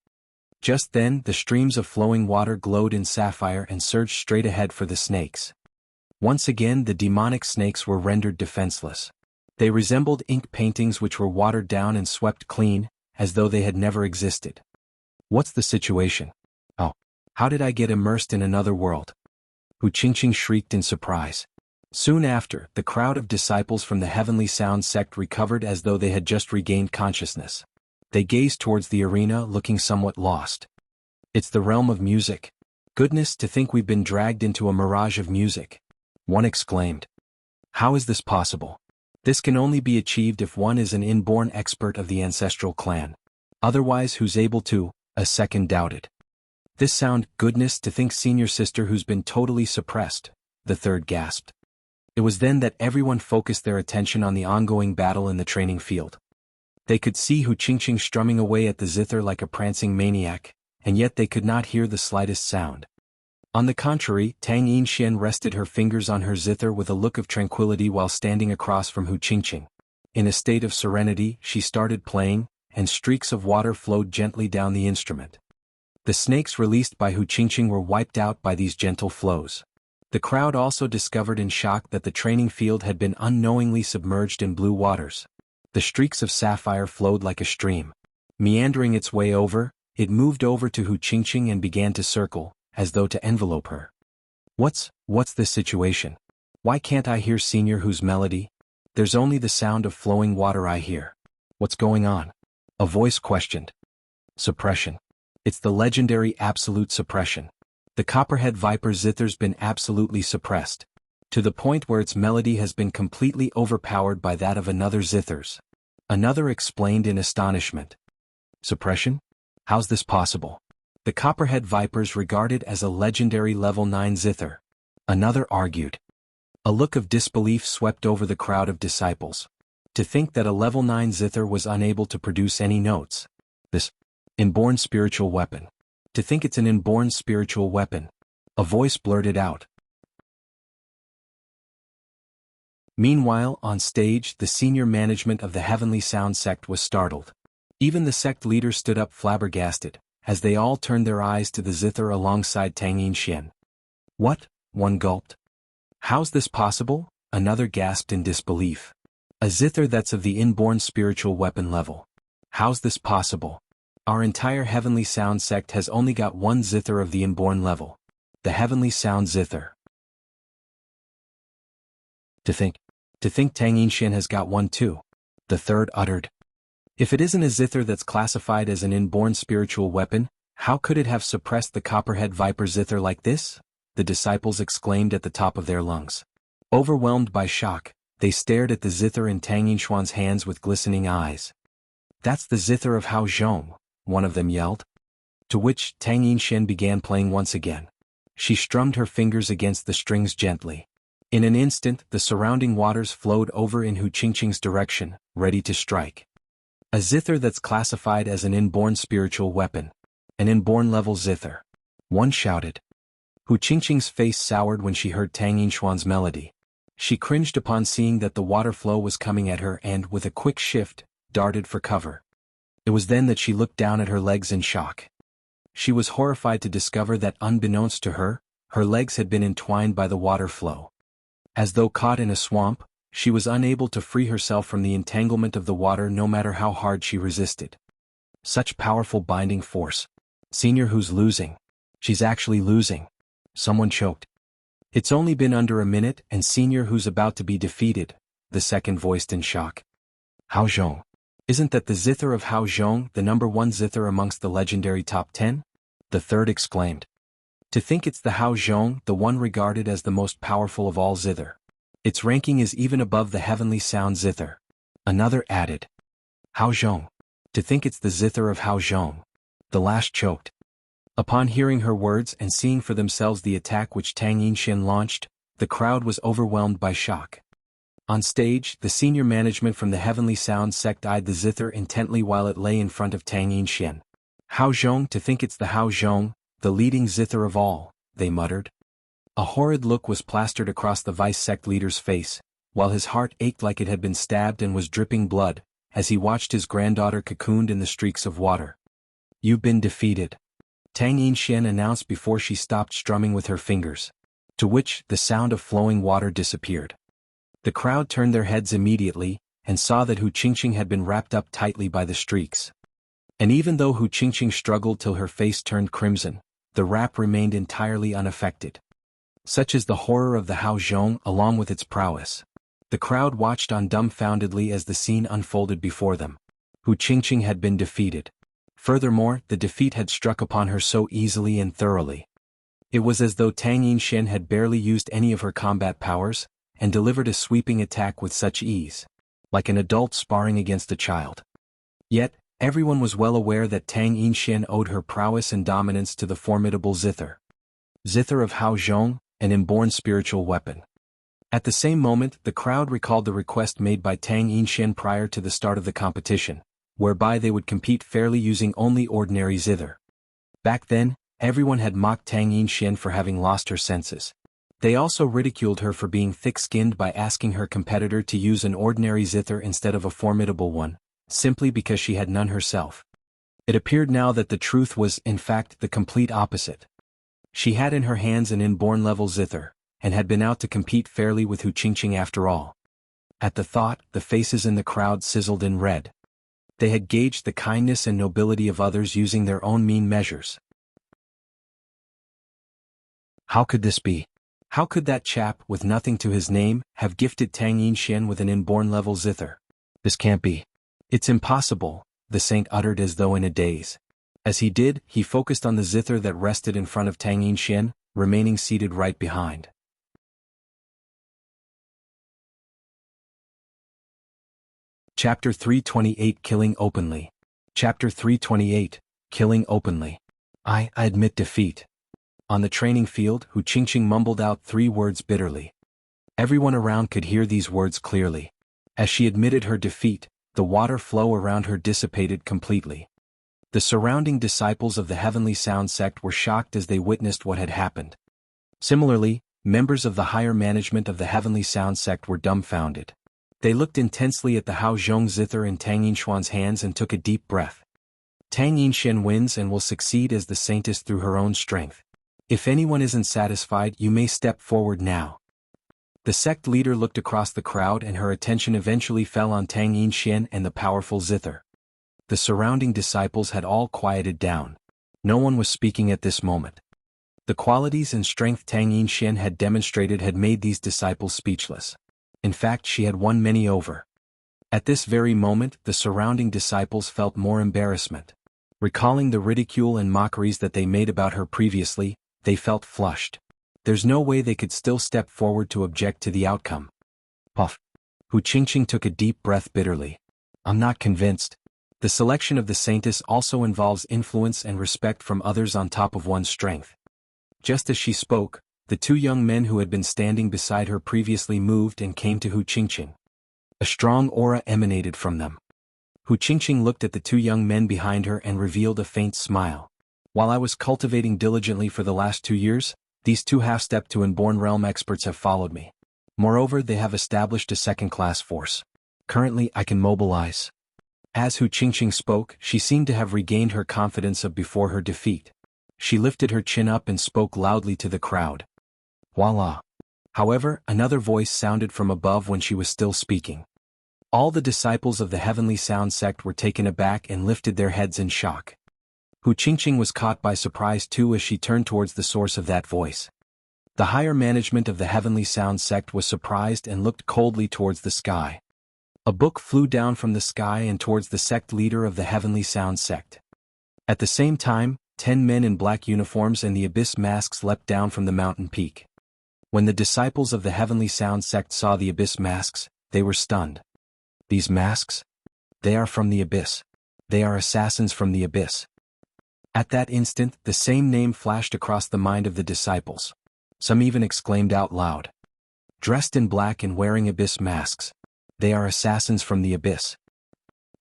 Just then, the streams of flowing water glowed in sapphire and surged straight ahead for the snakes. Once again the demonic snakes were rendered defenseless. They resembled ink paintings which were watered down and swept clean, as though they had never existed. What's the situation? Oh, how did I get immersed in another world? Hu Qingqing shrieked in surprise. Soon after, the crowd of disciples from the Heavenly Sound Sect recovered as though they had just regained consciousness. They gazed towards the arena looking somewhat lost. It's the realm of music. Goodness, to think we've been dragged into a mirage of music. One exclaimed. How is this possible? This can only be achieved if one is an inborn expert of the ancestral clan. Otherwise who's able to? A second doubted. This sound, goodness, to think senior sister who's been totally suppressed, the third gasped. It was then that everyone focused their attention on the ongoing battle in the training field. They could see Hu Qingqing strumming away at the zither like a prancing maniac, and yet they could not hear the slightest sound. On the contrary, Tang Yinshuan rested her fingers on her zither with a look of tranquility while standing across from Hu Qingqing. In a state of serenity, she started playing, and streaks of water flowed gently down the instrument. The snakes released by Hu Qingqing were wiped out by these gentle flows. The crowd also discovered in shock that the training field had been unknowingly submerged in blue waters. The streaks of sapphire flowed like a stream. Meandering its way over, it moved over to Hu Qingqing and began to circle, as though to envelope her. What's this situation? Why can't I hear Senior Hu's melody? There's only the sound of flowing water I hear. What's going on? A voice questioned. Suppression. It's the legendary absolute suppression. The copperhead viper zither's been absolutely suppressed, to the point where its melody has been completely overpowered by that of another zither's. Another explained in astonishment. Suppression? How's this possible? The copperhead viper's regarded as a legendary level 9 zither. Another argued. A look of disbelief swept over the crowd of disciples. To think that a level 9 zither was unable to produce any notes. This inborn spiritual weapon. To think it's an inborn spiritual weapon. A voice blurted out. Meanwhile, on stage, the senior management of the Heavenly Sound Sect was startled. Even the sect leader stood up flabbergasted, as they all turned their eyes to the zither alongside Tang Yinshuan. What? One gulped. How's this possible? Another gasped in disbelief. A zither that's of the inborn spiritual weapon level. How's this possible? Our entire Heavenly Sound Sect has only got one zither of the inborn level. The Heavenly Sound Zither. To think Tang Yinshuan has got one too. The third uttered. If it isn't a zither that's classified as an inborn spiritual weapon, how could it have suppressed the copperhead viper zither like this? The disciples exclaimed at the top of their lungs. Overwhelmed by shock, They stared at the zither in Tang Yinshuan's hands with glistening eyes. "That's the zither of Hao Zhong," one of them yelled. To which Tang Yinshan began playing once again. She strummed her fingers against the strings gently. In an instant, the surrounding waters flowed over in Hu Qingqing's direction, ready to strike. A zither that's classified as an inborn spiritual weapon. An inborn level zither. One shouted. Hu Qingqing's face soured when she heard Tang Yinshuan's melody. She cringed upon seeing that the water flow was coming at her and, with a quick shift, darted for cover. It was then that she looked down at her legs in shock. She was horrified to discover that unbeknownst to her, her legs had been entwined by the water flow. As though caught in a swamp, she was unable to free herself from the entanglement of the water no matter how hard she resisted. Such powerful binding force. Senior Hu's losing. She's actually losing. Someone choked. It's only been under a minute and Senior Hu's about to be defeated, the second voiced in shock. Hao Zhong. Isn't that the zither of Hao Zhong, the number one zither amongst the legendary top 10? The third exclaimed. To think it's the Hao Zhong, the one regarded as the most powerful of all zither. Its ranking is even above the heavenly sound zither. Another added. Hao Zhong. To think it's the zither of Hao Zhong. The last choked. Upon hearing her words and seeing for themselves the attack which Tang Yinshan launched, the crowd was overwhelmed by shock. On stage, the senior management from the Heavenly Sound Sect eyed the zither intently while it lay in front of Tang Yinshan. Hao Zhong, to think it's the Hao Zhong, the leading zither of all, they muttered. A horrid look was plastered across the vice sect leader's face, while his heart ached like it had been stabbed and was dripping blood, as he watched his granddaughter cocooned in the streaks of water. You've been defeated. Tang Yinshan announced before she stopped strumming with her fingers. To which, the sound of flowing water disappeared. The crowd turned their heads immediately, and saw that Hu Qingqing had been wrapped up tightly by the streaks. And even though Hu Qingqing struggled till her face turned crimson, the wrap remained entirely unaffected. Such is the horror of the Hao Zhong along with its prowess. The crowd watched on dumbfoundedly as the scene unfolded before them. Hu Qingqing had been defeated. Furthermore, the defeat had struck upon her so easily and thoroughly. It was as though Tang Yinshan had barely used any of her combat powers, and delivered a sweeping attack with such ease, like an adult sparring against a child. Yet, everyone was well aware that Tang Yinshan owed her prowess and dominance to the formidable zither. Zither of Hao Zhong, an inborn spiritual weapon. At the same moment, the crowd recalled the request made by Tang Yinshan prior to the start of the competition, whereby they would compete fairly using only ordinary zither. Back then, everyone had mocked Tang Yinshan for having lost her senses. They also ridiculed her for being thick-skinned by asking her competitor to use an ordinary zither instead of a formidable one, simply because she had none herself. It appeared now that the truth was, in fact, the complete opposite. She had in her hands an inborn level zither, and had been out to compete fairly with Hu Qingqing after all. At the thought, the faces in the crowd sizzled in red. They had gauged the kindness and nobility of others using their own mean measures. How could this be? How could that chap, with nothing to his name, have gifted Tang Yinshan with an inborn level zither? This can't be. It's impossible, the saint uttered as though in a daze. As he did, he focused on the zither that rested in front of Tang Yinshan, remaining seated right behind. Chapter 328 Killing Openly. Chapter 328, Killing Openly. I admit defeat. On the training field, Hu Qingqing mumbled out 3 words bitterly. Everyone around could hear these words clearly. As she admitted her defeat, the water flow around her dissipated completely. The surrounding disciples of the Heavenly Sound Sect were shocked as they witnessed what had happened. Similarly, members of the higher management of the Heavenly Sound Sect were dumbfounded. They looked intensely at the Hao Zhong zither in Tang Yinshuan's hands and took a deep breath. Tang Yinshan wins and will succeed as the saintess through her own strength. If anyone isn't satisfied, you may step forward now. The sect leader looked across the crowd and her attention eventually fell on Tang Yinshan and the powerful zither. The surrounding disciples had all quieted down. No one was speaking at this moment. The qualities and strength Tang Yinshan had demonstrated had made these disciples speechless. In fact, she had won many over. At this very moment, the surrounding disciples felt more embarrassment. Recalling the ridicule and mockeries that they made about her previously, they felt flushed. There's no way they could still step forward to object to the outcome. Puff. Hu Qingqing took a deep breath bitterly. I'm not convinced. The selection of the saintess also involves influence and respect from others on top of one's strength. Just as she spoke, the two young men who had been standing beside her previously moved and came to Hu Qingqing. A strong aura emanated from them. Hu Qingqing looked at the two young men behind her and revealed a faint smile. While I was cultivating diligently for the last 2 years, these two half-step to inborn realm experts have followed me. Moreover, they have established a second-class force. Currently, I can mobilize. As Hu Qingqing spoke, she seemed to have regained her confidence of before her defeat. She lifted her chin up and spoke loudly to the crowd. Voila. However, another voice sounded from above when she was still speaking. All the disciples of the Heavenly Sound Sect were taken aback and lifted their heads in shock. Hu Qingqing was caught by surprise too as she turned towards the source of that voice. The higher management of the Heavenly Sound Sect was surprised and looked coldly towards the sky. A book flew down from the sky and towards the sect leader of the Heavenly Sound Sect. At the same time, 10 men in black uniforms and the abyss masks leapt down from the mountain peak. When the disciples of the Heavenly Sound Sect saw the abyss masks, they were stunned. These masks? They are from the abyss. They are assassins from the abyss. At that instant, the same name flashed across the mind of the disciples. Some even exclaimed out loud. Dressed in black and wearing abyss masks. They are assassins from the abyss.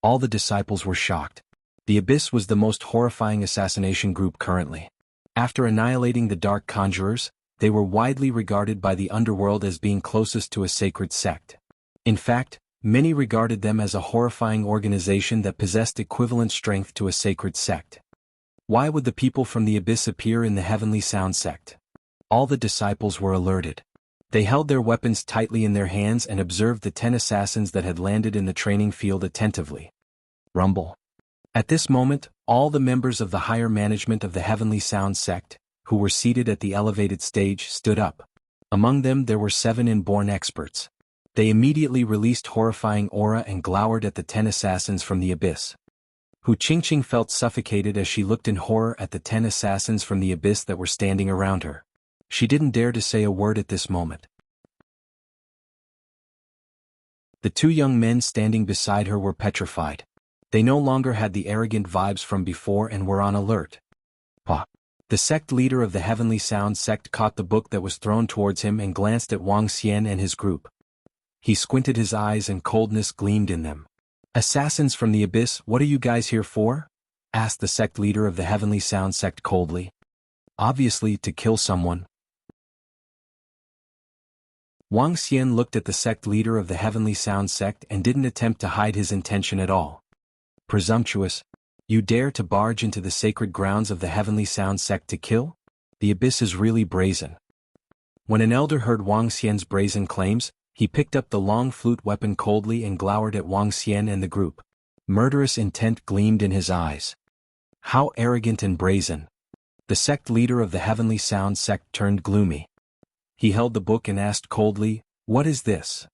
All the disciples were shocked. The abyss was the most horrifying assassination group currently. After annihilating the dark conjurers, they were widely regarded by the underworld as being closest to a sacred sect. In fact, many regarded them as a horrifying organization that possessed equivalent strength to a sacred sect. Why would the people from the abyss appear in the Heavenly Sound Sect? All the disciples were alerted. They held their weapons tightly in their hands and observed the 10 assassins that had landed in the training field attentively. Rumble. At this moment, all the members of the higher management of the Heavenly Sound Sect, who were seated at the elevated stage, stood up. Among them there were 7 inborn experts. They immediately released horrifying aura and glowered at the 10 assassins from the abyss. Hu Qingqing felt suffocated as she looked in horror at the 10 assassins from the abyss that were standing around her. She didn't dare to say a word at this moment. The two young men standing beside her were petrified. They no longer had the arrogant vibes from before and were on alert. Pa. The sect leader of the Heavenly Sound Sect caught the book that was thrown towards him and glanced at Wang Xian and his group. He squinted his eyes and coldness gleamed in them. Assassins from the abyss, what are you guys here for? Asked the sect leader of the Heavenly Sound Sect coldly. Obviously to kill someone. Wang Xian looked at the sect leader of the Heavenly Sound Sect and didn't attempt to hide his intention at all. Presumptuous. You dare to barge into the sacred grounds of the Heavenly Sound Sect to kill? The abyss is really brazen. When an elder heard Wang Xian's brazen claims, he picked up the long flute weapon coldly and glowered at Wang Xian and the group. Murderous intent gleamed in his eyes. How arrogant and brazen. The sect leader of the Heavenly Sound Sect turned gloomy. He held the book and asked coldly, "What is this?"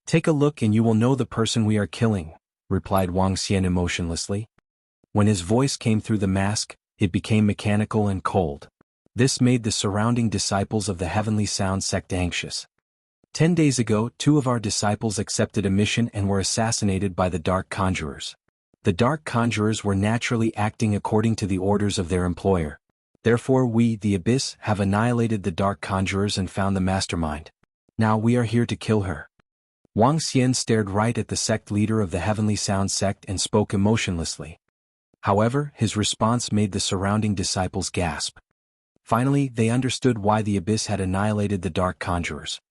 "Take a look and you will know the person we are killing," replied Wang Xian emotionlessly. When his voice came through the mask, it became mechanical and cold. This made the surrounding disciples of the Heavenly Sound Sect anxious. 10 days ago, 2 of our disciples accepted a mission and were assassinated by the Dark Conjurers. The Dark Conjurers were naturally acting according to the orders of their employer. Therefore we, the Abyss, have annihilated the Dark Conjurers and found the mastermind. Now we are here to kill her. Wang Xian stared right at the sect leader of the Heavenly Sound Sect and spoke emotionlessly. However, his response made the surrounding disciples gasp. Finally, they understood why the Abyss had annihilated the Dark Conjurers.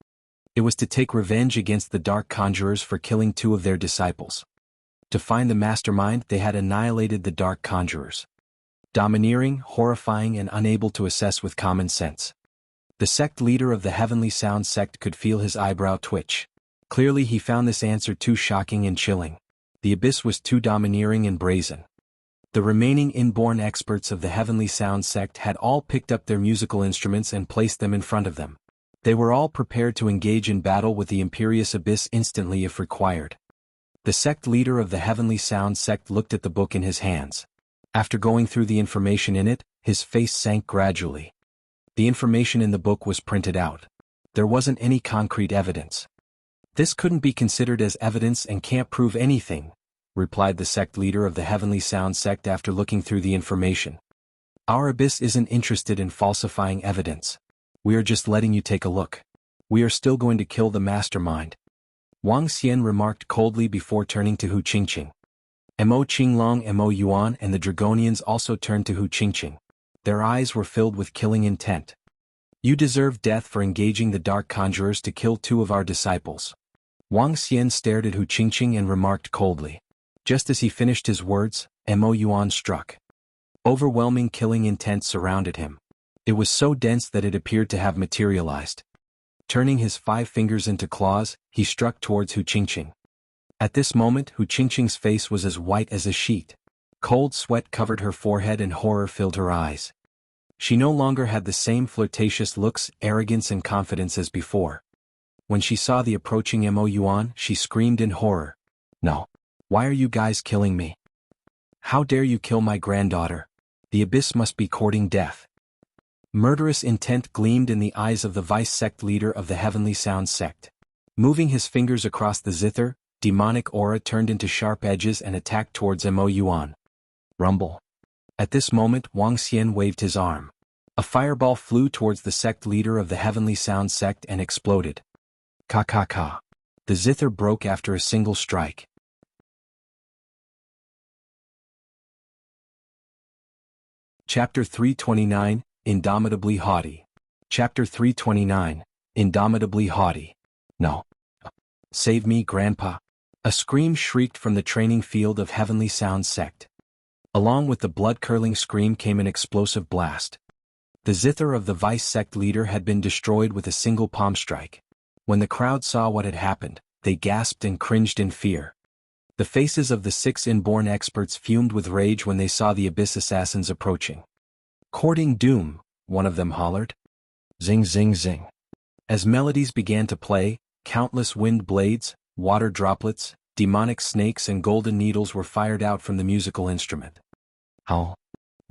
It was to take revenge against the Dark Conjurers for killing 2 of their disciples. To find the mastermind, they had annihilated the Dark Conjurers. Domineering, horrifying and unable to assess with common sense. The sect leader of the Heavenly Sound Sect could feel his eyebrow twitch. Clearly he found this answer too shocking and chilling. The Abyss was too domineering and brazen. The remaining inborn experts of the Heavenly Sound Sect had all picked up their musical instruments and placed them in front of them. They were all prepared to engage in battle with the imperious Abyss instantly if required. The sect leader of the Heavenly Sound Sect looked at the book in his hands. After going through the information in it, his face sank gradually. The information in the book was printed out. There wasn't any concrete evidence. This couldn't be considered as evidence and can't prove anything, replied the sect leader of the Heavenly Sound Sect after looking through the information. Our abyss isn't interested in falsifying evidence. We are just letting you take a look. We are still going to kill the mastermind. Wang Xian remarked coldly before turning to Hu Qingqing. Mo Qinglong, Mo Yuan and the Dragonians also turned to Hu Qingqing. Their eyes were filled with killing intent. You deserve death for engaging the dark conjurers to kill 2 of our disciples. Wang Xian stared at Hu Qingqing and remarked coldly. Just as he finished his words, Mo Yuan struck. Overwhelming killing intent surrounded him. It was so dense that it appeared to have materialized. Turning his 5 fingers into claws, he struck towards Hu Qingqing. At this moment, Hu Qingqing's face was as white as a sheet. Cold sweat covered her forehead and horror filled her eyes. She no longer had the same flirtatious looks, arrogance and confidence as before. When she saw the approaching Mo Yuan, she screamed in horror. No. Why are you guys killing me? How dare you kill my granddaughter? The abyss must be courting death. Murderous intent gleamed in the eyes of the vice sect leader of the Heavenly Sound Sect. Moving his fingers across the zither, demonic aura turned into sharp edges and attacked towards Mo Yuan. Rumble. At this moment Wang Xian waved his arm. A fireball flew towards the sect leader of the Heavenly Sound Sect and exploded. Ka ka ka. The zither broke after a single strike. Chapter 329, Indomitably Haughty. Chapter 329, Indomitably Haughty. No. Save me, Grandpa. A scream shrieked from the training field of Heavenly Sound Sect. Along with the blood-curdling scream came an explosive blast. The zither of the vice sect leader had been destroyed with a single palm strike. When the crowd saw what had happened, they gasped and cringed in fear. The faces of the 6 inborn experts fumed with rage when they saw the abyss assassins approaching. Courting doom, one of them hollered. Zing zing zing. As melodies began to play, countless wind blades, water droplets, demonic snakes and golden needles were fired out from the musical instrument. Howl.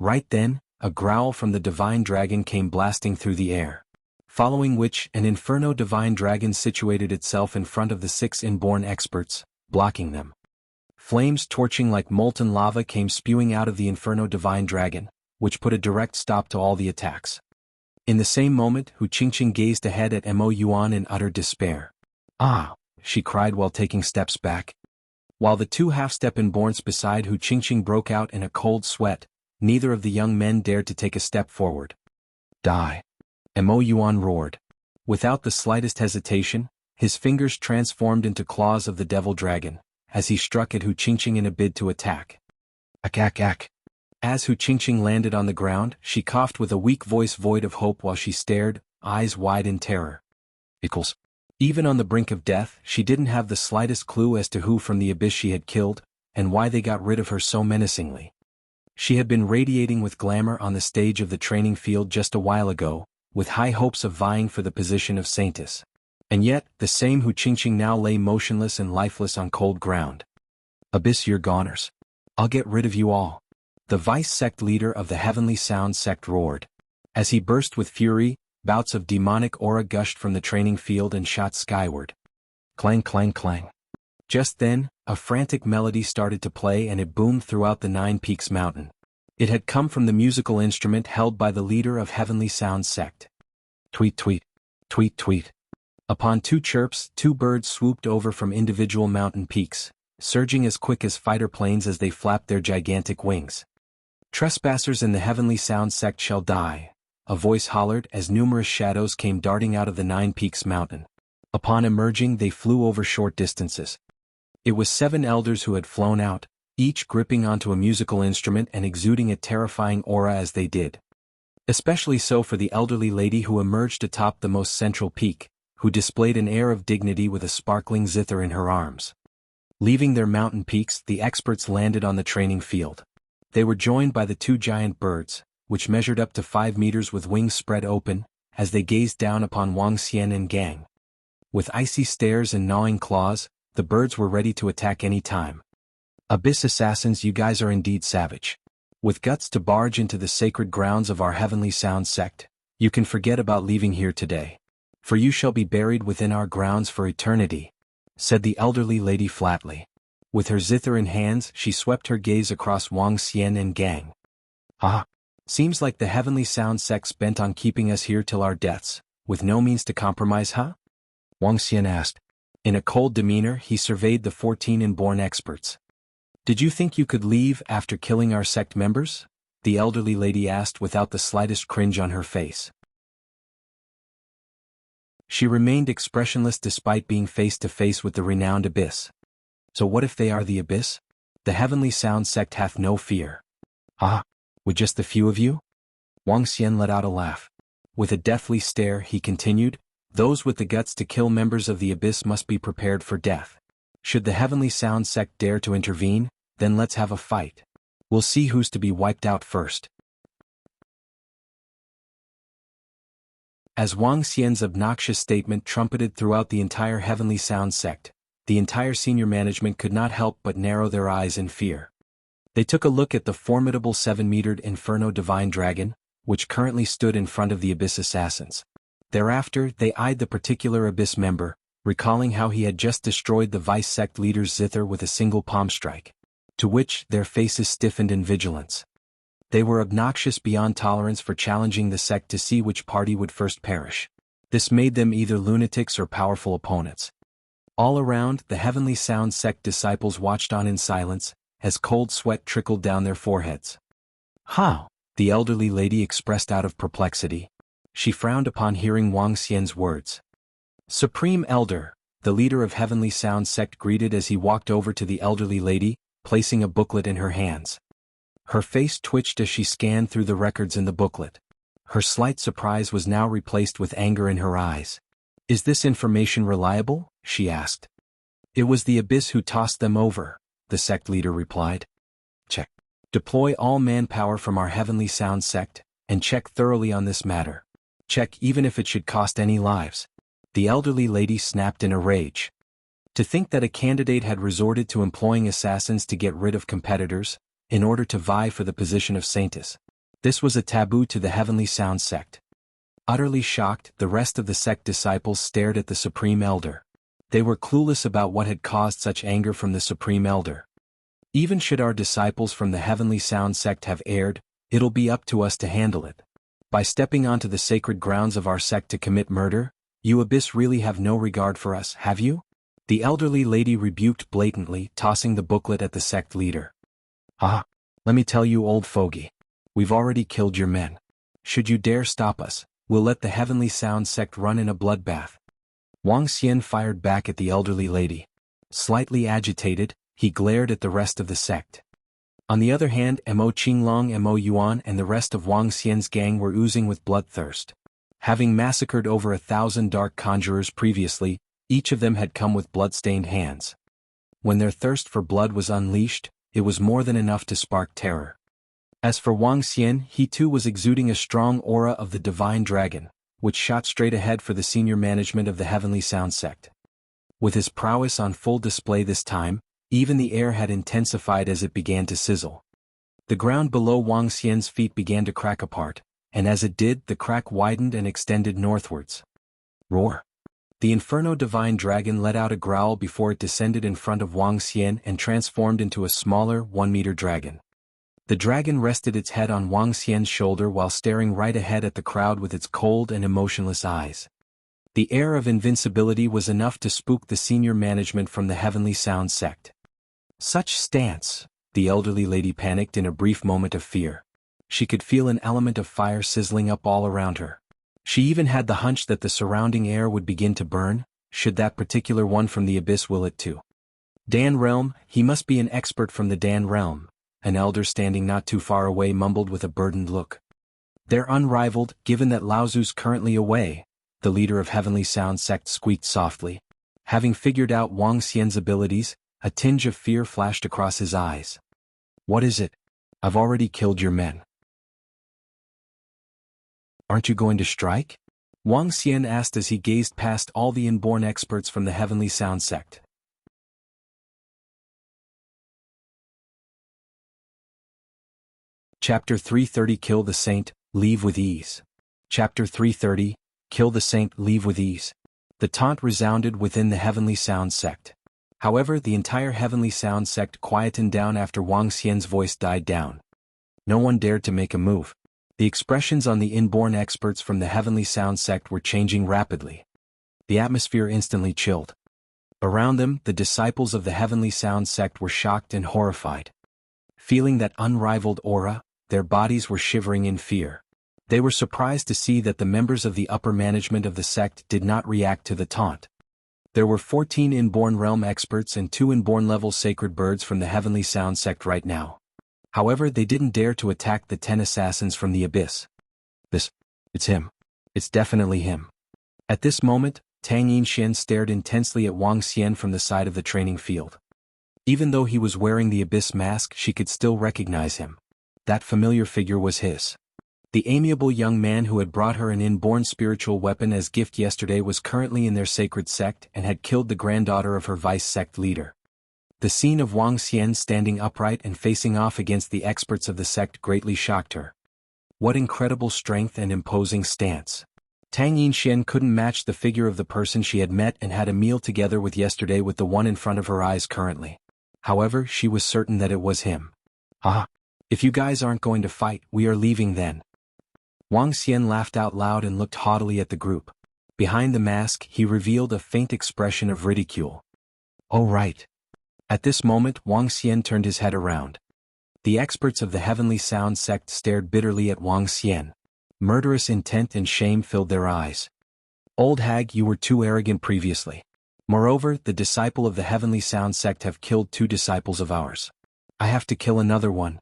Right then, a growl from the divine dragon came blasting through the air. Following which, an inferno divine dragon situated itself in front of the 6 inborn experts, blocking them. Flames torching like molten lava came spewing out of the inferno divine dragon, which put a direct stop to all the attacks. In the same moment, Hu Qingqing gazed ahead at Mo Yuan in utter despair. Ah, she cried while taking steps back. While the 2 half-step inborns beside Hu Qingqing broke out in a cold sweat, neither of the young men dared to take a step forward. Die. Mo Yuan roared. Without the slightest hesitation, his fingers transformed into claws of the devil dragon, as he struck at Hu Qingqing in a bid to attack. Ak ak ak. As Hu Qingqing landed on the ground, she coughed with a weak voice void of hope while she stared, eyes wide in terror. Equals. Even on the brink of death, she didn't have the slightest clue as to who from the abyss she had killed, and why they got rid of her so menacingly. She had been radiating with glamour on the stage of the training field just a while ago, with high hopes of vying for the position of saintess. And yet, the same Hu Qingqing now lay motionless and lifeless on cold ground. Abyss, you're goners. I'll get rid of you all. The vice sect leader of the Heavenly Sound Sect roared. As he burst with fury, bouts of demonic aura gushed from the training field and shot skyward. Clang clang clang. Just then, a frantic melody started to play and it boomed throughout the 9 Peaks mountain. It had come from the musical instrument held by the leader of Heavenly Sound Sect. Tweet tweet. Tweet tweet. Upon 2 chirps, 2 birds swooped over from individual mountain peaks, surging as quick as fighter planes as they flapped their gigantic wings. Trespassers in the Heavenly Sound Sect shall die, a voice hollered as numerous shadows came darting out of the 9 Peaks mountain. Upon emerging, they flew over short distances. It was 7 elders who had flown out, each gripping onto a musical instrument and exuding a terrifying aura as they did. Especially so for the elderly lady who emerged atop the most central peak, who displayed an air of dignity with a sparkling zither in her arms. Leaving their mountain peaks, the experts landed on the training field. They were joined by the 2 giant birds, which measured up to 5 meters with wings spread open, as they gazed down upon Wang Xian and gang. With icy stares and gnawing claws, the birds were ready to attack any time. Abyss assassins, you guys are indeed savage. With guts to barge into the sacred grounds of our Heavenly Sound Sect, you can forget about leaving here today. For you shall be buried within our grounds for eternity. said the elderly lady flatly. With her zither in hands, she swept her gaze across Wang Xian and gang. Ah, seems like the Heavenly Sound Sect's bent on keeping us here till our deaths, with no means to compromise, huh? Wang Xian asked. In a cold demeanor, he surveyed the 14 inborn experts. Did you think you could leave after killing our sect members? The elderly lady asked without the slightest cringe on her face. She remained expressionless despite being face to face with the renowned Abyss. So what if they are the Abyss? The Heavenly Sound Sect hath no fear. Ah, with just a few of you? Wang Xian let out a laugh. With a deathly stare, he continued, those with the guts to kill members of the Abyss must be prepared for death. Should the Heavenly Sound Sect dare to intervene, then let's have a fight. We'll see who's to be wiped out first. As Wang Xian's obnoxious statement trumpeted throughout the entire Heavenly Sound Sect, the entire senior management could not help but narrow their eyes in fear. They took a look at the formidable 7-metered Inferno Divine Dragon, which currently stood in front of the Abyss assassins. Thereafter, they eyed the particular Abyss member, recalling how he had just destroyed the Vice Sect leader's Zither with a single palm strike, to which their faces stiffened in vigilance. They were obnoxious beyond tolerance for challenging the sect to see which party would first perish. This made them either lunatics or powerful opponents. All around, the Heavenly Sound Sect disciples watched on in silence, as cold sweat trickled down their foreheads. How? The elderly lady expressed out of perplexity. She frowned upon hearing Wang Xian's words. Supreme Elder, the leader of Heavenly Sound Sect greeted as he walked over to the elderly lady, placing a booklet in her hands. Her face twitched as she scanned through the records in the booklet. Her slight surprise was now replaced with anger in her eyes. Is this information reliable? She asked. It was the Abyss who tossed them over, the sect leader replied. Check. Deploy all manpower from our Heavenly Sound Sect, and check thoroughly on this matter. Check even if it should cost any lives. The elderly lady snapped in a rage. To think that a candidate had resorted to employing assassins to get rid of competitors, in order to vie for the position of Saintess. This was a taboo to the Heavenly Sound Sect. Utterly shocked, the rest of the sect disciples stared at the Supreme Elder. They were clueless about what had caused such anger from the Supreme Elder. Even should our disciples from the Heavenly Sound Sect have erred, it'll be up to us to handle it. By stepping onto the sacred grounds of our sect to commit murder, you Abyss really have no regard for us, have you? The elderly lady rebuked blatantly, tossing the booklet at the sect leader. Ah, let me tell you, old fogey. We've already killed your men. Should you dare stop us, we'll let the Heavenly Sound Sect run in a bloodbath. Wang Xian fired back at the elderly lady. Slightly agitated, he glared at the rest of the sect. On the other hand, Mo Qinglong, Mo Yuan and the rest of Wang Xian's gang were oozing with bloodthirst. Having massacred over 1,000 dark conjurers previously, each of them had come with blood-stained hands. When their thirst for blood was unleashed, it was more than enough to spark terror. As for Wang Xian, he too was exuding a strong aura of the Divine Dragon, which shot straight ahead for the senior management of the Heavenly Sound Sect. With his prowess on full display this time, even the air had intensified as it began to sizzle. The ground below Wang Xian's feet began to crack apart, and as it did, the crack widened and extended northwards. Roar! The Inferno Divine Dragon let out a growl before it descended in front of Wang Xian and transformed into a smaller, 1-meter dragon. The dragon rested its head on Wang Xian's shoulder while staring right ahead at the crowd with its cold and emotionless eyes. The air of invincibility was enough to spook the senior management from the Heavenly Sound Sect. Such stance! The elderly lady panicked in a brief moment of fear. She could feel an element of fire sizzling up all around her. She even had the hunch that the surrounding air would begin to burn, should that particular one from the Abyss will it too. Dan Realm, he must be an expert from the Dan Realm, an elder standing not too far away mumbled with a burdened look. They're unrivaled, given that Laozu's currently away, the leader of Heavenly Sound Sect squeaked softly. Having figured out Wang Xian's abilities, a tinge of fear flashed across his eyes. What is it? I've already killed your men. Aren't you going to strike? Wang Xian asked as he gazed past all the inborn experts from the Heavenly Sound Sect. Chapter 330 Kill the Saint, Leave with Ease. Chapter 330, Kill the Saint, Leave with Ease. The taunt resounded within the Heavenly Sound Sect. However, the entire Heavenly Sound Sect quietened down after Wang Xian's voice died down. No one dared to make a move. The expressions on the inborn experts from the Heavenly Sound Sect were changing rapidly. The atmosphere instantly chilled. Around them, the disciples of the Heavenly Sound Sect were shocked and horrified. Feeling that unrivaled aura, their bodies were shivering in fear. They were surprised to see that the members of the upper management of the sect did not react to the taunt. There were 14 inborn realm experts and 2 inborn level sacred birds from the Heavenly Sound Sect right now. However, they didn't dare to attack the 10 assassins from the abyss. It's him. It's definitely him. At this moment, Tang Yinxian stared intensely at Wang Xian from the side of the training field. Even though he was wearing the abyss mask, she could still recognize him. That familiar figure was his. The amiable young man who had brought her an inborn spiritual weapon as gift yesterday was currently in their sacred sect and had killed the granddaughter of her vice sect leader. The scene of Wang Xian standing upright and facing off against the experts of the sect greatly shocked her. What incredible strength and imposing stance. Tang Yinxian couldn't match the figure of the person she had met and had a meal together with yesterday with the one in front of her eyes currently. However, she was certain that it was him. If you guys aren't going to fight, we are leaving then. Wang Xian laughed out loud and looked haughtily at the group. Behind the mask, he revealed a faint expression of ridicule. Oh right. At this moment, Wang Xian turned his head around. The experts of the Heavenly Sound Sect stared bitterly at Wang Xian. Murderous intent and shame filled their eyes. Old hag, you were too arrogant previously. Moreover, the disciple of the Heavenly Sound Sect have killed 2 disciples of ours. I have to kill another one.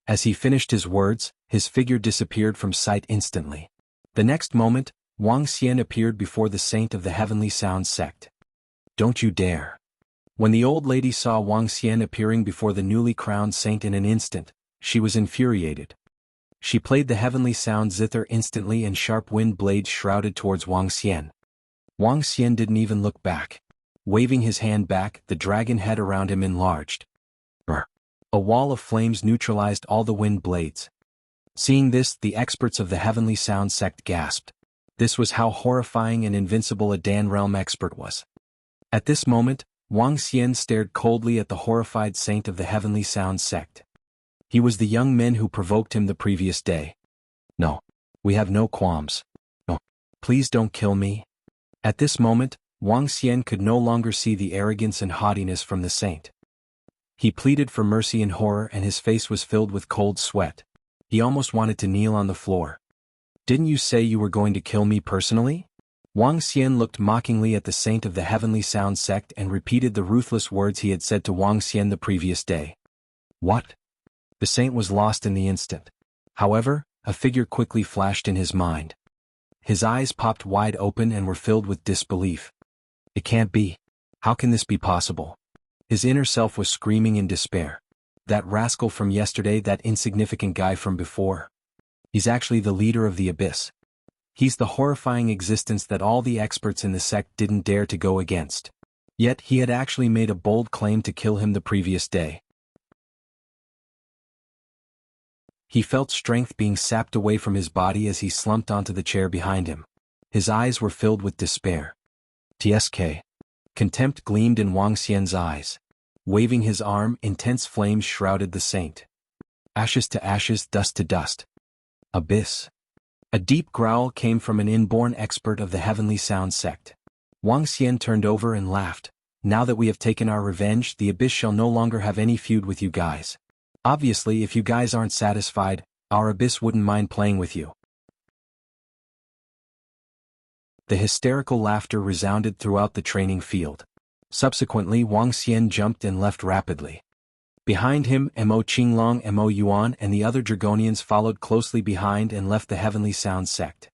As he finished his words, his figure disappeared from sight instantly. The next moment, Wang Xian appeared before the saint of the Heavenly Sound Sect. Don't you dare. When the old lady saw Wang Xian appearing before the newly crowned saint in an instant, she was infuriated. She played the Heavenly Sound Zither instantly and sharp wind blades shrouded towards Wang Xian. Wang Xian didn't even look back. Waving his hand back, the dragon head around him enlarged. A wall of flames neutralized all the wind blades. Seeing this, the experts of the Heavenly Sound Sect gasped. This was how horrifying and invincible a Dan realm expert was. At this moment, Wang Xian stared coldly at the horrified saint of the Heavenly Sound Sect. He was the young men who provoked him the previous day. No. We have no qualms. No. Please don't kill me. At this moment, Wang Xian could no longer see the arrogance and haughtiness from the saint. He pleaded for mercy in horror and his face was filled with cold sweat. He almost wanted to kneel on the floor. Didn't you say you were going to kill me personally? Wang Xian looked mockingly at the saint of the Heavenly Sound Sect and repeated the ruthless words he had said to Wang Xian the previous day. What? The saint was lost in the instant. However, a figure quickly flashed in his mind. His eyes popped wide open and were filled with disbelief. It can't be. How can this be possible? His inner self was screaming in despair. That rascal from yesterday, that insignificant guy from before. He's actually the leader of the abyss. He's the horrifying existence that all the experts in the sect didn't dare to go against. Yet he had actually made a bold claim to kill him the previous day. He felt strength being sapped away from his body as he slumped onto the chair behind him. His eyes were filled with despair. TSK. Contempt gleamed in Wang Xian's eyes. Waving his arm, intense flames shrouded the saint. Ashes to ashes, dust to dust. Abyss. A deep growl came from an inborn expert of the Heavenly Sound Sect. Wang Xian turned over and laughed. Now that we have taken our revenge, the abyss shall no longer have any feud with you guys. Obviously, if you guys aren't satisfied, our abyss wouldn't mind playing with you. The hysterical laughter resounded throughout the training field. Subsequently, Wang Xian jumped and left rapidly. Behind him, Mo Qinglong, Mo Yuan and the other Dragonians followed closely behind and left the Heavenly Sound Sect.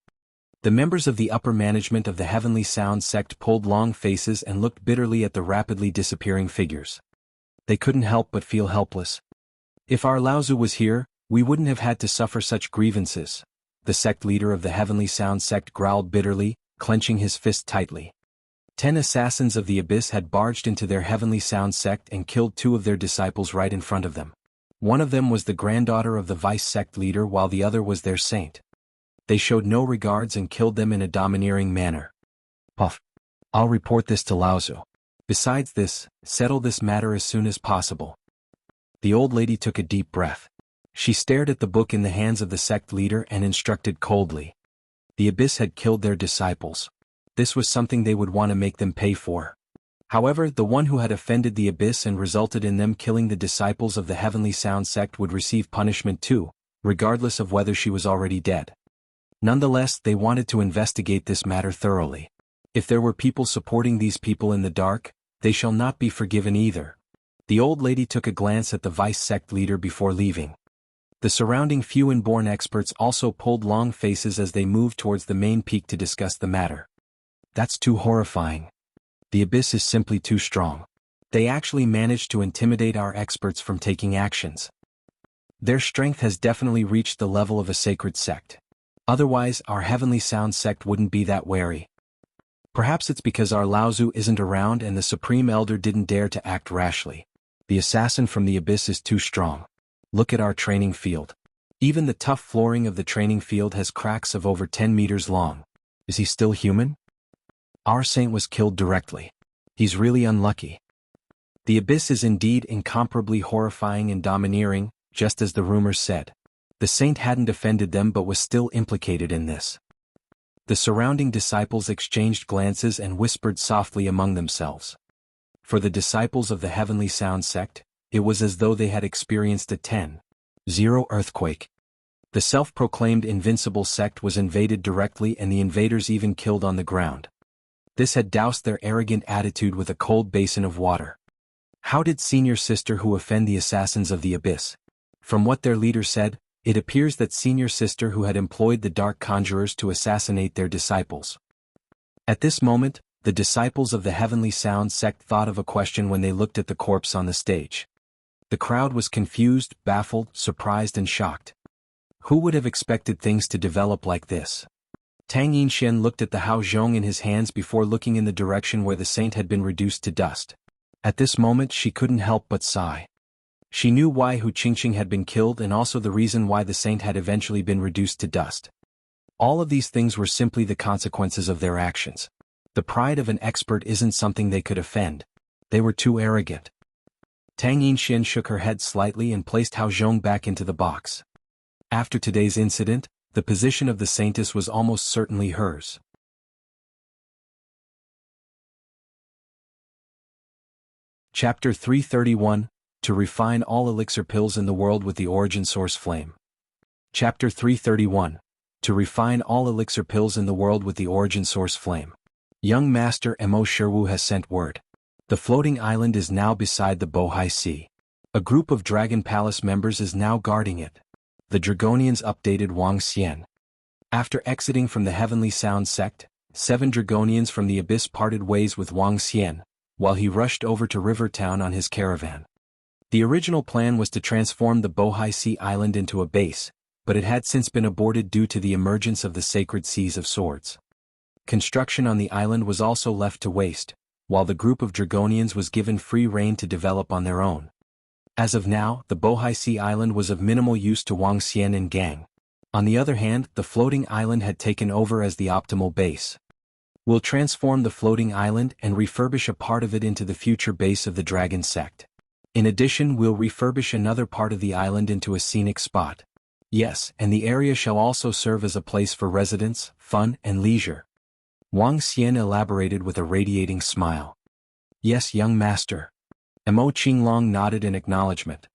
The members of the upper management of the Heavenly Sound Sect pulled long faces and looked bitterly at the rapidly disappearing figures. They couldn't help but feel helpless. If our Laozu was here, we wouldn't have had to suffer such grievances. The sect leader of the Heavenly Sound Sect growled bitterly, clenching his fist tightly. 10 assassins of the abyss had barged into their Heavenly Sound Sect and killed 2 of their disciples right in front of them. One of them was the granddaughter of the vice sect leader while the other was their saint. They showed no regards and killed them in a domineering manner. Puff. I'll report this to Laozu. Besides this, settle this matter as soon as possible. The old lady took a deep breath. She stared at the book in the hands of the sect leader and instructed coldly. The Abyss had killed their disciples. This was something they would want to make them pay for. However, the one who had offended the Abyss and resulted in them killing the disciples of the Heavenly Sound sect would receive punishment too, regardless of whether she was already dead. Nonetheless, they wanted to investigate this matter thoroughly. If there were people supporting these people in the dark, they shall not be forgiven either. The old lady took a glance at the vice sect leader before leaving. The surrounding few inborn experts also pulled long faces as they moved towards the main peak to discuss the matter. That's too horrifying. The Abyss is simply too strong. They actually managed to intimidate our experts from taking actions. Their strength has definitely reached the level of a sacred sect. Otherwise, our Heavenly Sound sect wouldn't be that wary. Perhaps it's because our Laozu isn't around and the Supreme Elder didn't dare to act rashly. The assassin from the Abyss is too strong. Look at our training field. Even the tough flooring of the training field has cracks of over 10 meters long. Is he still human? Our saint was killed directly. He's really unlucky. The Abyss is indeed incomparably horrifying and domineering, just as the rumors said. The saint hadn't offended them but was still implicated in this. The surrounding disciples exchanged glances and whispered softly among themselves. For the disciples of the Heavenly Sound sect, it was as though they had experienced a 10-0 earthquake. The self-proclaimed invincible sect was invaded directly and the invaders even killed on the ground. This had doused their arrogant attitude with a cold basin of water. How did Senior Sister who offend the assassins of the Abyss? From what their leader said, it appears that Senior Sister who had employed the Dark Conjurers to assassinate their disciples. At this moment, the disciples of the Heavenly Sound sect thought of a question when they looked at the corpse on the stage. The crowd was confused, baffled, surprised and shocked. Who would have expected things to develop like this? Tang Yinxian looked at the Hao Zhong in his hands before looking in the direction where the saint had been reduced to dust. At this moment she couldn't help but sigh. She knew why Hu Qingqing had been killed and also the reason why the saint had eventually been reduced to dust. All of these things were simply the consequences of their actions. The pride of an expert isn't something they could offend. They were too arrogant. Tang Yinxian shook her head slightly and placed Hao Zhong back into the box. After today's incident, the position of the saintess was almost certainly hers. Chapter 331, To Refine All Elixir Pills in the World with the Origin Source Flame. Chapter 331, To Refine All Elixir Pills in the World with the Origin Source Flame. Young Master Mo Sherwu has sent word. The floating island is now beside the Bohai Sea. A group of Dragon Palace members is now guarding it. The Dragonians updated Wang Xian. After exiting from the Heavenly Sound sect, 7 Dragonians from the Abyss parted ways with Wang Xian, while he rushed over to River Town on his caravan. The original plan was to transform the Bohai Sea Island into a base, but it had since been aborted due to the emergence of the Sacred Seas of Swords. Construction on the island was also left to waste, while the group of Dragonians was given free rein to develop on their own. As of now, the Bohai Sea Island was of minimal use to Wang Xian and gang. On the other hand, the floating island had taken over as the optimal base. We'll transform the floating island and refurbish a part of it into the future base of the Dragon Sect. In addition, we'll refurbish another part of the island into a scenic spot. Yes, and the area shall also serve as a place for residence, fun, and leisure. Wang Xian elaborated with a radiating smile. Yes, young master. Mo Qinglong nodded in acknowledgement.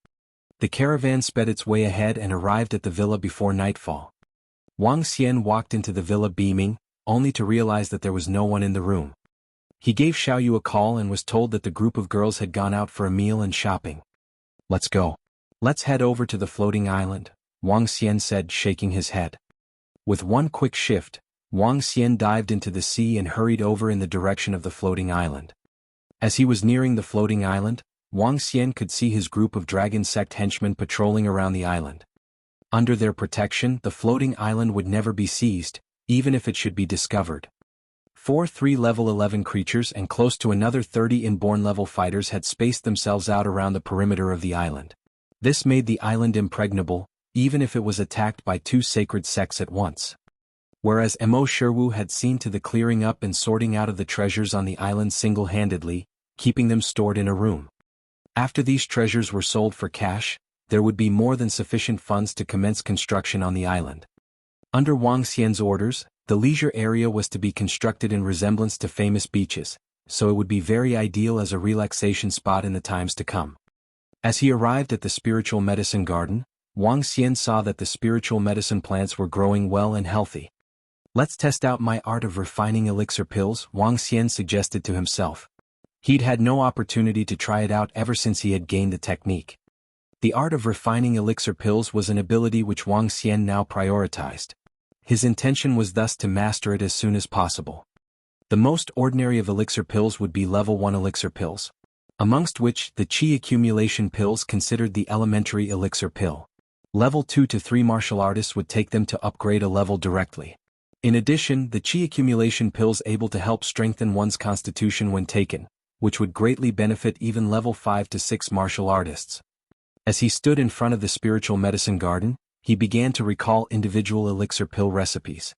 The caravan sped its way ahead and arrived at the villa before nightfall. Wang Xian walked into the villa beaming, only to realize that there was no one in the room. He gave Xiaoyu a call and was told that the group of girls had gone out for a meal and shopping. Let's go. Let's head over to the floating island, Wang Xian said, shaking his head. With one quick shift, Wang Xian dived into the sea and hurried over in the direction of the floating island. As he was nearing the floating island, Wang Xian could see his group of Dragon Sect henchmen patrolling around the island. Under their protection, the floating island would never be seized, even if it should be discovered. 4 3-level 11 creatures and close to another 30 inborn level fighters had spaced themselves out around the perimeter of the island. This made the island impregnable, even if it was attacked by 2 sacred sects at once. Whereas Mo Sherwu had seen to the clearing up and sorting out of the treasures on the island single-handedly, keeping them stored in a room. After these treasures were sold for cash, there would be more than sufficient funds to commence construction on the island. Under Wang Xian's orders, the leisure area was to be constructed in resemblance to famous beaches, so it would be very ideal as a relaxation spot in the times to come. As he arrived at the spiritual medicine garden, Wang Xian saw that the spiritual medicine plants were growing well and healthy. Let's test out my art of refining elixir pills, Wang Xian suggested to himself. He'd had no opportunity to try it out ever since he had gained the technique. The art of refining elixir pills was an ability which Wang Xian now prioritized. His intention was thus to master it as soon as possible. The most ordinary of elixir pills would be level 1 elixir pills, amongst which the Qi accumulation pills considered the elementary elixir pill. Level 2 to 3 martial artists would take them to upgrade a level directly. In addition, the Qi accumulation pills able to help strengthen one's constitution when taken, which would greatly benefit even level 5 to 6 martial artists. As he stood in front of the spiritual medicine garden, he began to recall individual elixir pill recipes.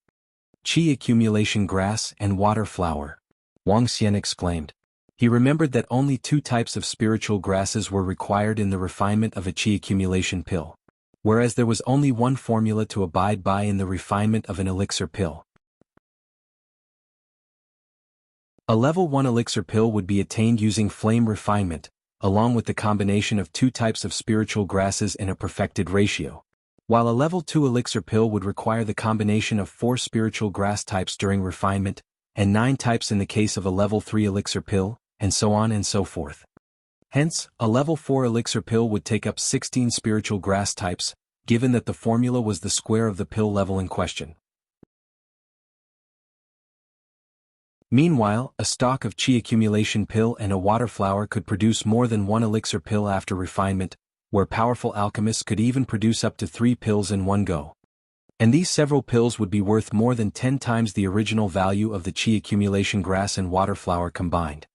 Qi accumulation grass and water flower, Wang Xian exclaimed. He remembered that only 2 types of spiritual grasses were required in the refinement of a Qi accumulation pill, whereas there was only one formula to abide by in the refinement of an elixir pill. A level 1 elixir pill would be attained using flame refinement, along with the combination of 2 types of spiritual grasses in a perfected ratio, while a level 2 elixir pill would require the combination of 4 spiritual grass types during refinement, and 9 types in the case of a level 3 elixir pill, and so on and so forth. Hence, a level 4 elixir pill would take up 16 spiritual grass types, given that the formula was the square of the pill level in question. Meanwhile, a stalk of Qi accumulation pill and a water flower could produce more than 1 elixir pill after refinement, where powerful alchemists could even produce up to 3 pills in one go. And these several pills would be worth more than 10 times the original value of the Qi accumulation grass and water flower combined.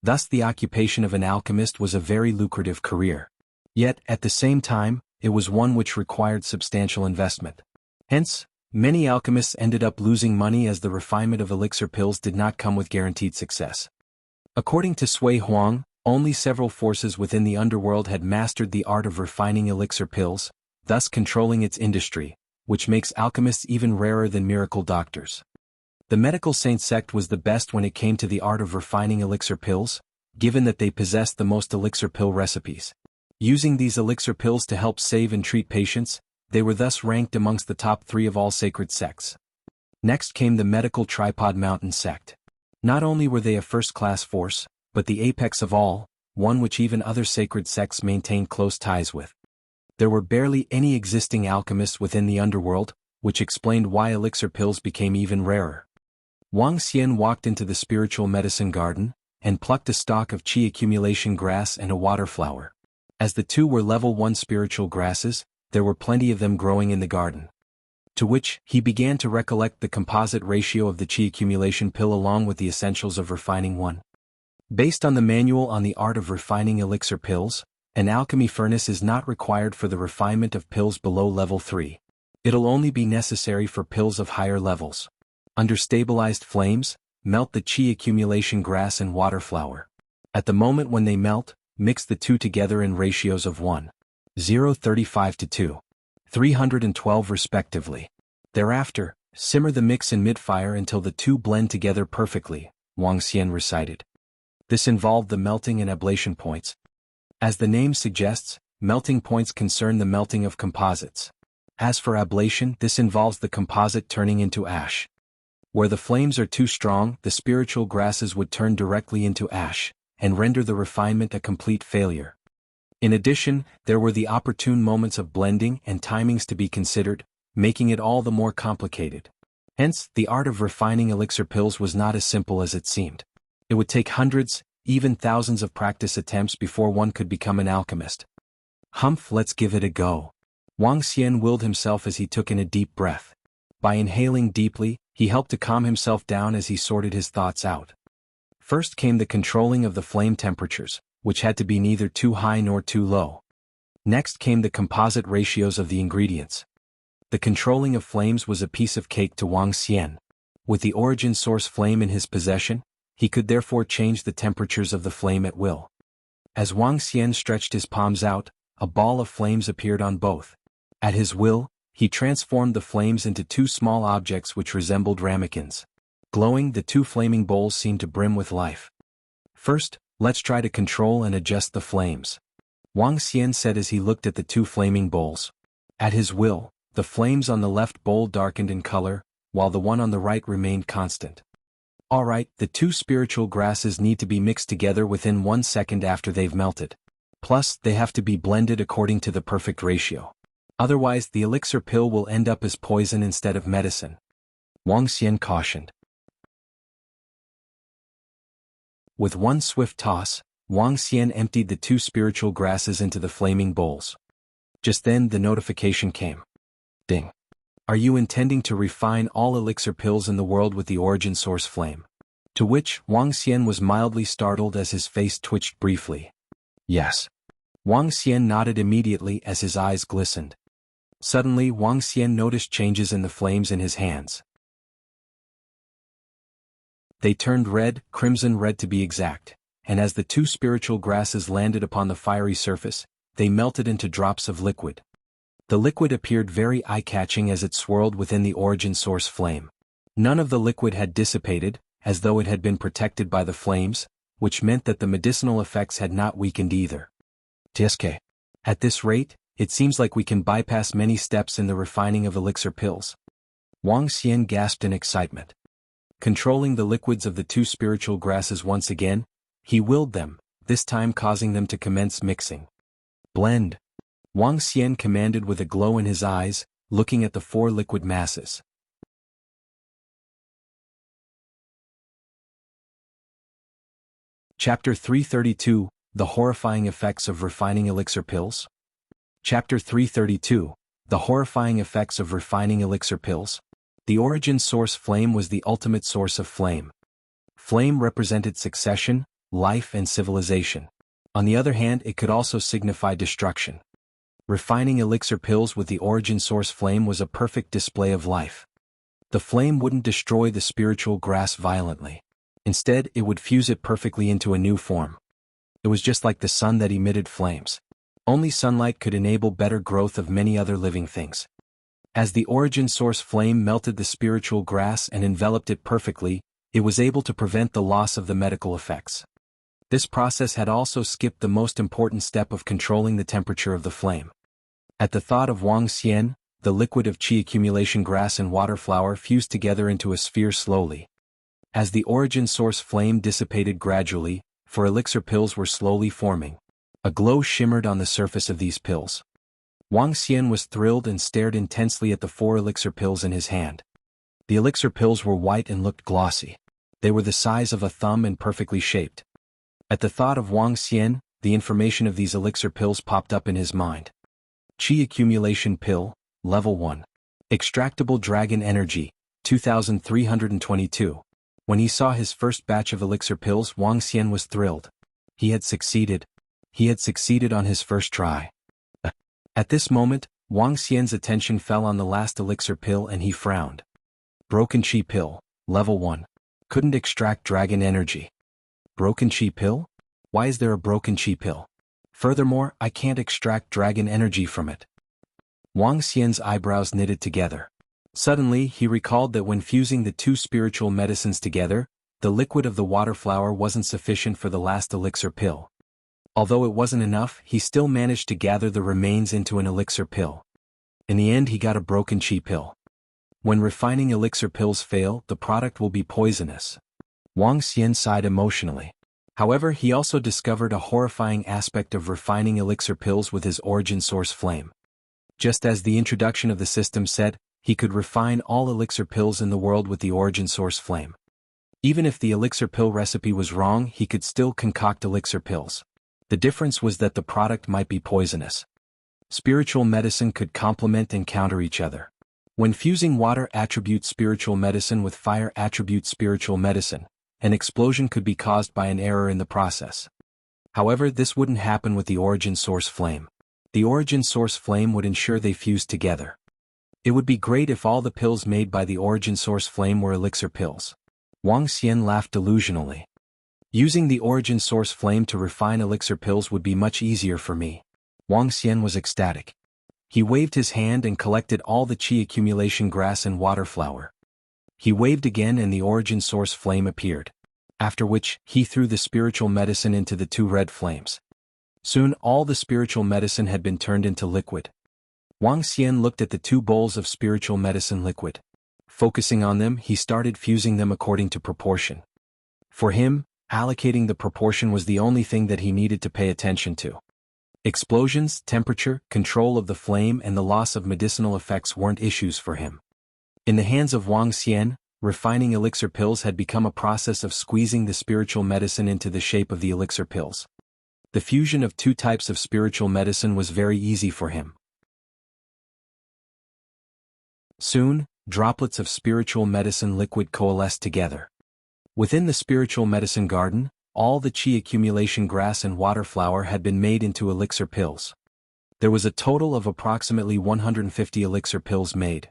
Thus the occupation of an alchemist was a very lucrative career. Yet, at the same time, it was one which required substantial investment. Hence, many alchemists ended up losing money as the refinement of elixir pills did not come with guaranteed success. According to Sui Huang, only several forces within the underworld had mastered the art of refining elixir pills, thus controlling its industry, which makes alchemists even rarer than miracle doctors. The medical saint sect was the best when it came to the art of refining elixir pills, given that they possessed the most elixir pill recipes. Using these elixir pills to help save and treat patients, they were thus ranked amongst the top 3 of all sacred sects. Next came the medical tripod mountain sect. Not only were they a first-class force, but the apex of all, one which even other sacred sects maintained close ties with. There were barely any existing alchemists within the underworld, which explained why elixir pills became even rarer. Wang Xian walked into the spiritual medicine garden, and plucked a stalk of Qi accumulation grass and a water flower. As the 2 were level 1 spiritual grasses, there were plenty of them growing in the garden. To which, he began to recollect the composite ratio of the Qi accumulation pill along with the essentials of refining one. Based on the manual on the art of refining elixir pills, an alchemy furnace is not required for the refinement of pills below level 3. It'll only be necessary for pills of higher levels. Under stabilized flames, melt the Qi accumulation grass and water flower. At the moment when they melt, mix the 2 together in ratios of 1:035 to 2:312 respectively. Thereafter, simmer the mix in mid-fire until the 2 blend together perfectly, Wang Xian recited. This involved the melting and ablation points. As the name suggests, melting points concern the melting of composites. As for ablation, this involves the composite turning into ash. Where the flames are too strong, the spiritual grasses would turn directly into ash, and render the refinement a complete failure. In addition, there were the opportune moments of blending and timings to be considered, making it all the more complicated. Hence, the art of refining elixir pills was not as simple as it seemed. It would take hundreds, even thousands of practice attempts before one could become an alchemist. Humph, let's give it a go. Wang Xian willed himself as he took in a deep breath. By inhaling deeply, he helped to calm himself down as he sorted his thoughts out. First came the controlling of the flame temperatures, which had to be neither too high nor too low. Next came the composite ratios of the ingredients. The controlling of flames was a piece of cake to Wang Xian. With the origin source flame in his possession, he could therefore change the temperatures of the flame at will. As Wang Xian stretched his palms out, a ball of flames appeared on both. At his will, he transformed the flames into two small objects which resembled ramekins. Glowing, the two flaming bowls seemed to brim with life. First, let's try to control and adjust the flames, Wang Xian said as he looked at the two flaming bowls. At his will, the flames on the left bowl darkened in color, while the one on the right remained constant. Alright, the two spiritual grasses need to be mixed together within 1 second after they've melted. Plus, they have to be blended according to the perfect ratio. Otherwise, the elixir pill will end up as poison instead of medicine, Wang Xian cautioned. With one swift toss, Wang Xian emptied the two spiritual grasses into the flaming bowls. Just then the notification came. Ding. Are you intending to refine all elixir pills in the world with the origin source flame? To which Wang Xian was mildly startled as his face twitched briefly. Yes. Wang Xian nodded immediately as his eyes glistened. Suddenly Wang Xian noticed changes in the flames in his hands. They turned red, crimson red to be exact, and as the two spiritual grasses landed upon the fiery surface, they melted into drops of liquid. The liquid appeared very eye-catching as it swirled within the origin source flame. None of the liquid had dissipated, as though it had been protected by the flames, which meant that the medicinal effects had not weakened either. TSK. At this rate, it seems like we can bypass many steps in the refining of elixir pills. Wang Xian gasped in excitement. Controlling the liquids of the two spiritual grasses once again, he willed them, this time causing them to commence mixing. Blend. Wang Xian commanded with a glow in his eyes, looking at the four liquid masses. Chapter 332, The Horrifying Effects of Refining Elixir Pills. Chapter 332, The Horrifying Effects of Refining Elixir Pills. The origin source flame was the ultimate source of flame. Flame represented succession, life and civilization. On the other hand, it could also signify destruction. Refining elixir pills with the origin source flame was a perfect display of life. The flame wouldn't destroy the spiritual grass violently. Instead, it would fuse it perfectly into a new form. It was just like the sun that emitted flames. Only sunlight could enable better growth of many other living things. As the origin source flame melted the spiritual grass and enveloped it perfectly, it was able to prevent the loss of the medical effects. This process had also skipped the most important step of controlling the temperature of the flame. At the thought of Wang Xian, the liquid of qi accumulation grass and water flower fused together into a sphere slowly. As the origin source flame dissipated gradually, for elixir pills were slowly forming. A glow shimmered on the surface of these pills. Wang Xian was thrilled and stared intensely at the 4 elixir pills in his hand. The elixir pills were white and looked glossy. They were the size of a thumb and perfectly shaped. At the thought of Wang Xian, the information of these elixir pills popped up in his mind. Qi Accumulation Pill, Level 1. Extractable Dragon Energy, 2322. When he saw his first batch of elixir pills, Wang Xian was thrilled. He had succeeded. He had succeeded on his first try. At this moment, Wang Xian's attention fell on the last elixir pill and he frowned. Broken Qi Pill, Level 1. Couldn't extract dragon energy. Broken Qi Pill? Why is there a broken Qi Pill? Furthermore, I can't extract dragon energy from it. Wang Xian's eyebrows knitted together. Suddenly, he recalled that when fusing the two spiritual medicines together, the liquid of the water flower wasn't sufficient for the last elixir pill. Although it wasn't enough, he still managed to gather the remains into an elixir pill. In the end, he got a broken Qi Pill. When refining elixir pills fail, the product will be poisonous. Wang Xian sighed emotionally. However, he also discovered a horrifying aspect of refining elixir pills with his origin source flame. Just as the introduction of the system said, he could refine all elixir pills in the world with the origin source flame. Even if the elixir pill recipe was wrong, he could still concoct elixir pills. The difference was that the product might be poisonous. Spiritual medicine could complement and counter each other. When fusing water attribute spiritual medicine with fire attribute spiritual medicine, an explosion could be caused by an error in the process. However, this wouldn't happen with the origin source flame. The origin source flame would ensure they fused together. It would be great if all the pills made by the origin source flame were elixir pills. Wang Xian laughed delusionally. Using the origin source flame to refine elixir pills would be much easier for me. Wang Xian was ecstatic. He waved his hand and collected all the qi accumulation grass and water flower. He waved again and the origin source flame appeared. After which, he threw the spiritual medicine into the two red flames. Soon all the spiritual medicine had been turned into liquid. Wang Xian looked at the two bowls of spiritual medicine liquid. Focusing on them, he started fusing them according to proportion. For him, allocating the proportion was the only thing that he needed to pay attention to. Explosions, temperature, control of the flame and the loss of medicinal effects weren't issues for him. In the hands of Wang Xian, refining elixir pills had become a process of squeezing the spiritual medicine into the shape of the elixir pills. The fusion of two types of spiritual medicine was very easy for him. Soon, droplets of spiritual medicine liquid coalesced together. Within the spiritual medicine garden, all the qi accumulation grass and water flower had been made into elixir pills. There was a total of approximately 150 elixir pills made.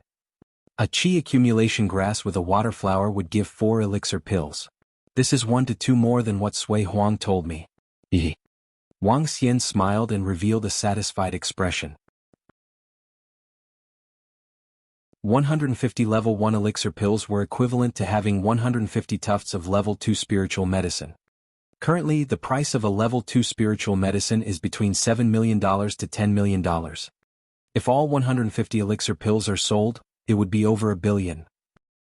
A qi accumulation grass with a water flower would give 4 elixir pills. This is 1 to 2 more than what Sui Huang told me. Wang Xian smiled and revealed a satisfied expression. 150 level 1 elixir pills were equivalent to having 150 tufts of level 2 spiritual medicine. Currently, the price of a level 2 spiritual medicine is between $7 million to $10 million. If all 150 elixir pills are sold, it would be over $1 billion.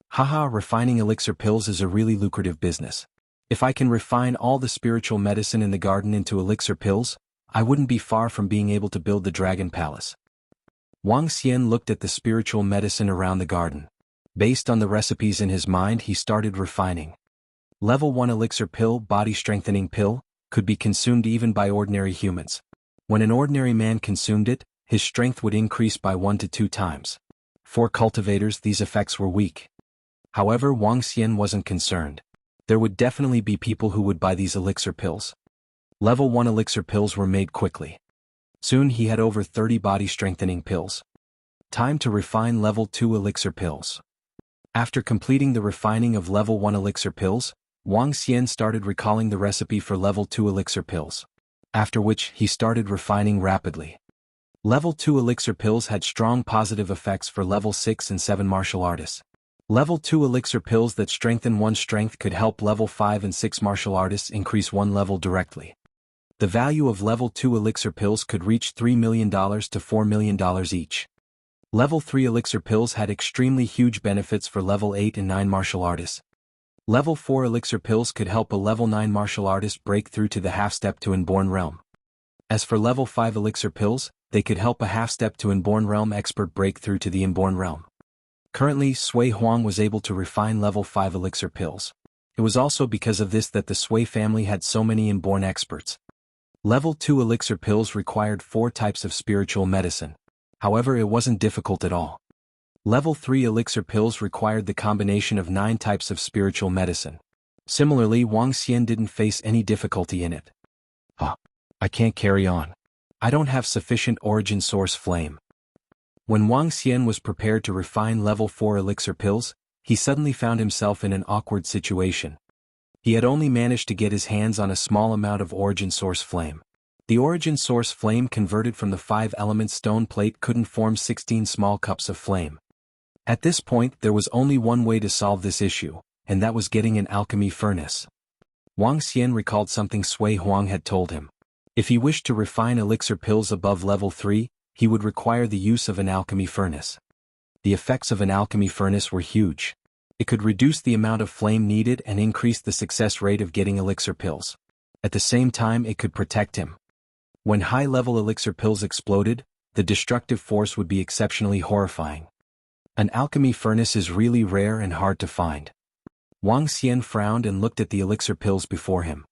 Haha, refining elixir pills is a really lucrative business. If I can refine all the spiritual medicine in the garden into elixir pills, I wouldn't be far from being able to build the Dragon Palace. Wang Xian looked at the spiritual medicine around the garden. Based on the recipes in his mind, he started refining. Level 1 elixir pill, body strengthening pill, could be consumed even by ordinary humans. When an ordinary man consumed it, his strength would increase by 1 to 2 times. For cultivators, these effects were weak. However, Wang Xian wasn't concerned. There would definitely be people who would buy these elixir pills. Level 1 elixir pills were made quickly. Soon he had over 30 body strengthening pills. Time to refine level 2 elixir pills. After completing the refining of level 1 elixir pills, Wang Xian started recalling the recipe for level 2 elixir pills. After which, he started refining rapidly. Level 2 elixir pills had strong positive effects for level 6 and 7 martial artists. Level 2 elixir pills that strengthen one's strength could help level 5 and 6 martial artists increase one level directly. The value of level 2 elixir pills could reach $3 million to $4 million each. Level 3 elixir pills had extremely huge benefits for level 8 and 9 martial artists. Level 4 elixir pills could help a level 9 martial artist break through to the half-step to Inborn Realm. As for level 5 elixir pills, they could help a half-step to Inborn Realm expert break through to the Inborn Realm. Currently, Sui Huang was able to refine level 5 elixir pills. It was also because of this that the Sui family had so many Inborn experts. Level 2 elixir pills required 4 types of spiritual medicine. However, it wasn't difficult at all. Level 3 elixir pills required the combination of 9 types of spiritual medicine. Similarly, Wang Xian didn't face any difficulty in it. I can't carry on. I don't have sufficient origin source flame. When Wang Xian was prepared to refine level 4 elixir pills, he suddenly found himself in an awkward situation. He had only managed to get his hands on a small amount of origin source flame. The origin source flame converted from the 5-element stone plate couldn't form 16 small cups of flame. At this point, there was only one way to solve this issue, and that was getting an alchemy furnace. Wang Xian recalled something Sui Huang had told him. If he wished to refine elixir pills above level 3, he would require the use of an alchemy furnace. The effects of an alchemy furnace were huge. It could reduce the amount of flame needed and increase the success rate of getting elixir pills. At the same time, it could protect him. When high-level elixir pills exploded, the destructive force would be exceptionally horrifying. An alchemy furnace is really rare and hard to find. Wang Xian frowned and looked at the elixir pills before him.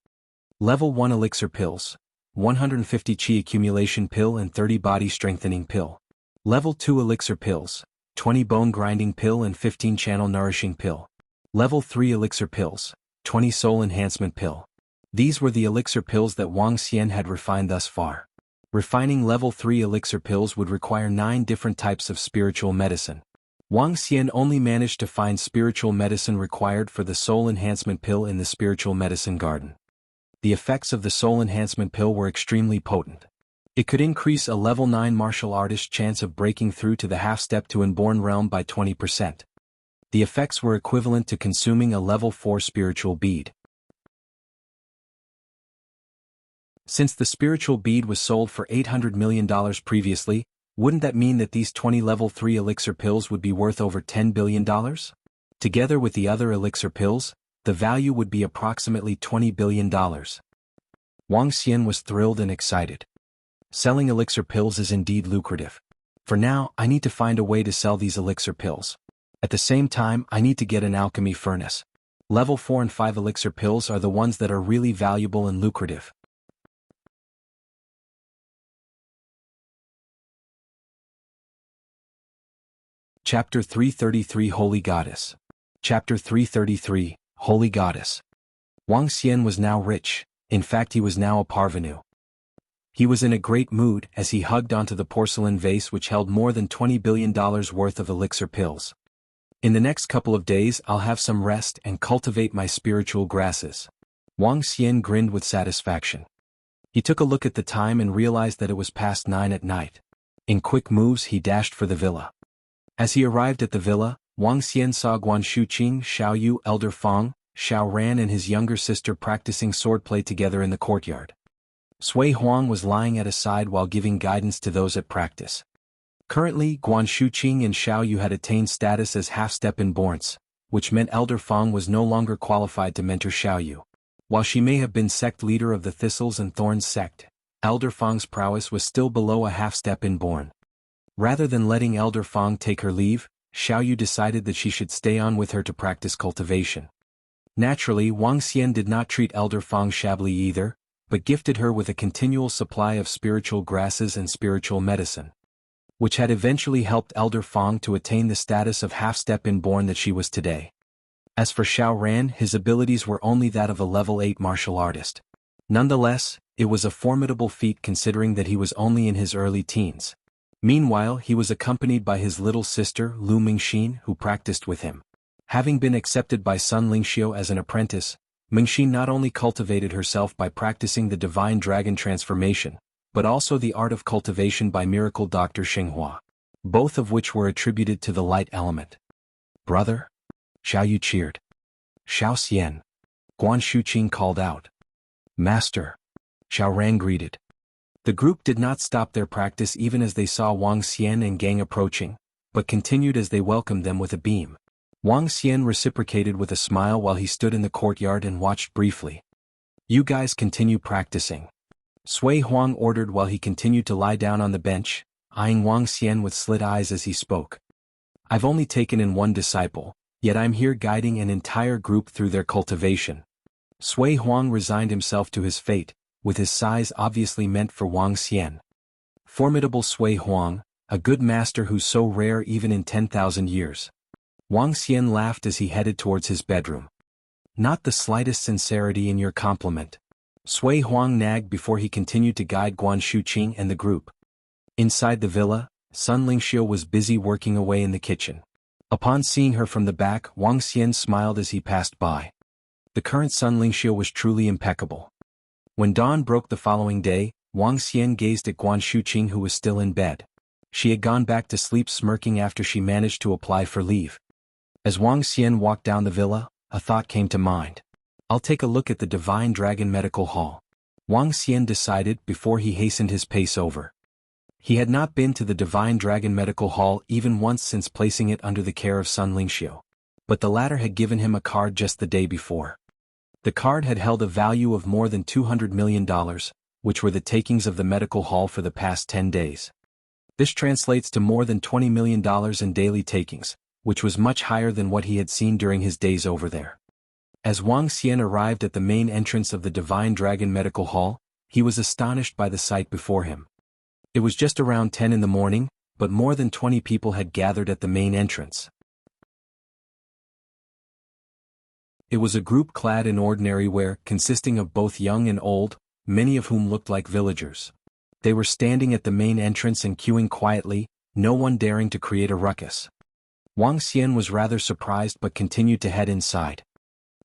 Level 1 elixir pills, 150 qi accumulation pill and 30 body strengthening pill. Level 2 elixir pills, 20 bone grinding pill and 15 channel nourishing pill. Level 3 elixir pills, 20 soul enhancement pill. These were the elixir pills that Wang Xian had refined thus far. Refining level 3 elixir pills would require 9 different types of spiritual medicine. Wang Xian only managed to find spiritual medicine required for the soul enhancement pill in the spiritual medicine garden. The effects of the soul enhancement pill were extremely potent. It could increase a level 9 martial artist's chance of breaking through to the half-step to Inborn realm by 20%. The effects were equivalent to consuming a level 4 spiritual bead. Since the spiritual bead was sold for $800 million previously, wouldn't that mean that these 20 level 3 elixir pills would be worth over $10 billion? Together with the other elixir pills, the value would be approximately $20 billion. Wang Xian was thrilled and excited. Selling elixir pills is indeed lucrative. For now, I need to find a way to sell these elixir pills. At the same time, I need to get an alchemy furnace. Level 4 and 5 elixir pills are the ones that are really valuable and lucrative. Chapter 333 Holy Goddess. Chapter 333, Holy Goddess. Wang Xian was now rich, in fact he was now a parvenu. He was in a great mood as he hugged onto the porcelain vase which held more than $20 billion worth of elixir pills. In the next couple of days I'll have some rest and cultivate my spiritual grasses. Wang Xian grinned with satisfaction. He took a look at the time and realized that it was past 9 at night. In quick moves he dashed for the villa. As he arrived at the villa, Wang Xian saw Guan Shuqing, Xiao Yu, Elder Fang, Xiao Ran and his younger sister practicing swordplay together in the courtyard. Sui Huang was lying at his side while giving guidance to those at practice. Currently, Guan Shuqing and Xiao Yu had attained status as half-step inborns, which meant Elder Fang was no longer qualified to mentor Xiao Yu. While she may have been sect leader of the Thistles and Thorns sect, Elder Fang's prowess was still below a half-step inborn. Rather than letting Elder Fang take her leave, Xiao Yu decided that she should stay on with her to practice cultivation. Naturally, Wang Xian did not treat Elder Fang shabbily either, but gifted her with a continual supply of spiritual grasses and spiritual medicine, which had eventually helped Elder Fang to attain the status of half-step inborn that she was today. As for Xiao Ran, his abilities were only that of a level 8 martial artist. Nonetheless, it was a formidable feat considering that he was only in his early teens. Meanwhile, he was accompanied by his little sister, Lu Mingxin, who practiced with him. Having been accepted by Sun Lingxiu as an apprentice, Mingxin not only cultivated herself by practicing the divine dragon transformation, but also the art of cultivation by miracle Dr. Xinghua, both of which were attributed to the light element. Brother? Xiao Yu cheered. Xiao Xian. Guan Shuqing called out. Master. Xiao Ran greeted. The group did not stop their practice even as they saw Wang Xian and gang approaching, but continued as they welcomed them with a beam. Wang Xian reciprocated with a smile while he stood in the courtyard and watched briefly. You guys continue practicing. Sui Huang ordered while he continued to lie down on the bench, eyeing Wang Xian with slit eyes as he spoke. I've only taken in one disciple, yet I'm here guiding an entire group through their cultivation. Sui Huang resigned himself to his fate, with his size obviously meant for Wang Xian. Formidable Sui Huang, a good master who's so rare even in 10,000 years. Wang Xian laughed as he headed towards his bedroom. Not the slightest sincerity in your compliment. Sui Huang nagged before he continued to guide Guan Shuqing and the group. Inside the villa, Sun Lingxiu was busy working away in the kitchen. Upon seeing her from the back, Wang Xian smiled as he passed by. The current Sun Lingxiu was truly impeccable. When dawn broke the following day, Wang Xian gazed at Guan Shuqing who was still in bed. She had gone back to sleep smirking after she managed to apply for leave. As Wang Xian walked down the villa, a thought came to mind. I'll take a look at the Divine Dragon Medical Hall. Wang Xian decided before he hastened his pace over. He had not been to the Divine Dragon Medical Hall even once since placing it under the care of Sun Lingxiu. But the latter had given him a card just the day before. The card had held a value of more than $200 million, which were the takings of the medical hall for the past 10 days. This translates to more than $20 million in daily takings, which was much higher than what he had seen during his days over there. As Wang Xian arrived at the main entrance of the Divine Dragon Medical Hall, he was astonished by the sight before him. It was just around 10 in the morning, but more than 20 people had gathered at the main entrance. It was a group clad in ordinary wear, consisting of both young and old, many of whom looked like villagers. They were standing at the main entrance and queuing quietly, no one daring to create a ruckus. Wang Xian was rather surprised but continued to head inside.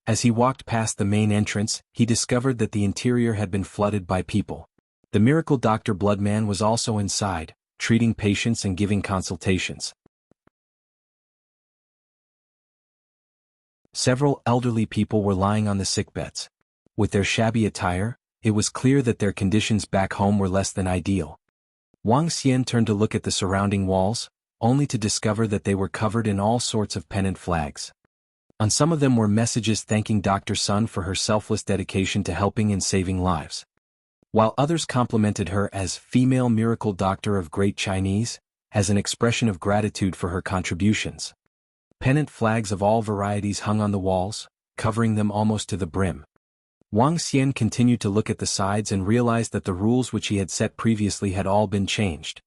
As he walked past the main entrance, he discovered that the interior had been flooded by people. The miracle Dr. Bloodman was also inside, treating patients and giving consultations. Several elderly people were lying on the sickbeds. With their shabby attire, it was clear that their conditions back home were less than ideal. Wang Xian turned to look at the surrounding walls, only to discover that they were covered in all sorts of pennant flags. On some of them were messages thanking Dr. Sun for her selfless dedication to helping and saving lives, while others complimented her as female miracle doctor of Great Chinese, as an expression of gratitude for her contributions. Pennant flags of all varieties hung on the walls, covering them almost to the brim. Wang Xian continued to look at the sides and realized that the rules which he had set previously had all been changed.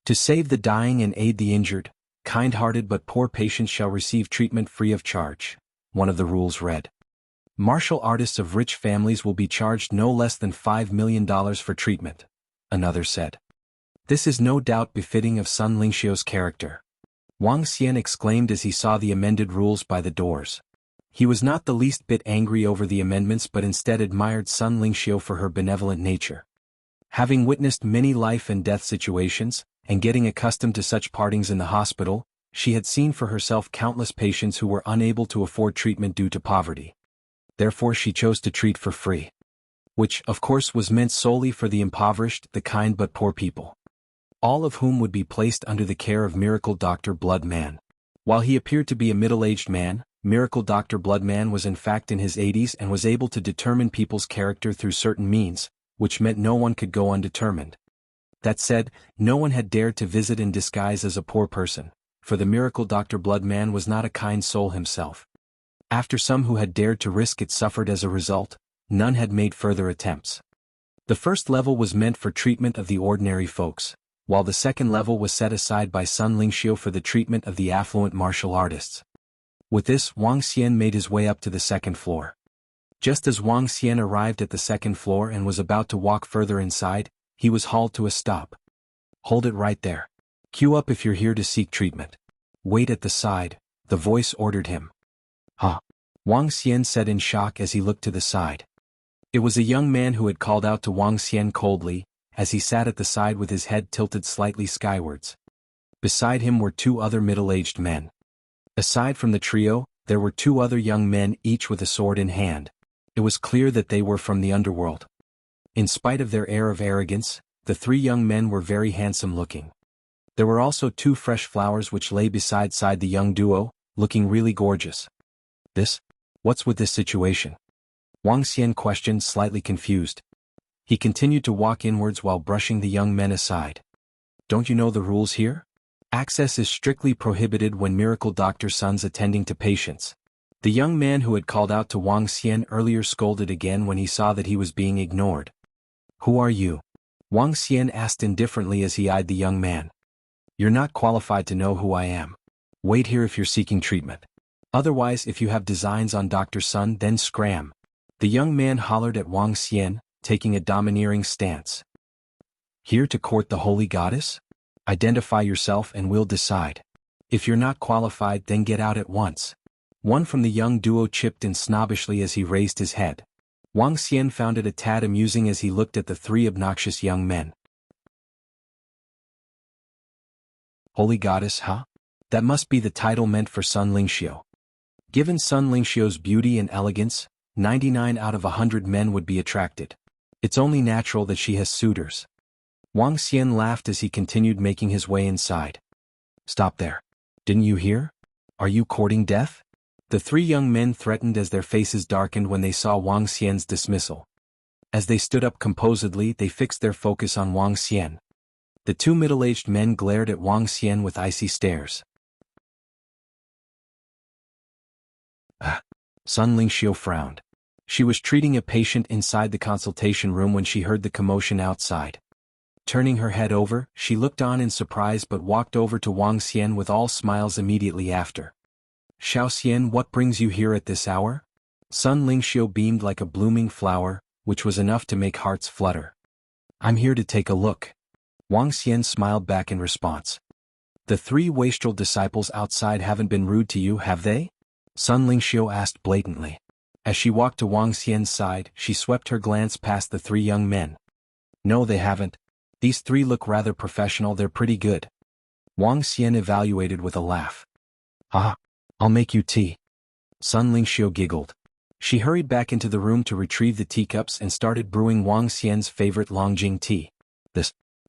To save the dying and aid the injured, kind-hearted but poor patients shall receive treatment free of charge, one of the rules read. Martial artists of rich families will be charged no less than $5 million for treatment, another said. This is no doubt befitting of Sun Lingxiu's character. Wang Xian exclaimed as he saw the amended rules by the doors. He was not the least bit angry over the amendments but instead admired Sun Lingxiu for her benevolent nature. Having witnessed many life and death situations, and getting accustomed to such partings in the hospital, she had seen for herself countless patients who were unable to afford treatment due to poverty. Therefore she chose to treat for free. Which, of course, was meant solely for the impoverished, the kind but poor people, all of whom would be placed under the care of Miracle Dr. Bloodman. While he appeared to be a middle-aged man, Miracle Dr. Bloodman was in fact in his 80s and was able to determine people's character through certain means, which meant no one could go undetermined. That said, no one had dared to visit in disguise as a poor person, for the Miracle Dr. Bloodman was not a kind soul himself. After some who had dared to risk it suffered as a result, none had made further attempts. The first level was meant for treatment of the ordinary folks, while the second level was set aside by Sun Lingxiu for the treatment of the affluent martial artists. With this, Wang Xian made his way up to the second floor. Just as Wang Xian arrived at the second floor and was about to walk further inside, he was hauled to a stop. Hold it right there. Queue up if you're here to seek treatment. Wait at the side, the voice ordered him. Huh? Wang Xian said in shock as he looked to the side. It was a young man who had called out to Wang Xian coldly, as he sat at the side with his head tilted slightly skywards. Beside him were two other middle-aged men. Aside from the trio, there were two other young men each with a sword in hand. It was clear that they were from the underworld. In spite of their air of arrogance, the three young men were very handsome-looking. There were also two fresh flowers which lay beside the young duo, looking really gorgeous. What's with this situation? Wang Xian questioned, slightly confused. He continued to walk inwards while brushing the young men aside. Don't you know the rules here? Access is strictly prohibited when Miracle Dr. Sun's attending to patients. The young man who had called out to Wang Xian earlier scolded again when he saw that he was being ignored. Who are you? Wang Xian asked indifferently as he eyed the young man. You're not qualified to know who I am. Wait here if you're seeking treatment. Otherwise, if you have designs on Dr. Sun, then scram. The young man hollered at Wang Xian, taking a domineering stance. Here to court the holy goddess? Identify yourself and we'll decide. If you're not qualified, then get out at once. One from the young duo chipped in snobbishly as he raised his head. Wang Xian found it a tad amusing as he looked at the three obnoxious young men. Holy goddess, huh? That must be the title meant for Sun Lingxiu. Given Sun Lingxiu's beauty and elegance, 99 out of 100 men would be attracted. It's only natural that she has suitors. Wang Xian laughed as he continued making his way inside. Stop there. Didn't you hear? Are you courting death? The three young men threatened as their faces darkened when they saw Wang Xian's dismissal. As they stood up composedly, they fixed their focus on Wang Xian. The two middle-aged men glared at Wang Xian with icy stares. Sun Lingxiu frowned. She was treating a patient inside the consultation room when she heard the commotion outside. Turning her head over, she looked on in surprise but walked over to Wang Xian with all smiles immediately after. Xiao Xian, what brings you here at this hour? Sun Lingxiu beamed like a blooming flower, which was enough to make hearts flutter. I'm here to take a look. Wang Xian smiled back in response. The 3 wastrel disciples outside haven't been rude to you, have they? Sun Lingxiu asked blatantly. As she walked to Wang Xian's side, she swept her glance past the 3 young men. No, they haven't. These 3 look rather professional, they're pretty good. Wang Xian evaluated with a laugh. Ah, I'll make you tea. Sun Lingxiu giggled. She hurried back into the room to retrieve the teacups and started brewing Wang Xian's favorite Longjing tea.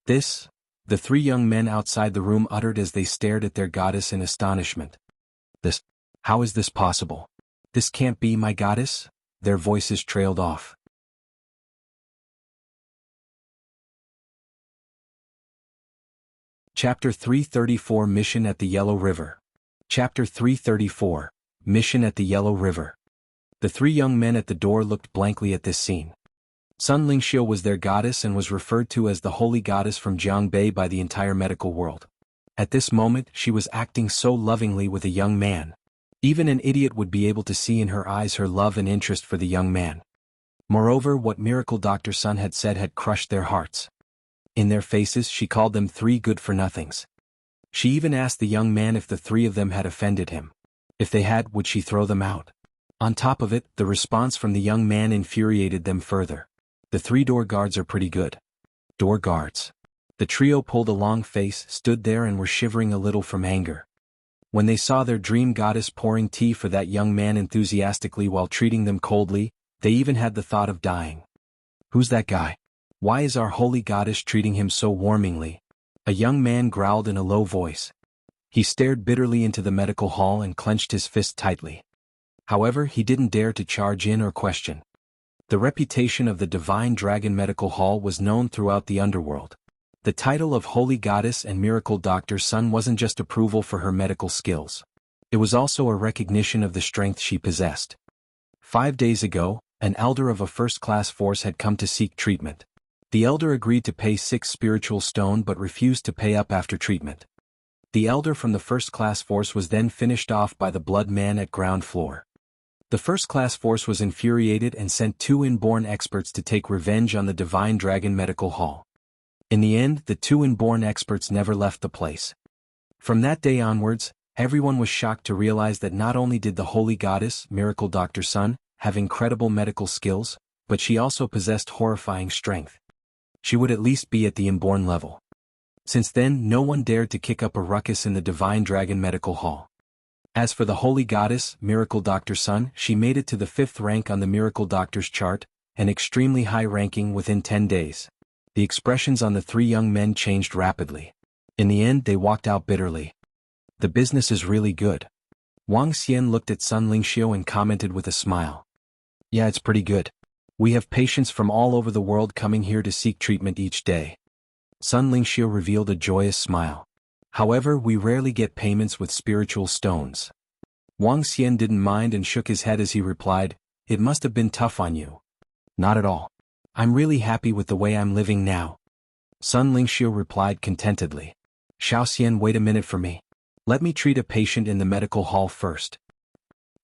This, the 3 young men outside the room uttered as they stared at their goddess in astonishment. How is this possible? This can't be my goddess? Their voices trailed off. Chapter 334 Mission at the Yellow River. Chapter 334 Mission at the Yellow River. The 3 young men at the door looked blankly at this scene. Sun Lingxiu was their goddess and was referred to as the holy goddess from Jianghu by the entire medical world. At this moment she was acting so lovingly with a young man. Even an idiot would be able to see in her eyes her love and interest for the young man. Moreover, what Miracle Dr. Sun had said had crushed their hearts. In their faces she called them 3 good-for-nothings. She even asked the young man if the 3 of them had offended him. If they had, would she throw them out? On top of it, the response from the young man infuriated them further. The 3 door guards are pretty good. Door guards. The trio pulled a long face, stood there and were shivering a little from anger. When they saw their dream goddess pouring tea for that young man enthusiastically while treating them coldly, they even had the thought of dying. Who's that guy? Why is our holy goddess treating him so warmingly? A young man growled in a low voice. He stared bitterly into the medical hall and clenched his fist tightly. However, he didn't dare to charge in or question. The reputation of the Divine Dragon Medical Hall was known throughout the underworld. The title of Holy Goddess and Miracle Doctor Sun wasn't just approval for her medical skills. It was also a recognition of the strength she possessed. 5 days ago, an elder of a first-class force had come to seek treatment. The elder agreed to pay 6 spiritual stone but refused to pay up after treatment. The elder from the first-class force was then finished off by the blood man at ground floor. The first-class force was infuriated and sent 2 inborn experts to take revenge on the Divine Dragon Medical Hall. In the end, the 2 inborn experts never left the place. From that day onwards, everyone was shocked to realize that not only did the Holy Goddess, Miracle Dr. Sun, have incredible medical skills, but she also possessed horrifying strength. She would at least be at the inborn level. Since then, no one dared to kick up a ruckus in the Divine Dragon Medical Hall. As for the Holy Goddess, Miracle Dr. Sun, she made it to the 5th rank on the Miracle Doctor's chart, an extremely high ranking within 10 days. The expressions on the 3 young men changed rapidly. In the end, they walked out bitterly. The business is really good. Wang Xian looked at Sun Lingxiu and commented with a smile. Yeah, it's pretty good. We have patients from all over the world coming here to seek treatment each day. Sun Lingxiu revealed a joyous smile. However, we rarely get payments with spiritual stones. Wang Xian didn't mind and shook his head as he replied, It must have been tough on you. Not at all. I'm really happy with the way I'm living now. Sun Lingxiu replied contentedly. Xiaoxian, wait a minute for me. Let me treat a patient in the medical hall first.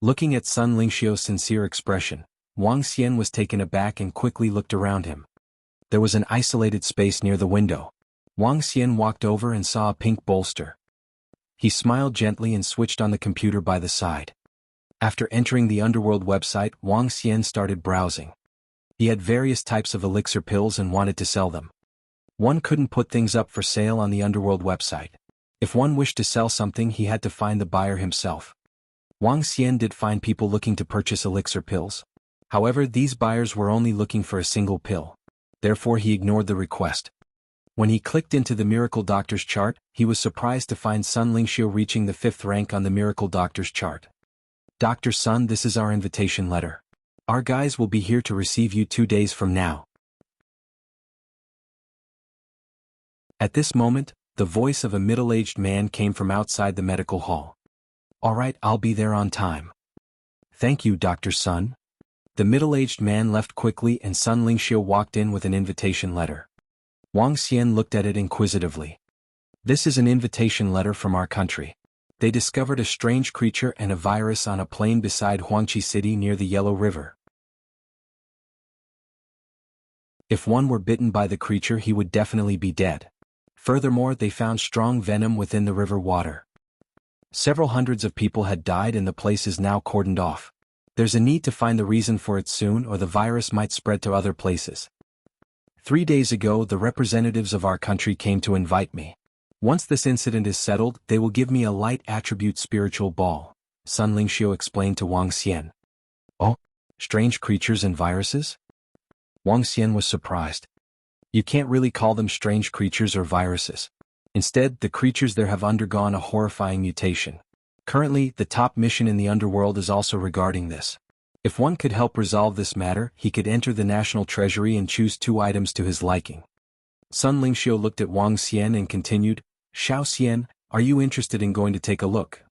Looking at Sun Lingxiu's sincere expression, Wang Xian was taken aback and quickly looked around him. There was an isolated space near the window. Wang Xian walked over and saw a pink bolster. He smiled gently and switched on the computer by the side. After entering the Underworld website, Wang Xian started browsing. He had various types of elixir pills and wanted to sell them. One couldn't put things up for sale on the Underworld website. If one wished to sell something, he had to find the buyer himself. Wang Xian did find people looking to purchase elixir pills. However, these buyers were only looking for a single pill. Therefore, he ignored the request. When he clicked into the Miracle Doctor's chart, he was surprised to find Sun Lingxiu reaching the 5th rank on the Miracle Doctor's chart. Dr. Sun, this is our invitation letter. Our guys will be here to receive you 2 days from now. At this moment, the voice of a middle-aged man came from outside the medical hall. All right, I'll be there on time. Thank you, Dr. Sun. The middle-aged man left quickly and Sun Lingxiu walked in with an invitation letter. Wang Xian looked at it inquisitively. This is an invitation letter from our country. They discovered a strange creature and a virus on a plain beside Huangqi City near the Yellow River. If one were bitten by the creature, he would definitely be dead. Furthermore, they found strong venom within the river water. Several hundreds of people had died and the place is now cordoned off. There's a need to find the reason for it soon or the virus might spread to other places. 3 days ago, the representatives of our country came to invite me. Once this incident is settled, they will give me a light attribute spiritual ball, Sun Lingxiu explained to Wang Xian. Oh, strange creatures and viruses? Wang Xian was surprised. You can't really call them strange creatures or viruses. Instead, the creatures there have undergone a horrifying mutation. Currently, the top mission in the underworld is also regarding this. If one could help resolve this matter, he could enter the national treasury and choose 2 items to his liking. Sun Lingxiu looked at Wang Xian and continued, Xiao Xian, are you interested in going to take a look?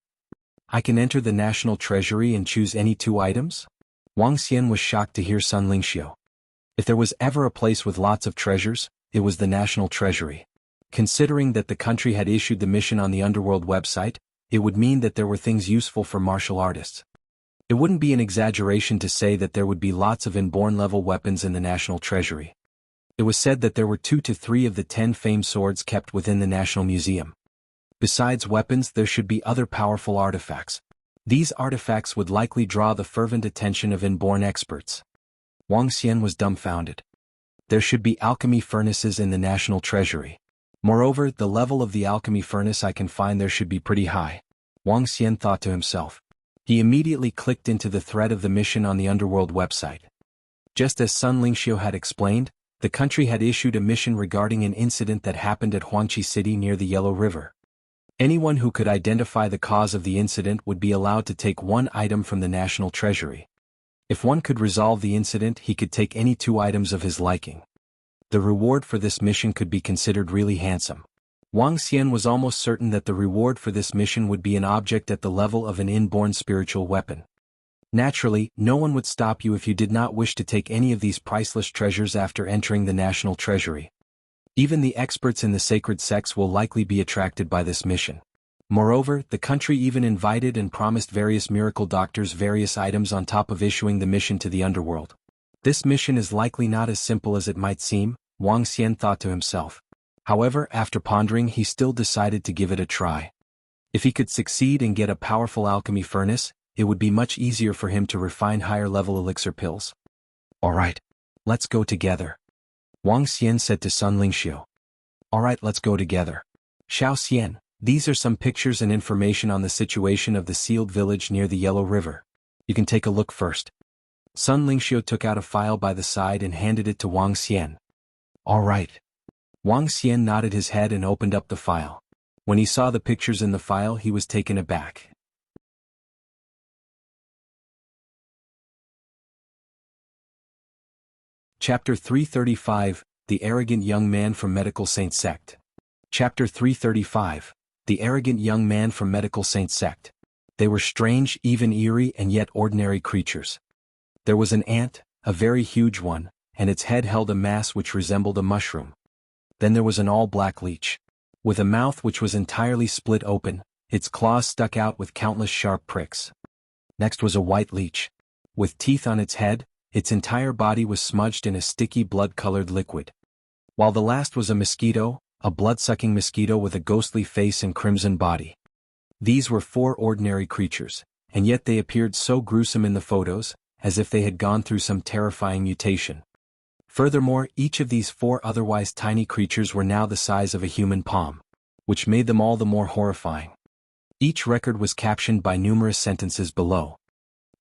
I can enter the national treasury and choose any 2 items? Wang Xian was shocked to hear Sun Lingxiu. If there was ever a place with lots of treasures, it was the national treasury. Considering that the country had issued the mission on the underworld website, it would mean that there were things useful for martial artists. It wouldn't be an exaggeration to say that there would be lots of inborn level weapons in the national treasury. It was said that there were 2 to 3 of the 10 famed swords kept within the National Museum. Besides weapons, there should be other powerful artifacts. These artifacts would likely draw the fervent attention of inborn experts. Wang Xian was dumbfounded. There should be alchemy furnaces in the National Treasury. Moreover, the level of the alchemy furnace I can find there should be pretty high. Wang Xian thought to himself. He immediately clicked into the thread of the mission on the underworld website. Just as Sun Lingxiu had explained, the country had issued a mission regarding an incident that happened at Huangqi City near the Yellow River. Anyone who could identify the cause of the incident would be allowed to take 1 item from the National Treasury. If one could resolve the incident, he could take any 2 items of his liking. The reward for this mission could be considered really handsome. Wang Xian was almost certain that the reward for this mission would be an object at the level of an inborn spiritual weapon. Naturally, no one would stop you if you did not wish to take any of these priceless treasures after entering the National Treasury. Even the experts in the sacred sects will likely be attracted by this mission. Moreover, the country even invited and promised various miracle doctors various items on top of issuing the mission to the underworld. This mission is likely not as simple as it might seem, Wang Xian thought to himself. However, after pondering, he still decided to give it a try. If he could succeed and get a powerful alchemy furnace, it would be much easier for him to refine higher-level elixir pills. Alright. Let's go together. Wang Xian said to Sun Lingxiu. Alright, let's go together. Xiao Xian, these are some pictures and information on the situation of the sealed village near the Yellow River. You can take a look first. Sun Lingxiu took out a file by the side and handed it to Wang Xian. Alright. Wang Xian nodded his head and opened up the file. When he saw the pictures in the file, he was taken aback. Chapter 335, The Arrogant Young Man from Medical Saint Sect. Chapter 335, The Arrogant Young Man from Medical Saint Sect. They were strange, even eerie, and yet ordinary creatures. There was an ant, a very huge one, and its head held a mass which resembled a mushroom. Then there was an all-black leech. With a mouth which was entirely split open, its claws stuck out with countless sharp pricks. Next was a white leech. With teeth on its head, its entire body was smudged in a sticky blood-colored liquid. While the last was a mosquito, a blood-sucking mosquito with a ghostly face and crimson body. These were 4 ordinary creatures, and yet they appeared so gruesome in the photos, as if they had gone through some terrifying mutation. Furthermore, each of these 4 otherwise tiny creatures were now the size of a human palm, which made them all the more horrifying. Each record was captioned by numerous sentences below.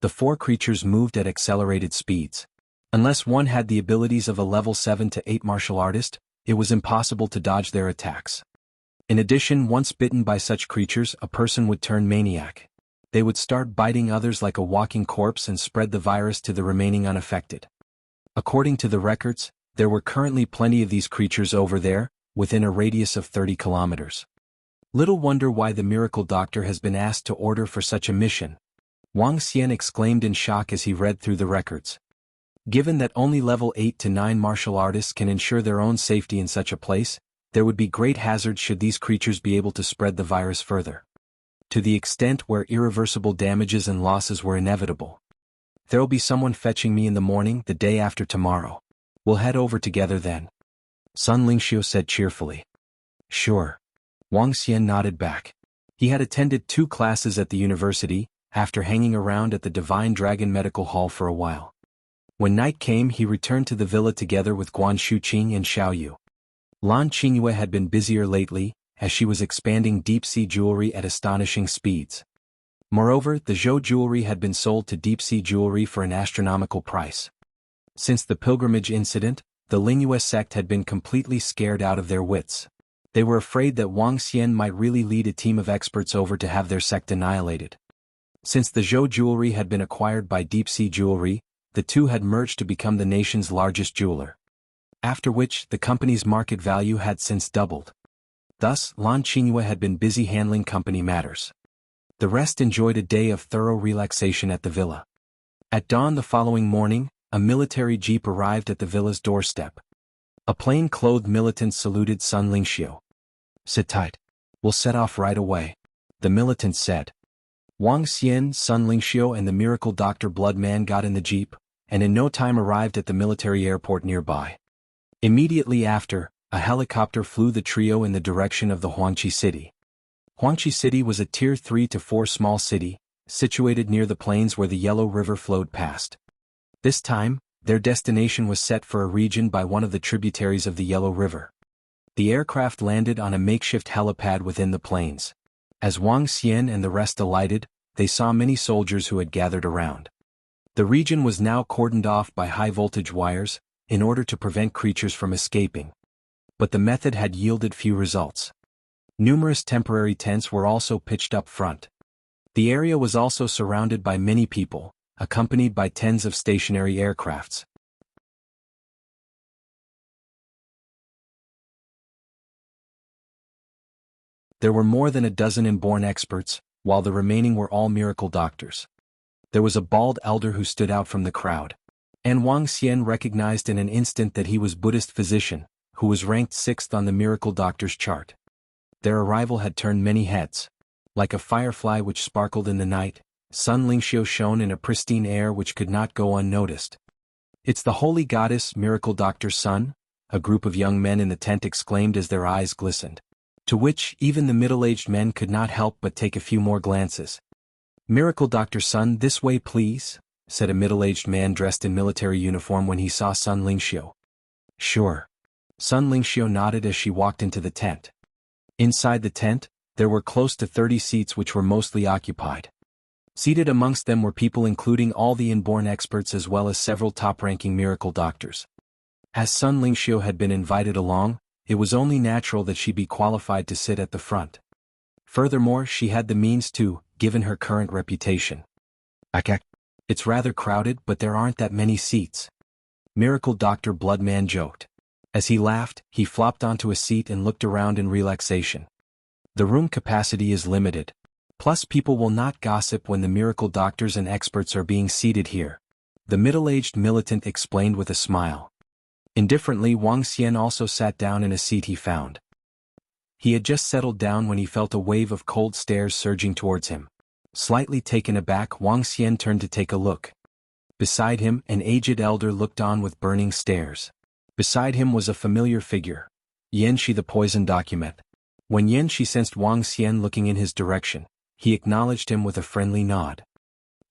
The 4 creatures moved at accelerated speeds. Unless one had the abilities of a level 7 to 8 martial artist, it was impossible to dodge their attacks. In addition, once bitten by such creatures, a person would turn maniac. They would start biting others like a walking corpse and spread the virus to the remaining unaffected. According to the records, there were currently plenty of these creatures over there, within a radius of 30 kilometers. Little wonder why the miracle doctor has been asked to order for such a mission. Wang Xian exclaimed in shock as he read through the records. Given that only level 8 to 9 martial artists can ensure their own safety in such a place, there would be great hazard should these creatures be able to spread the virus further. To the extent where irreversible damages and losses were inevitable. There'll be someone fetching me in the morning the day after tomorrow. We'll head over together then. Sun Lingxiu said cheerfully. Sure. Wang Xian nodded back. He had attended 2 classes at the university, after hanging around at the Divine Dragon Medical Hall for a while. When night came, he returned to the villa together with Guan Shuqing and Xiaoyu. Lan Qingyue had been busier lately, as she was expanding deep-sea jewelry at astonishing speeds. Moreover, the Zhou jewelry had been sold to deep-sea jewelry for an astronomical price. Since the pilgrimage incident, the Lingyue sect had been completely scared out of their wits. They were afraid that Wang Xian might really lead a team of experts over to have their sect annihilated. Since the Zhou jewelry had been acquired by deep-sea jewelry, the two had merged to become the nation's largest jeweler. After which, the company's market value had since doubled. Thus, Lan Qingyue had been busy handling company matters. The rest enjoyed a day of thorough relaxation at the villa. At dawn the following morning, a military jeep arrived at the villa's doorstep. A plain-clothed militant saluted Sun Lingxiu. "Sit tight. We'll set off right away," the militant said. Wang Xian, Sun Lingxiu and the miracle doctor Bloodman got in the jeep, and in no time arrived at the military airport nearby. Immediately after, a helicopter flew the trio in the direction of the Huangqi city. Huangqi City was a Tier 3 to 4 small city, situated near the plains where the Yellow River flowed past. This time, their destination was set for a region by one of the tributaries of the Yellow River. The aircraft landed on a makeshift helipad within the plains. As Wang Xian and the rest alighted, they saw many soldiers who had gathered around. The region was now cordoned off by high-voltage wires, in order to prevent creatures from escaping. But the method had yielded few results. Numerous temporary tents were also pitched up front. The area was also surrounded by many people, accompanied by tens of stationary aircrafts. There were more than a dozen inborn experts, while the remaining were all miracle doctors. There was a bald elder who stood out from the crowd. And Wang Xian recognized in an instant that he was Buddhist physician, who was ranked 6th on the miracle doctor's chart. Their arrival had turned many heads. Like a firefly which sparkled in the night, Sun Lingxiu shone in a pristine air which could not go unnoticed. "It's the holy goddess, miracle doctor Sun," a group of young men in the tent exclaimed as their eyes glistened. To which even the middle-aged men could not help but take a few more glances. "Miracle Dr. Sun, this way please," said a middle-aged man dressed in military uniform when he saw Sun Lingxiu. "Sure." Sun Lingxiu nodded as she walked into the tent. Inside the tent, there were close to 30 seats which were mostly occupied. Seated amongst them were people including all the inborn experts as well as several top-ranking miracle doctors. As Sun Lingxiu had been invited along, it was only natural that she be qualified to sit at the front. Furthermore, she had the means to, given her current reputation. "It's rather crowded, but there aren't that many seats," Miracle Dr. Bloodman joked. As he laughed, he flopped onto a seat and looked around in relaxation. "The room capacity is limited. Plus people will not gossip when the miracle doctors and experts are being seated here," the middle-aged militant explained with a smile. Indifferently, Wang Xian also sat down in a seat he found. He had just settled down when he felt a wave of cold stares surging towards him. Slightly taken aback, Wang Xian turned to take a look. Beside him, an aged elder looked on with burning stares. Beside him was a familiar figure, Yanxi the poison document. When Yanxi sensed Wang Xian looking in his direction, he acknowledged him with a friendly nod.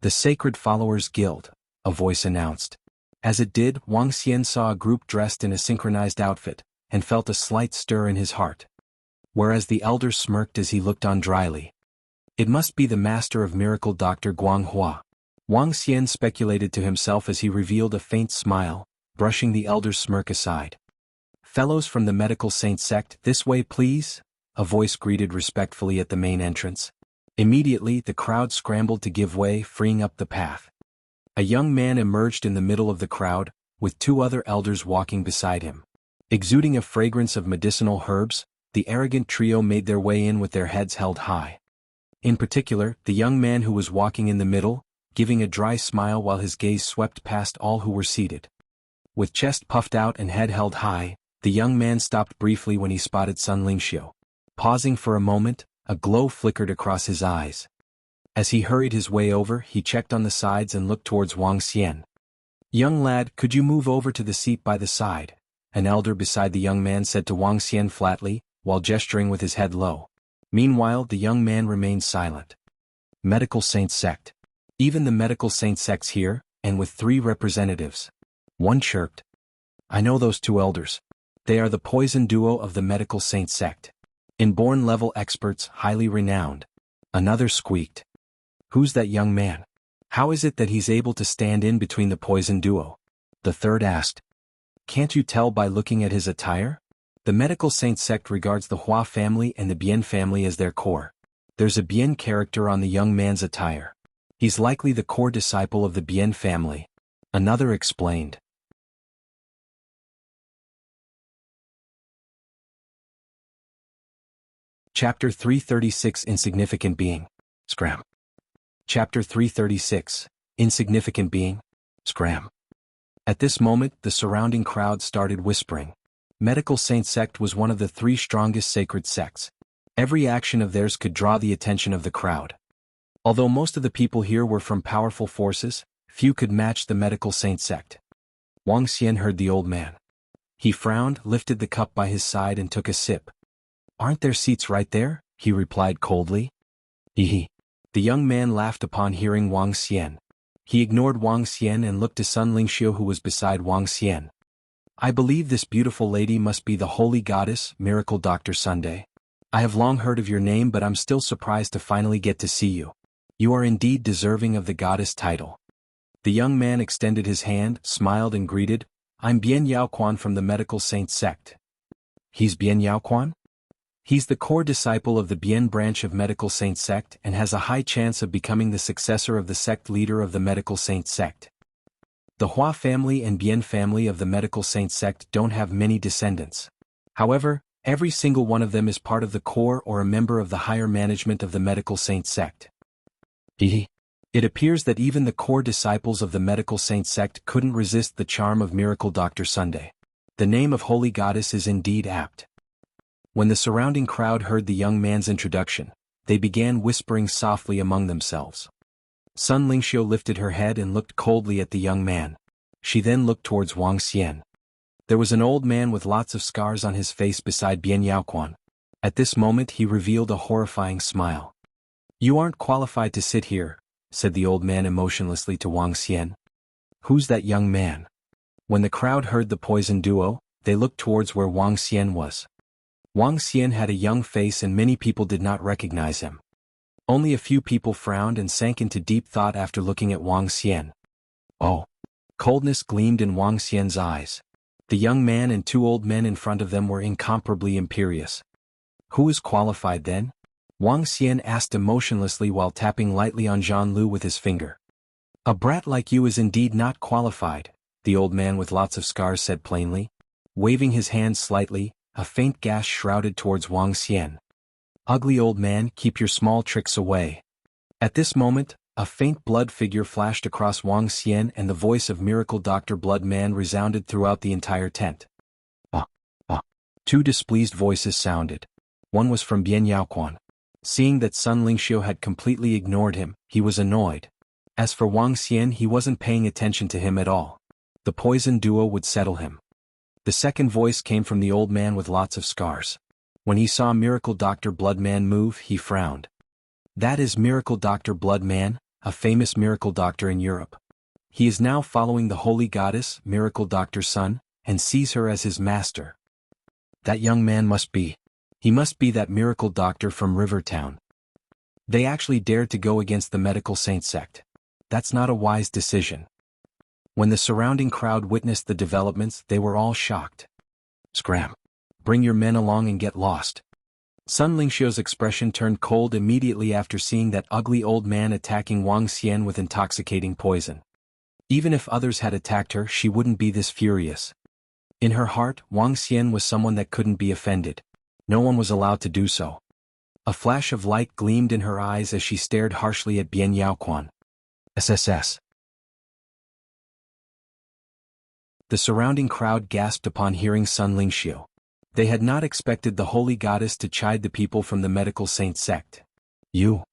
"The Sacred Followers Guild," a voice announced. As it did, Wang Xian saw a group dressed in a synchronized outfit, and felt a slight stir in his heart. Whereas the elder smirked as he looked on dryly. It must be the master of miracle Dr. Guanghua. Wang Xian speculated to himself as he revealed a faint smile, brushing the elder's smirk aside. "Fellows from the medical saint sect, this way please," a voice greeted respectfully at the main entrance. Immediately, the crowd scrambled to give way, freeing up the path. A young man emerged in the middle of the crowd, with 2 other elders walking beside him. Exuding a fragrance of medicinal herbs, the arrogant trio made their way in with their heads held high. In particular, the young man who was walking in the middle, giving a dry smile while his gaze swept past all who were seated. With chest puffed out and head held high, the young man stopped briefly when he spotted Sun Lingxiu. Pausing for a moment, a glow flickered across his eyes. As he hurried his way over, he checked on the sides and looked towards Wang Xian. "Young lad, could you move over to the seat by the side?" An elder beside the young man said to Wang Xian flatly, while gesturing with his head low. Meanwhile, the young man remained silent. Medical Saint Sect. Even the Medical Saint Sect's here, and with 3 representatives. One chirped. I know those 2 elders. They are the poison duo of the Medical Saint Sect. Inborn-level experts, highly renowned. Another squeaked. Who's that young man? How is it that he's able to stand in between the poison duo? The third asked. Can't you tell by looking at his attire? The Medical Saint Sect regards the Hua family and the Bien family as their core. There's a Bien character on the young man's attire. He's likely the core disciple of the Bien family. Another explained. Chapter 336 Insignificant Being. Scram. Chapter 336 Insignificant Being. Scram. At this moment, the surrounding crowd started whispering. Medical Saint Sect was one of the 3 strongest sacred sects. Every action of theirs could draw the attention of the crowd. Although most of the people here were from powerful forces, few could match the Medical Saint Sect. Wang Xian heard the old man. He frowned, lifted the cup by his side and took a sip. Aren't there seats right there? He replied coldly. Hee. The young man laughed upon hearing Wang Xian. He ignored Wang Xian and looked to Sun Lingxiu, who was beside Wang Xian. I believe this beautiful lady must be the holy goddess, Miracle Dr. Sunday. I have long heard of your name, but I'm still surprised to finally get to see you. You are indeed deserving of the goddess title. The young man extended his hand, smiled and greeted, I'm Bien Yaoquan from the Medical Saint Sect. He's Bien Yaoquan? He's the core disciple of the Bien branch of Medical Saint Sect and has a high chance of becoming the successor of the sect leader of the Medical Saint Sect. The Hua family and Bien family of the Medical Saint Sect don't have many descendants. However, every single one of them is part of the core or a member of the higher management of the Medical Saint Sect. It appears that even the core disciples of the Medical Saint Sect couldn't resist the charm of Miracle Dr. Sunday. The name of Holy Goddess is indeed apt. When the surrounding crowd heard the young man's introduction, they began whispering softly among themselves. Sun Lingxiu lifted her head and looked coldly at the young man. She then looked towards Wang Xian. There was an old man with lots of scars on his face beside Bien Yaoquan. At this moment he revealed a horrifying smile. You aren't qualified to sit here, said the old man emotionlessly to Wang Xian. Who's that young man? When the crowd heard the poison duo, they looked towards where Wang Xian was. Wang Xian had a young face and many people did not recognize him. Only a few people frowned and sank into deep thought after looking at Wang Xian. Oh! Coldness gleamed in Wang Xian's eyes. The young man and 2 old men in front of them were incomparably imperious. Who is qualified then? Wang Xian asked emotionlessly while tapping lightly on Zhan Lu with his finger. A brat like you is indeed not qualified, the old man with lots of scars said plainly. Waving his hand slightly, a faint gas shrouded towards Wang Xian. Ugly old man, keep your small tricks away. At this moment, a faint blood figure flashed across Wang Xian and the voice of Miracle Dr. Blood Man resounded throughout the entire tent. 2 displeased voices sounded. One was from Bien Yaoquan. Seeing that Sun Lingxiu had completely ignored him, he was annoyed. As for Wang Xian, he wasn't paying attention to him at all. The poison duo would settle him. The second voice came from the old man with lots of scars. When he saw Miracle Dr. Blood Man move, he frowned. That is Miracle Dr. Blood Man, a famous miracle doctor in Europe. He is now following the holy goddess, Miracle Dr. Sun, and sees her as his master. That young man must be. He must be that miracle doctor from Rivertown. They actually dared to go against the Medical Saint Sect. That's not a wise decision. When the surrounding crowd witnessed the developments, they were all shocked. Scram. Bring your men along and get lost. Sun Lingxiu's expression turned cold immediately after seeing that ugly old man attacking Wang Xian with intoxicating poison. Even if others had attacked her, she wouldn't be this furious. In her heart, Wang Xian was someone that couldn't be offended. No one was allowed to do so. A flash of light gleamed in her eyes as she stared harshly at Bien Yaoquan. SSS. The surrounding crowd gasped upon hearing Sun Lingxiu. They had not expected the holy goddess to chide the people from the Medical Saint Sect. You.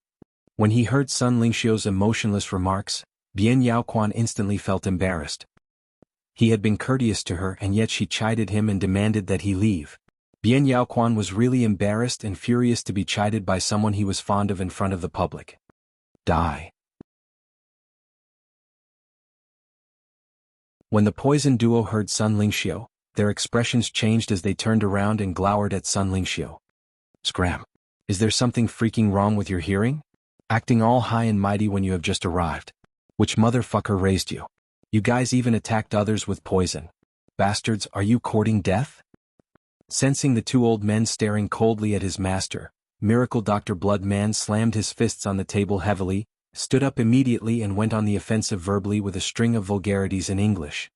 When he heard Sun Lingxiu's emotionless remarks, Bien Yaoquan instantly felt embarrassed. He had been courteous to her and yet she chided him and demanded that he leave. Bien Yaoquan was really embarrassed and furious to be chided by someone he was fond of in front of the public. Die. When the poison duo heard Sun Lingxiu, their expressions changed as they turned around and glowered at Sun Lingxiu. Scram. Is there something freaking wrong with your hearing? Acting all high and mighty when you have just arrived. Which motherfucker raised you? You guys even attacked others with poison. Bastards, are you courting death? Sensing the two old men staring coldly at his master, Miracle Dr. Bloodman slammed his fists on the table heavily, stood up immediately and went on the offensive verbally with a string of vulgarities in English.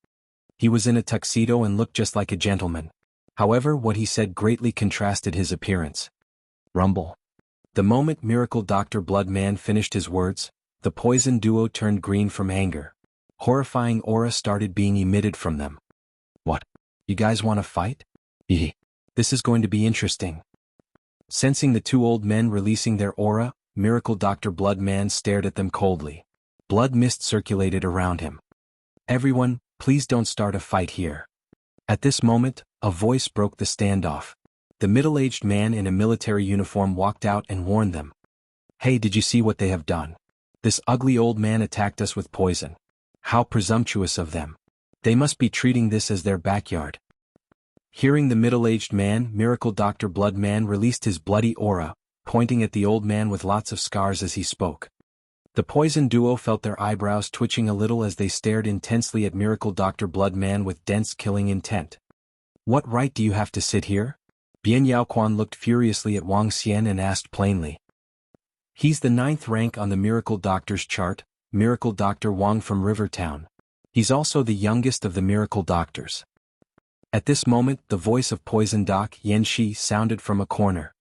He was in a tuxedo and looked just like a gentleman. However, what he said greatly contrasted his appearance. Rumble. The moment Miracle Dr. Bloodman finished his words, the poison duo turned green from anger. Horrifying aura started being emitted from them. What? You guys want to fight? Heh. This is going to be interesting. Sensing the two old men releasing their aura, Miracle Dr. Bloodman stared at them coldly. Blood mist circulated around him. Everyone, please don't start a fight here. At this moment, a voice broke the standoff. The middle-aged man in a military uniform walked out and warned them. Hey, did you see what they have done? This ugly old man attacked us with poison. How presumptuous of them. They must be treating this as their backyard. Hearing the middle-aged man, Miracle Dr. Bloodman released his bloody aura, pointing at the old man with lots of scars as he spoke. The poison duo felt their eyebrows twitching a little as they stared intensely at Miracle Dr. Bloodman with dense killing intent. What right do you have to sit here? Bien Yaoquan looked furiously at Wang Xian and asked plainly. He's the 9th rank on the Miracle Doctor's chart, Miracle Dr. Wang from Rivertown. He's also the youngest of the Miracle Doctors. At this moment, the voice of Poison Doc Yanxi sounded from a corner.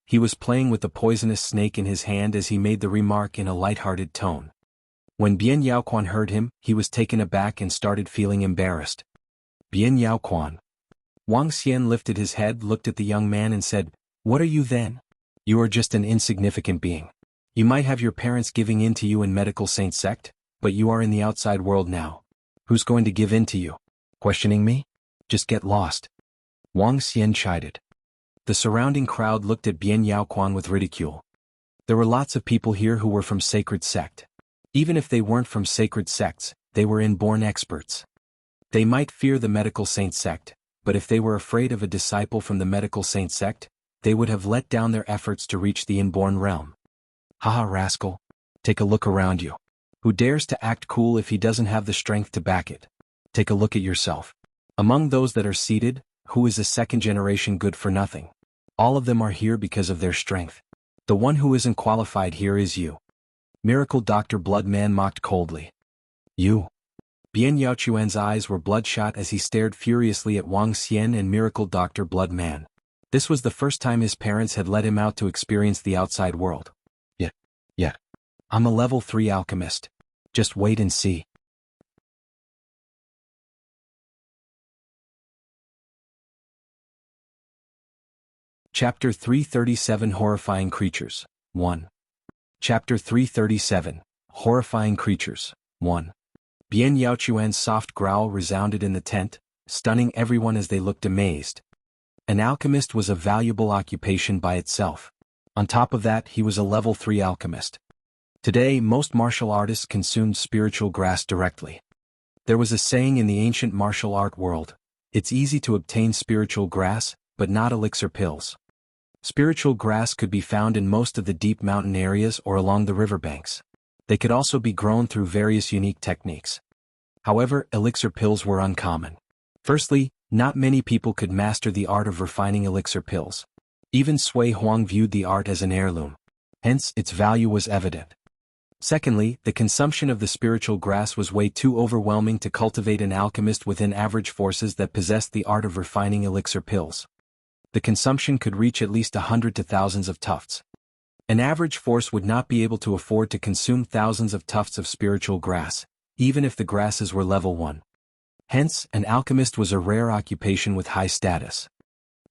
He was playing with the poisonous snake in his hand as he made the remark in a light-hearted tone. When Bien Yaoquan heard him, he was taken aback and started feeling embarrassed. Bien Yaoquan. Wang Xian lifted his head, looked at the young man and said, What are you then? You are just an insignificant being. You might have your parents giving in to you in Medical Saint Sect, but you are in the outside world now. Who's going to give in to you? Questioning me? Just get lost. Wang Xian chided. The surrounding crowd looked at Bien Yaoquan with ridicule. There were lots of people here who were from Sacred Sect. Even if they weren't from Sacred Sects, they were inborn experts. They might fear the Medical Saint Sect, but if they were afraid of a disciple from the Medical Saint Sect, they would have let down their efforts to reach the inborn realm. Haha, rascal. Take a look around you. Who dares to act cool if he doesn't have the strength to back it? Take a look at yourself. Among those that are seated, who is a second-generation good-for-nothing? All of them are here because of their strength. The one who isn't qualified here is you. Miracle Dr. Bloodman mocked coldly. You. Bien Yaoquan's eyes were bloodshot as he stared furiously at Wang Xian and Miracle Dr. Bloodman. This was the first time his parents had let him out to experience the outside world. Yet. I'm a level 3 alchemist. Just wait and see. Chapter 337 Horrifying Creatures 1. Chapter 337 Horrifying Creatures 1. Bien Yaoquan's soft growl resounded in the tent, stunning everyone as they looked amazed. An alchemist was a valuable occupation by itself. On top of that, he was a level 3 alchemist. Today, most martial artists consumed spiritual grass directly. There was a saying in the ancient martial art world, it's easy to obtain spiritual grass, but not elixir pills. Spiritual grass could be found in most of the deep mountain areas or along the riverbanks. They could also be grown through various unique techniques. However, elixir pills were uncommon. Firstly, not many people could master the art of refining elixir pills. Even Sui Huang viewed the art as an heirloom. Hence, its value was evident. Secondly, the consumption of the spiritual grass was way too overwhelming to cultivate an alchemist within average forces that possessed the art of refining elixir pills. The consumption could reach at least 100 to thousands of tufts. An average force would not be able to afford to consume thousands of tufts of spiritual grass, even if the grasses were level 1. Hence, an alchemist was a rare occupation with high status.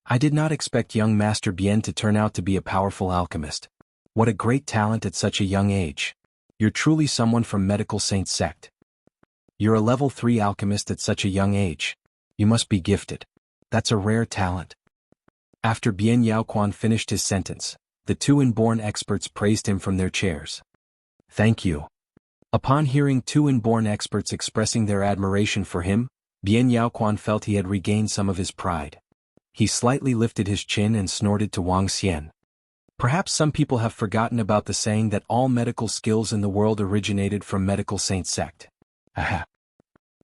I did not expect young Master Bien to turn out to be a powerful alchemist. What a great talent at such a young age. You're truly someone from Medical Saint Sect. You're a level 3 alchemist at such a young age. You must be gifted. That's a rare talent. After Bian Yaoquan finished his sentence, the two inborn experts praised him from their chairs. Thank you. Upon hearing two inborn experts expressing their admiration for him, Bian Yaoquan felt he had regained some of his pride. He slightly lifted his chin and snorted to Wang Xian. Perhaps some people have forgotten about the saying that all medical skills in the world originated from Medical Saint Sect. Aha.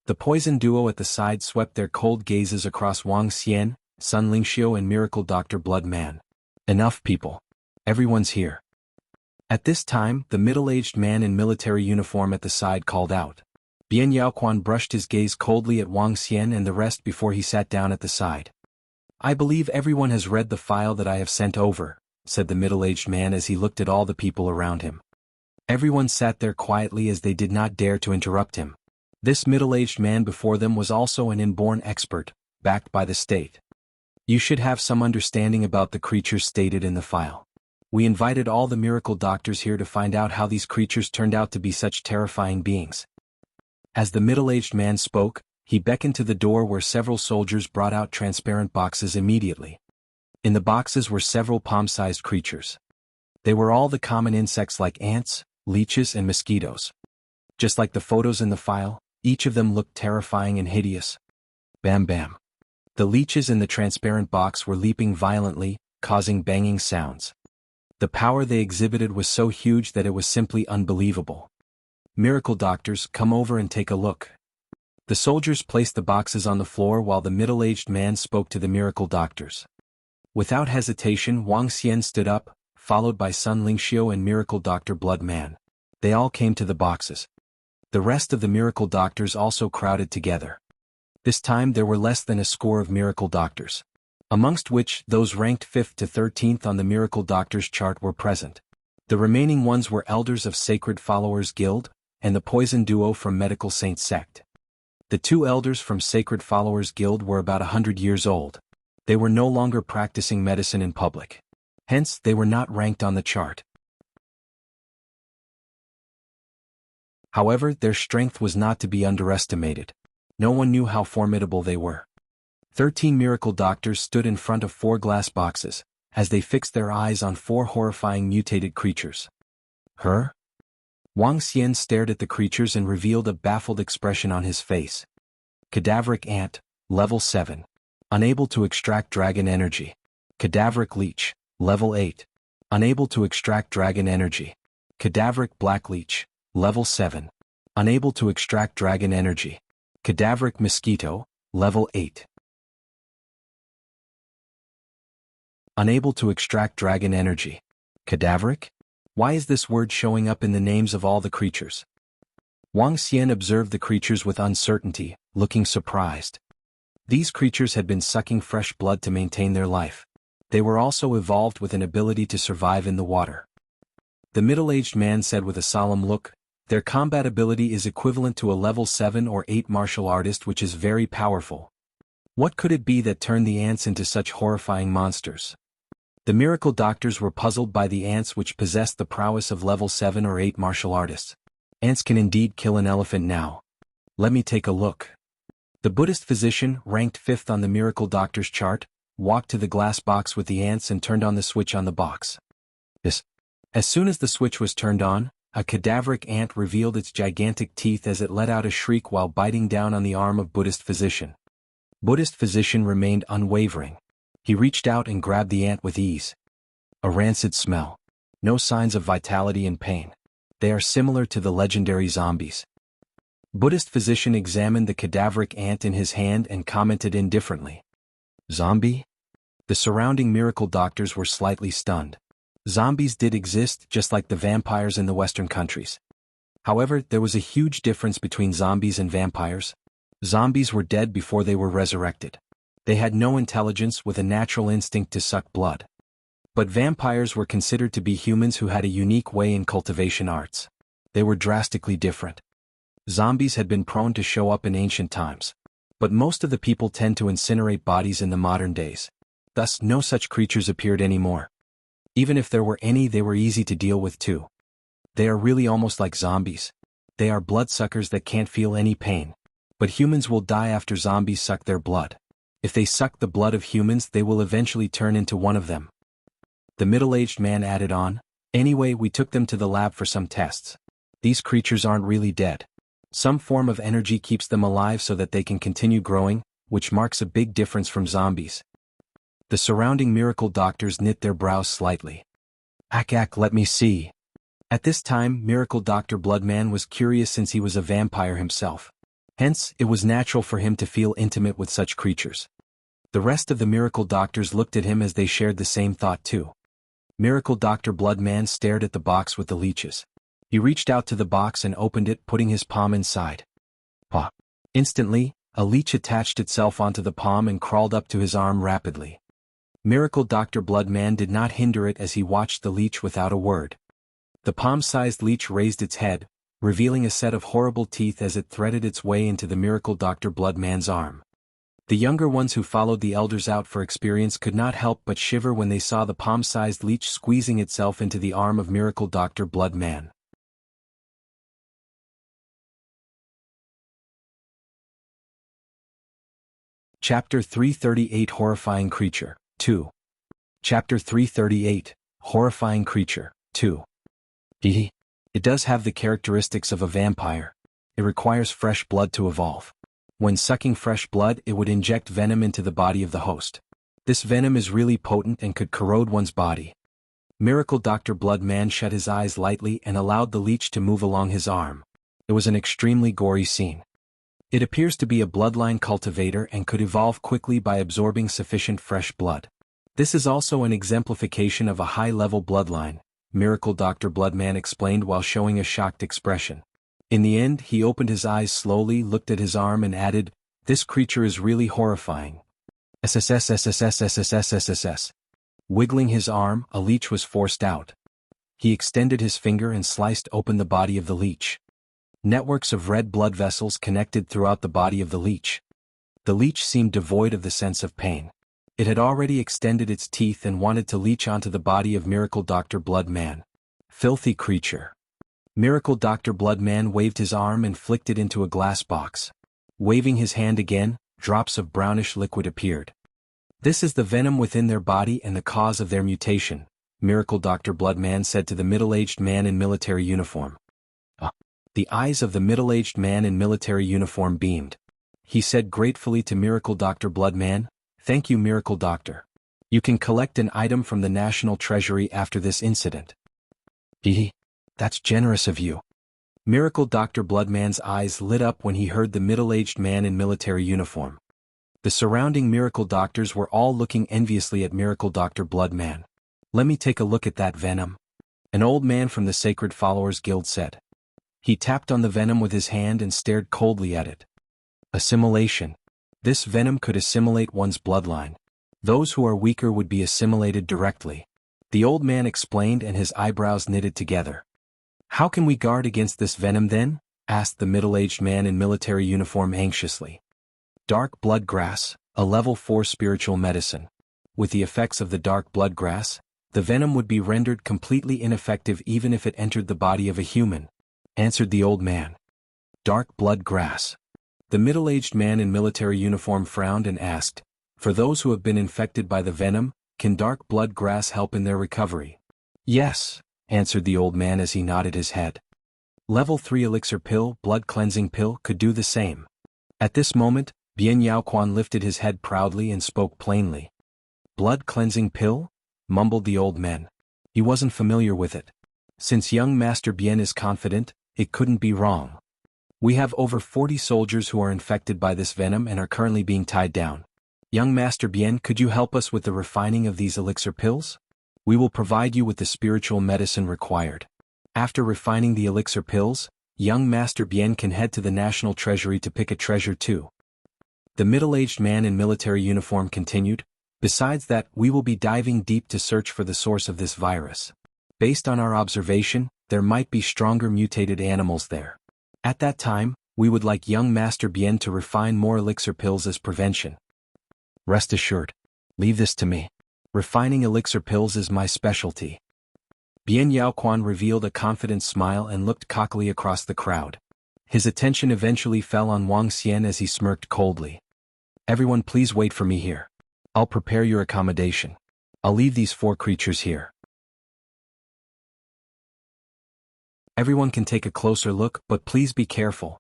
The poison duo at the side swept their cold gazes across Wang Xian, Sun Lingxiu and Miracle Dr. Blood Man. Enough, people. Everyone's here. At this time, the middle-aged man in military uniform at the side called out. Bian Yaoquan brushed his gaze coldly at Wang Xian and the rest before he sat down at the side. I believe everyone has read the file that I have sent over, said the middle-aged man as he looked at all the people around him. Everyone sat there quietly as they did not dare to interrupt him. This middle-aged man before them was also an inborn expert, backed by the state. You should have some understanding about the creatures stated in the file. We invited all the miracle doctors here to find out how these creatures turned out to be such terrifying beings. As the middle-aged man spoke, he beckoned to the door where several soldiers brought out transparent boxes immediately. In the boxes were several palm-sized creatures. They were all the common insects like ants, leeches and mosquitoes. Just like the photos in the file, each of them looked terrifying and hideous. Bam bam. The leeches in the transparent box were leaping violently, causing banging sounds. The power they exhibited was so huge that it was simply unbelievable. Miracle doctors, come over and take a look. The soldiers placed the boxes on the floor while the middle-aged man spoke to the miracle doctors. Without hesitation, Wang Xian stood up, followed by Sun Lingxiu and Miracle Dr. Blood Man. They all came to the boxes. The rest of the miracle doctors also crowded together. This time there were less than a score of miracle doctors, amongst which those ranked 5th to 13th on the miracle doctors chart were present. The remaining ones were elders of Sacred Followers Guild, and the poison duo from Medical Saint Sect. The two elders from Sacred Followers Guild were about 100 years old. They were no longer practicing medicine in public. Hence, they were not ranked on the chart. However, their strength was not to be underestimated. No one knew how formidable they were. 13 miracle doctors stood in front of 4 glass boxes, as they fixed their eyes on 4 horrifying mutated creatures. Her? Wang Xian stared at the creatures and revealed a baffled expression on his face. Cadaveric ant, level 7. Unable to extract dragon energy. Cadaveric leech, level 8. Unable to extract dragon energy. Cadaveric black leech, level 7. Unable to extract dragon energy. Cadaveric mosquito, level 8. Unable to extract dragon energy. Cadaveric? Why is this word showing up in the names of all the creatures? Wang Xian observed the creatures with uncertainty, looking surprised. These creatures had been sucking fresh blood to maintain their life. They were also evolved with an ability to survive in the water. The middle-aged man said with a solemn look, their combat ability is equivalent to a level 7 or 8 martial artist, which is very powerful. What could it be that turned the ants into such horrifying monsters? The miracle doctors were puzzled by the ants which possessed the prowess of level 7 or 8 martial artists. Ants can indeed kill an elephant now. Let me take a look. The Buddhist physician, ranked 5th on the miracle doctor's chart, walked to the glass box with the ants and turned on the switch on the box. As soon as the switch was turned on, a cadaveric ant revealed its gigantic teeth as it let out a shriek while biting down on the arm of Buddhist physician. Buddhist physician remained unwavering. He reached out and grabbed the ant with ease. A rancid smell. No signs of vitality and pain. They are similar to the legendary zombies. Buddhist physician examined the cadaveric ant in his hand and commented indifferently. Zombie? The surrounding miracle doctors were slightly stunned. Zombies did exist just like the vampires in the Western countries. However, there was a huge difference between zombies and vampires. Zombies were dead before they were resurrected. They had no intelligence with a natural instinct to suck blood. But vampires were considered to be humans who had a unique way in cultivation arts. They were drastically different. Zombies had been prone to show up in ancient times. But most of the people tend to incinerate bodies in the modern days. Thus, no such creatures appeared anymore. Even if there were any, they were easy to deal with too. They are really almost like zombies. They are bloodsuckers that can't feel any pain. But humans will die after zombies suck their blood. If they suck the blood of humans, they will eventually turn into one of them. The middle-aged man added on, anyway, we took them to the lab for some tests. These creatures aren't really dead. Some form of energy keeps them alive so that they can continue growing, which marks a big difference from zombies. The surrounding miracle doctors knit their brows slightly. Ack, let me see. At this time, Miracle Dr. Bloodman was curious since he was a vampire himself. Hence, it was natural for him to feel intimate with such creatures. The rest of the miracle doctors looked at him as they shared the same thought too. Miracle Dr. Bloodman stared at the box with the leeches. He reached out to the box and opened it, putting his palm inside. Pah! Instantly, a leech attached itself onto the palm and crawled up to his arm rapidly. Miracle Dr. Bloodman did not hinder it as he watched the leech without a word. The palm-sized leech raised its head, revealing a set of horrible teeth as it threaded its way into the Miracle Dr. Bloodman's arm. The younger ones who followed the elders out for experience could not help but shiver when they saw the palm-sized leech squeezing itself into the arm of Miracle Dr. Bloodman. Chapter 338 Horrifying Creature, 2. Chapter 338, Horrifying Creature, 2. It does have the characteristics of a vampire. It requires fresh blood to evolve. When sucking fresh blood, it would inject venom into the body of the host. This venom is really potent and could corrode one's body. Miracle Dr. Bloodman shut his eyes lightly and allowed the leech to move along his arm. It was an extremely gory scene. It appears to be a bloodline cultivator and could evolve quickly by absorbing sufficient fresh blood. This is also an exemplification of a high-level bloodline, Miracle Dr. Bloodman explained while showing a shocked expression. In the end, he opened his eyes slowly, looked at his arm and added, "This creature is really horrifying." SSSSSSSSSSSS. Wiggling his arm, a leech was forced out. He extended his finger and sliced open the body of the leech. Networks of red blood vessels connected throughout the body of the leech. The leech seemed devoid of the sense of pain. It had already extended its teeth and wanted to leech onto the body of Miracle Dr. Bloodman. Filthy creature. Miracle Dr. Bloodman waved his arm and flicked it into a glass box. Waving his hand again, drops of brownish liquid appeared. This is the venom within their body and the cause of their mutation, Miracle Dr. Bloodman said to the middle-aged man in military uniform. The eyes of the middle-aged man in military uniform beamed. He said gratefully to Miracle Dr. Bloodman, "Thank you, Miracle Doctor. You can collect an item from the National Treasury after this incident." That's generous of you. Miracle Dr. Bloodman's eyes lit up when he heard the middle-aged man in military uniform. The surrounding miracle doctors were all looking enviously at Miracle Dr. Bloodman. "Let me take a look at that venom," an old man from the Sacred Followers Guild said. He tapped on the venom with his hand and stared coldly at it. Assimilation. This venom could assimilate one's bloodline. Those who are weaker would be assimilated directly. The old man explained and his eyebrows knitted together. "How can we guard against this venom then?" asked the middle-aged man in military uniform anxiously. Dark blood grass, a level 4 spiritual medicine. With the effects of the dark blood grass, the venom would be rendered completely ineffective even if it entered the body of a human, answered the old man. Dark blood grass. The middle-aged man in military uniform frowned and asked, "For those who have been infected by the venom, can dark blood grass help in their recovery?" "Yes," answered the old man as he nodded his head. Level 3 elixir pill, blood cleansing pill, could do the same. At this moment, Bien Yaoquan lifted his head proudly and spoke plainly. "Blood cleansing pill?" mumbled the old man. He wasn't familiar with it. Since young Master Bien is confident, it couldn't be wrong. "We have over 40 soldiers who are infected by this venom and are currently being tied down. Young Master Bien, could you help us with the refining of these elixir pills? We will provide you with the spiritual medicine required. After refining the elixir pills, young Master Bien can head to the National Treasury to pick a treasure too." The middle-aged man in military uniform continued, "Besides that, we will be diving deep to search for the source of this virus. Based on our observation, there might be stronger mutated animals there. At that time, we would like young Master Bien to refine more elixir pills as prevention. Rest assured. Leave this to me. Refining elixir pills is my specialty." Bien Yaoquan revealed a confident smile and looked cockily across the crowd. His attention eventually fell on Wang Xian as he smirked coldly. Everyone please wait for me here. I'll prepare your accommodation. I'll leave these 4 creatures here. Everyone can take a closer look, but please be careful.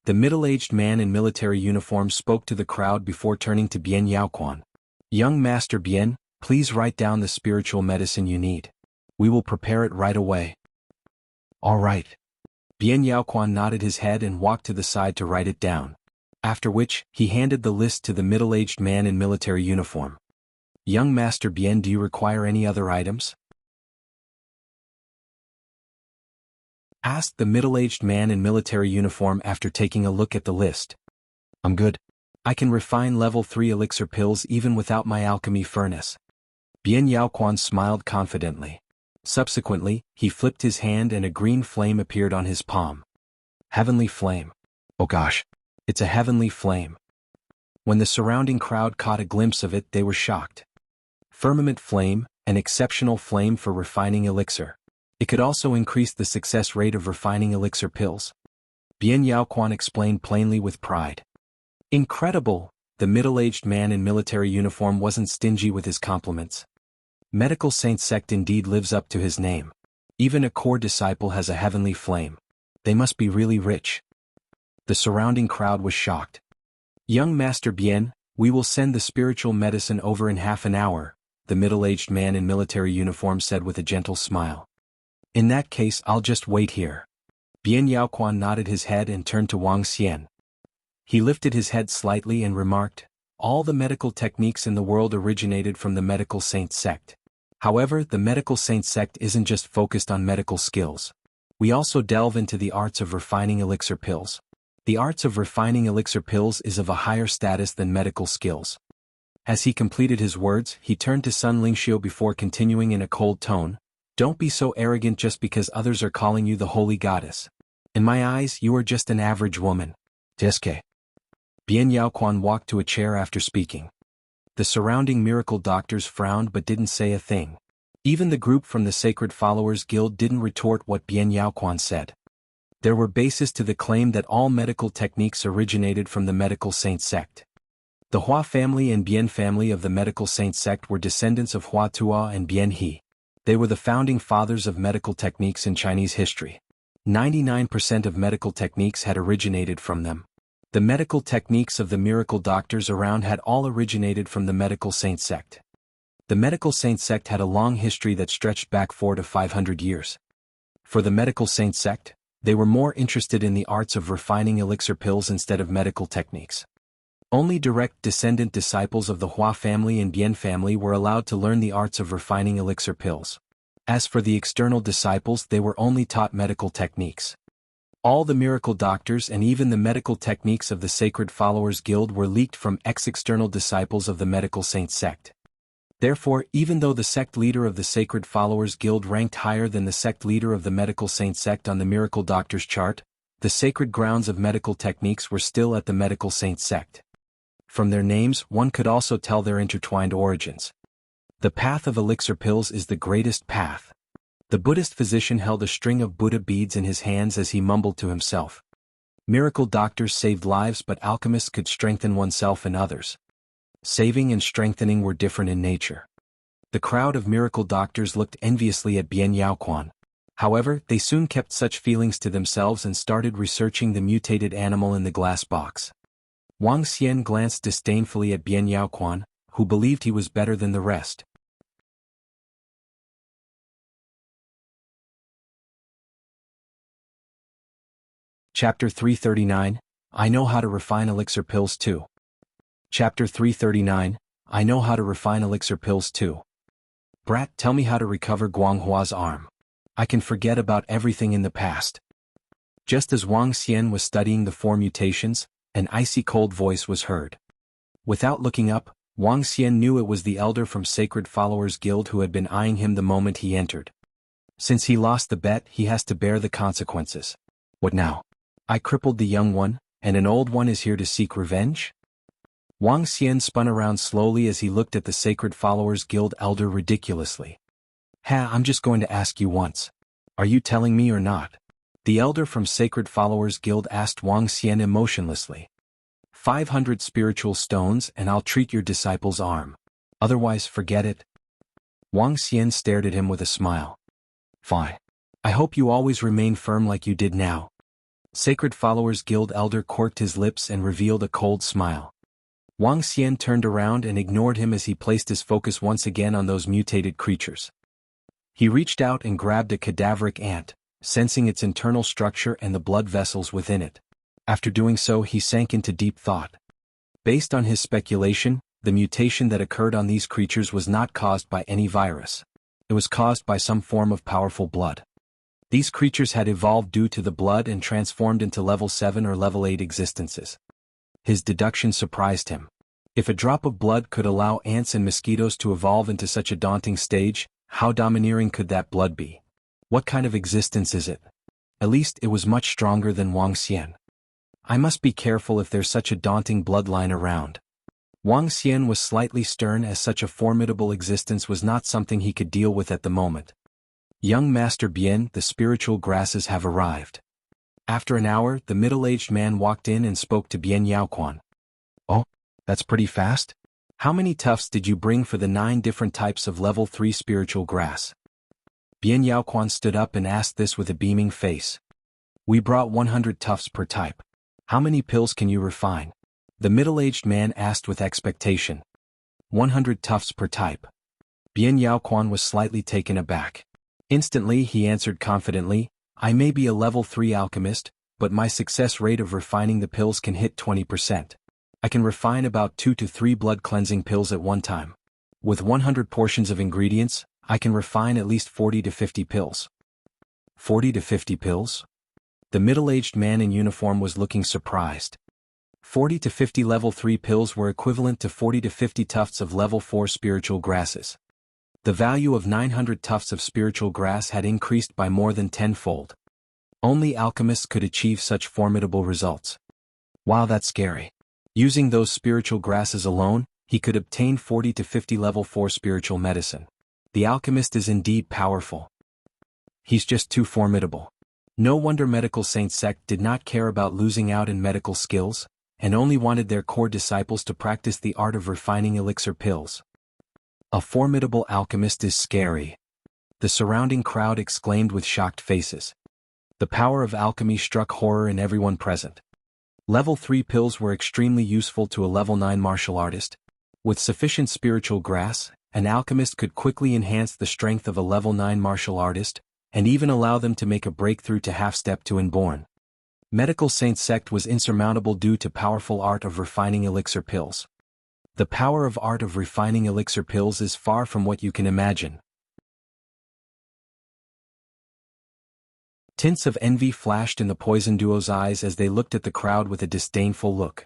The middle-aged man in military uniform spoke to the crowd before turning to Bien Yaoquan. Young Master Bien, please write down the spiritual medicine you need. We will prepare it right away. All right. Bien Yaoquan nodded his head and walked to the side to write it down. After which, he handed the list to the middle-aged man in military uniform. Young Master Bien, do you require any other items? Asked the middle-aged man in military uniform after taking a look at the list. I'm good. I can refine level 3 elixir pills even without my alchemy furnace. Bien Yaoquan smiled confidently. Subsequently, he flipped his hand and a green flame appeared on his palm. Heavenly flame. Oh gosh. It's a heavenly flame. When the surrounding crowd caught a glimpse of it, they were shocked. Firmament flame, an exceptional flame for refining elixir. It could also increase the success rate of refining elixir pills. Bien Yaoquan explained plainly with pride. Incredible! The middle-aged man in military uniform wasn't stingy with his compliments. Medical Saint Sect indeed lives up to his name. Even a core disciple has a heavenly flame. They must be really rich. The surrounding crowd was shocked. Young Master Bien, we will send the spiritual medicine over in half an hour, the middle-aged man in military uniform said with a gentle smile. In that case, I'll just wait here. Bien Yaoquan nodded his head and turned to Wang Xian. He lifted his head slightly and remarked, all the medical techniques in the world originated from the Medical Saint Sect. However, the Medical Saint Sect isn't just focused on medical skills. We also delve into the arts of refining elixir pills. The arts of refining elixir pills is of a higher status than medical skills. As he completed his words, he turned to Sun Lingxiu before continuing in a cold tone, don't be so arrogant just because others are calling you the holy goddess. In my eyes, you are just an average woman. Jeske. Bien Yaoquan walked to a chair after speaking. The surrounding miracle doctors frowned but didn't say a thing. Even the group from the Sacred Followers Guild didn't retort what Bien Yaoquan said. There were bases to the claim that all medical techniques originated from the Medical Saint Sect. The Hua family and Bien family of the Medical Saint Sect were descendants of Hua Tuo and Bien He. They were the founding fathers of medical techniques in Chinese history. 99% of medical techniques had originated from them. The medical techniques of the miracle doctors around had all originated from the Medical Saint Sect. The Medical Saint Sect had a long history that stretched back 400 to 500 years. For the Medical Saint Sect, they were more interested in the arts of refining elixir pills instead of medical techniques. Only direct descendant disciples of the Hua family and Bien family were allowed to learn the arts of refining elixir pills. As for the external disciples, they were only taught medical techniques. All the miracle doctors and even the medical techniques of the Sacred Followers Guild were leaked from ex-external disciples of the Medical Saint Sect. Therefore, even though the sect leader of the Sacred Followers Guild ranked higher than the sect leader of the Medical Saint Sect on the Miracle Doctors chart, the sacred grounds of medical techniques were still at the Medical Saint Sect. From their names, one could also tell their intertwined origins. The path of elixir pills is the greatest path. The Buddhist physician held a string of Buddha beads in his hands as he mumbled to himself. Miracle doctors saved lives, but alchemists could strengthen oneself and others. Saving and strengthening were different in nature. The crowd of miracle doctors looked enviously at Bien Yaoquan. However, they soon kept such feelings to themselves and started researching the mutated animal in the glass box. Wang Xian glanced disdainfully at Bien Yaoquan, who believed he was better than the rest. Chapter 339, I know how to refine elixir pills too. Chapter 339, I know how to refine elixir pills too. Brat, tell me how to recover Guanghua's arm. I can forget about everything in the past. Just as Wang Xian was studying the 4 mutations, an icy cold voice was heard. Without looking up, Wang Xian knew it was the elder from Sacred Followers Guild who had been eyeing him the moment he entered. Since he lost the bet, he has to bear the consequences. What now? I crippled the young one, and an old one is here to seek revenge? Wang Xian spun around slowly as he looked at the Sacred Followers Guild elder ridiculously. I'm just going to ask you once. Are you telling me or not? The elder from Sacred Followers Guild asked Wang Xian emotionlessly. 500 spiritual stones and I'll treat your disciple's arm. Otherwise forget it. Wang Xian stared at him with a smile. Fine. I hope you always remain firm like you did now. Sacred Followers Guild elder corked his lips and revealed a cold smile. Wang Xian turned around and ignored him as he placed his focus once again on those mutated creatures. He reached out and grabbed a cadaveric ant, sensing its internal structure and the blood vessels within it. After doing so, he sank into deep thought. Based on his speculation, the mutation that occurred on these creatures was not caused by any virus. It was caused by some form of powerful blood. These creatures had evolved due to the blood and transformed into level 7 or level 8 existences. His deduction surprised him. If a drop of blood could allow ants and mosquitoes to evolve into such a daunting stage, how domineering could that blood be? What kind of existence is it? At least it was much stronger than Wang Xian. I must be careful if there's such a daunting bloodline around. Wang Xian was slightly stern as such a formidable existence was not something he could deal with at the moment. Young Master Bien, the spiritual grasses have arrived. After an hour, the middle-aged man walked in and spoke to Bien Yaoquan. Oh, that's pretty fast? How many tufts did you bring for the 9 different types of level 3 spiritual grass? Bien Yaoquan stood up and asked this with a beaming face. We brought 100 tufts per type. How many pills can you refine? The middle-aged man asked with expectation. 100 tufts per type. Bien Yaoquan was slightly taken aback. Instantly he answered confidently, I may be a level 3 alchemist, but my success rate of refining the pills can hit 20%. I can refine about 2 to 3 blood cleansing pills at one time. With 100 portions of ingredients, I can refine at least 40 to 50 pills. 40 to 50 pills? The middle-aged man in uniform was looking surprised. 40 to 50 level 3 pills were equivalent to 40 to 50 tufts of level 4 spiritual grasses. The value of 900 tufts of spiritual grass had increased by more than 10-fold. Only alchemists could achieve such formidable results. Wow, that's scary. Using those spiritual grasses alone, he could obtain 40 to 50 level 4 spiritual medicine. The alchemist is indeed powerful. He's just too formidable. No wonder medical Saint Sect did not care about losing out in medical skills, and only wanted their core disciples to practice the art of refining elixir pills. A formidable alchemist is scary. The surrounding crowd exclaimed with shocked faces. The power of alchemy struck horror in everyone present. Level 3 pills were extremely useful to a level 9 martial artist. With sufficient spiritual grass, an alchemist could quickly enhance the strength of a level 9 martial artist, and even allow them to make a breakthrough to half-step to Inborn. Medical Saint Sect was insurmountable due to powerful art of refining elixir pills. The power of art of refining elixir pills is far from what you can imagine. Tints of envy flashed in the poison duo's eyes as they looked at the crowd with a disdainful look.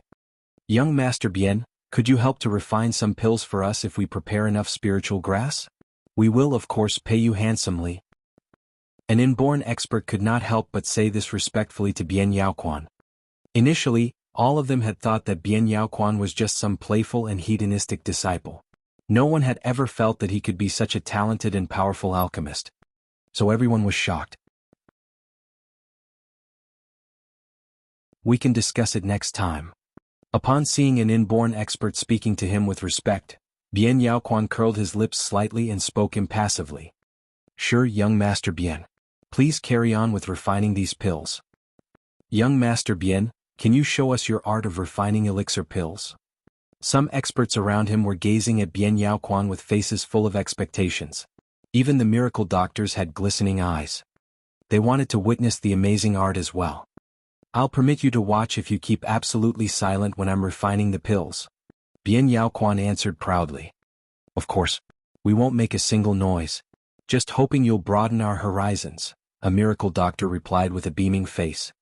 Young Master Bien, could you help to refine some pills for us if we prepare enough spiritual grass? We will of course pay you handsomely. An inborn expert could not help but say this respectfully to Bien Yaoquan. Initially, all of them had thought that Bien Yaoquan was just some playful and hedonistic disciple. No one had ever felt that he could be such a talented and powerful alchemist. So everyone was shocked. We can discuss it next time. Upon seeing an inborn expert speaking to him with respect, Bien Yaoquan curled his lips slightly and spoke impassively. Sure, young Master Bien. Please carry on with refining these pills. Young Master Bien, can you show us your art of refining elixir pills? Some experts around him were gazing at Bien Yaoquan with faces full of expectations. Even the miracle doctors had glistening eyes. They wanted to witness the amazing art as well. I'll permit you to watch if you keep absolutely silent when I'm refining the pills. Bien Yaoquan answered proudly. Of course. We won't make a single noise. Just hoping you'll broaden our horizons, a miracle doctor replied with a beaming face.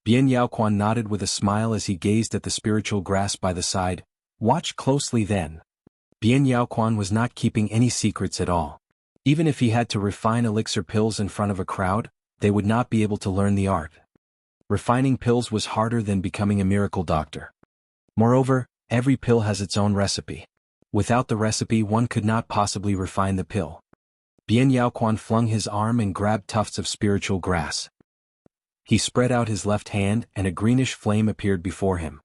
Bien Yaoquan nodded with a smile as he gazed at the spiritual grass by the side. Watch closely then. Bien Yaoquan was not keeping any secrets at all. Even if he had to refine elixir pills in front of a crowd, they would not be able to learn the art. Refining pills was harder than becoming a miracle doctor. Moreover, every pill has its own recipe. Without the recipe, one could not possibly refine the pill. Bien Yaoquan flung his arm and grabbed tufts of spiritual grass. He spread out his left hand and a greenish flame appeared before him.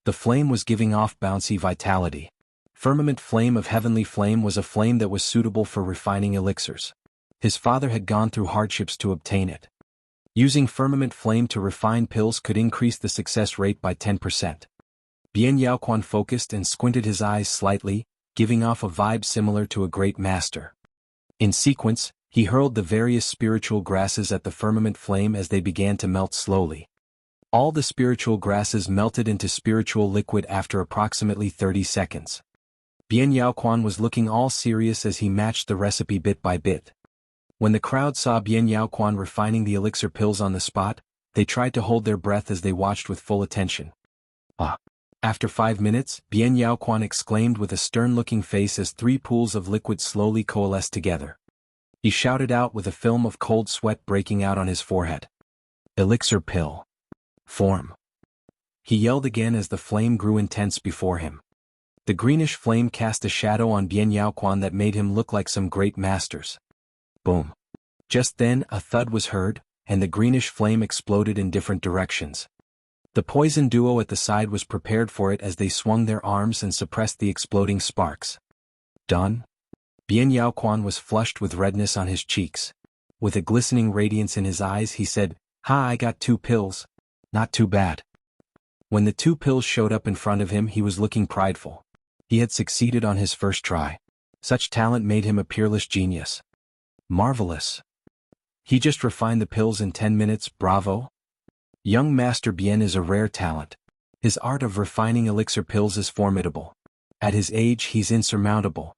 The flame was giving off bouncy vitality. Firmament Flame of Heavenly Flame was a flame that was suitable for refining elixirs. His father had gone through hardships to obtain it. Using Firmament Flame to refine pills could increase the success rate by 10%. Bian Yaoquan focused and squinted his eyes slightly, giving off a vibe similar to a great master. In sequence, he hurled the various spiritual grasses at the Firmament Flame as they began to melt slowly. All the spiritual grasses melted into spiritual liquid after approximately 30 seconds. Bian Yaoquan was looking all serious as he matched the recipe bit by bit. When the crowd saw Bian Yaoquan refining the elixir pills on the spot, they tried to hold their breath as they watched with full attention. Ah! After 5 minutes, Bian Yaoquan exclaimed with a stern-looking face as 3 pools of liquid slowly coalesced together. He shouted out with a film of cold sweat breaking out on his forehead. Elixir pill. Form. He yelled again as the flame grew intense before him. The greenish flame cast a shadow on Bian Yaoquan that made him look like some great masters. Boom. Just then, a thud was heard, and the greenish flame exploded in different directions. The poison duo at the side was prepared for it as they swung their arms and suppressed the exploding sparks. Done? Bian Yaoquan was flushed with redness on his cheeks. With a glistening radiance in his eyes he said, "Ha, I got 2 pills. Not too bad." When the 2 pills showed up in front of him he was looking prideful. He had succeeded on his first try. Such talent made him a peerless genius. Marvelous. He just refined the pills in 10 minutes, bravo. Young Master Bian is a rare talent. His art of refining elixir pills is formidable. At his age he's insurmountable.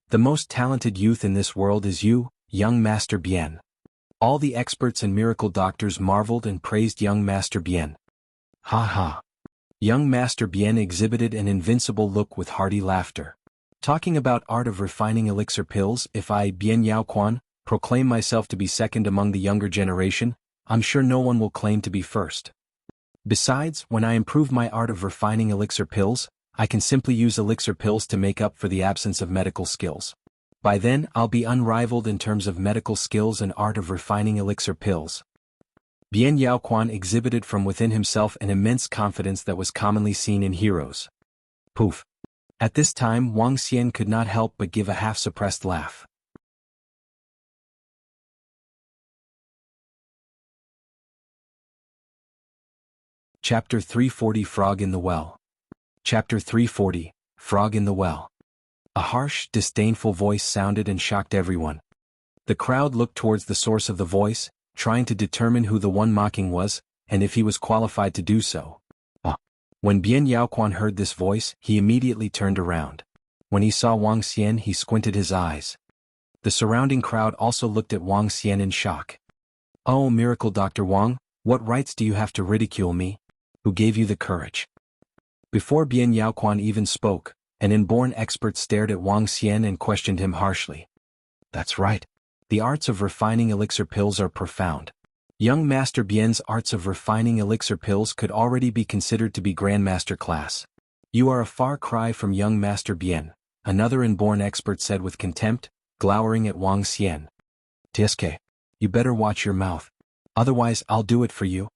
The most talented youth in this world is you, young Master Bian. All the experts and miracle doctors marveled and praised young Master Bian. Ha ha. Young Master Bian exhibited an invincible look with hearty laughter. Talking about art of refining elixir pills, if I, Bian Yaoquan, proclaim myself to be second among the younger generation, I'm sure no one will claim to be first. Besides, when I improve my art of refining elixir pills, I can simply use elixir pills to make up for the absence of medical skills. By then, I'll be unrivaled in terms of medical skills and art of refining elixir pills. Bian Yaoquan exhibited from within himself an immense confidence that was commonly seen in heroes. Poof. At this time Wang Xian could not help but give a half-suppressed laugh. Chapter 340 Frog in the Well. Chapter 340, Frog in the Well. A harsh, disdainful voice sounded and shocked everyone. The crowd looked towards the source of the voice, trying to determine who the one mocking was, and if he was qualified to do so. When Bian Yaoquan heard this voice, he immediately turned around. When he saw Wang Xian he squinted his eyes. The surrounding crowd also looked at Wang Xian in shock. "Oh, Miracle Dr. Wang, what rights do you have to ridicule me? Who gave you the courage?" Before Bian Yaoquan even spoke, an inborn expert stared at Wang Xian and questioned him harshly. "That's right. The arts of refining elixir pills are profound. Young Master Bian's arts of refining elixir pills could already be considered to be Grandmaster class. You are a far cry from young Master Bian," another inborn expert said with contempt, glowering at Wang Xian. "Tsk, you better watch your mouth. Otherwise I'll do it for you."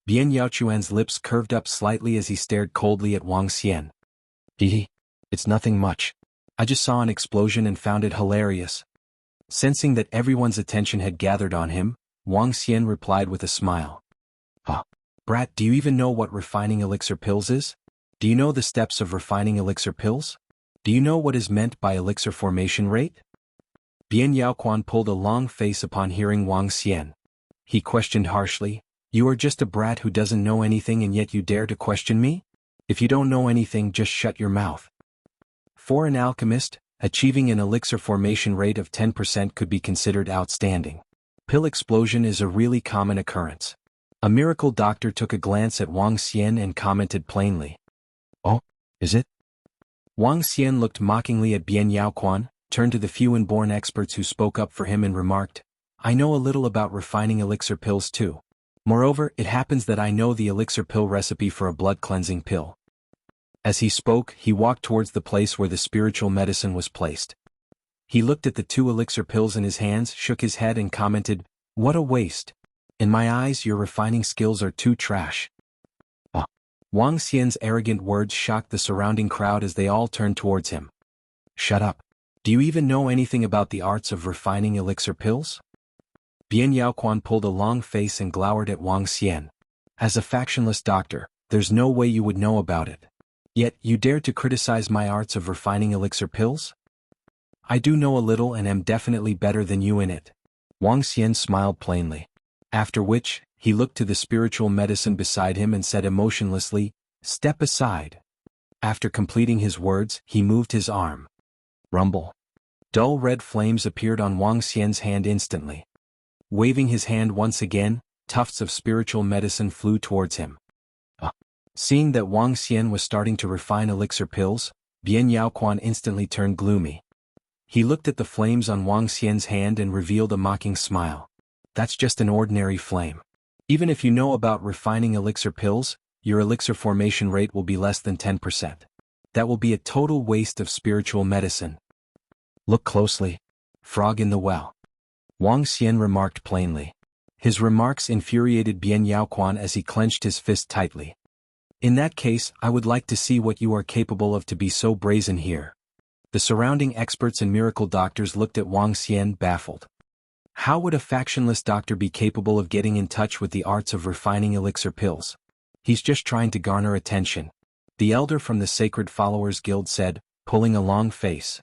Bian Yaoquan's lips curved up slightly as he stared coldly at Wang Xian. "Hee. It's nothing much. I just saw an explosion and found it hilarious." Sensing that everyone's attention had gathered on him, Wang Xian replied with a smile. Brat, do you even know what refining elixir pills is? Do you know the steps of refining elixir pills? Do you know what is meant by elixir formation rate?" Bian Yaoquan pulled a long face upon hearing Wang Xian. He questioned harshly, "You are just a brat who doesn't know anything and yet you dare to question me? If you don't know anything, just shut your mouth." For an alchemist, achieving an elixir formation rate of 10% could be considered outstanding. Pill explosion is a really common occurrence. A miracle doctor took a glance at Wang Xian and commented plainly. "Oh, is it?" Wang Xian looked mockingly at Bian Yaoquan, turned to the few inborn experts who spoke up for him and remarked, "I know a little about refining elixir pills too. Moreover, it happens that I know the elixir pill recipe for a blood-cleansing pill." As he spoke, he walked towards the place where the spiritual medicine was placed. He looked at the 2 elixir pills in his hands, shook his head and commented, "What a waste. In my eyes your refining skills are too trash." Wang Xian's arrogant words shocked the surrounding crowd as they all turned towards him. Shut up. Do you even know anything about the arts of refining elixir pills? Bian Yaoquan pulled a long face and glowered at Wang Xian. As a factionless doctor, there's no way you would know about it. Yet, you dare to criticize my arts of refining elixir pills? I do know a little and am definitely better than you in it. Wang Xian smiled plainly. After which, he looked to the spiritual medicine beside him and said emotionlessly, "Step aside." After completing his words, he moved his arm. Rumble. Dull red flames appeared on Wang Xian's hand instantly. Waving his hand once again, tufts of spiritual medicine flew towards him. Seeing that Wang Xian was starting to refine elixir pills, Bian Yaoquan instantly turned gloomy. He looked at the flames on Wang Xian's hand and revealed a mocking smile. That's just an ordinary flame. Even if you know about refining elixir pills, your elixir formation rate will be less than 10%. That will be a total waste of spiritual medicine. Look closely. Frog in the well. Wang Xian remarked plainly. His remarks infuriated Bian Yaoquan as he clenched his fist tightly. In that case, I would like to see what you are capable of to be so brazen here. The surrounding experts and miracle doctors looked at Wang Xian baffled. How would a factionless doctor be capable of getting in touch with the arts of refining elixir pills? He's just trying to garner attention. The elder from the Sacred Followers Guild said, pulling a long face.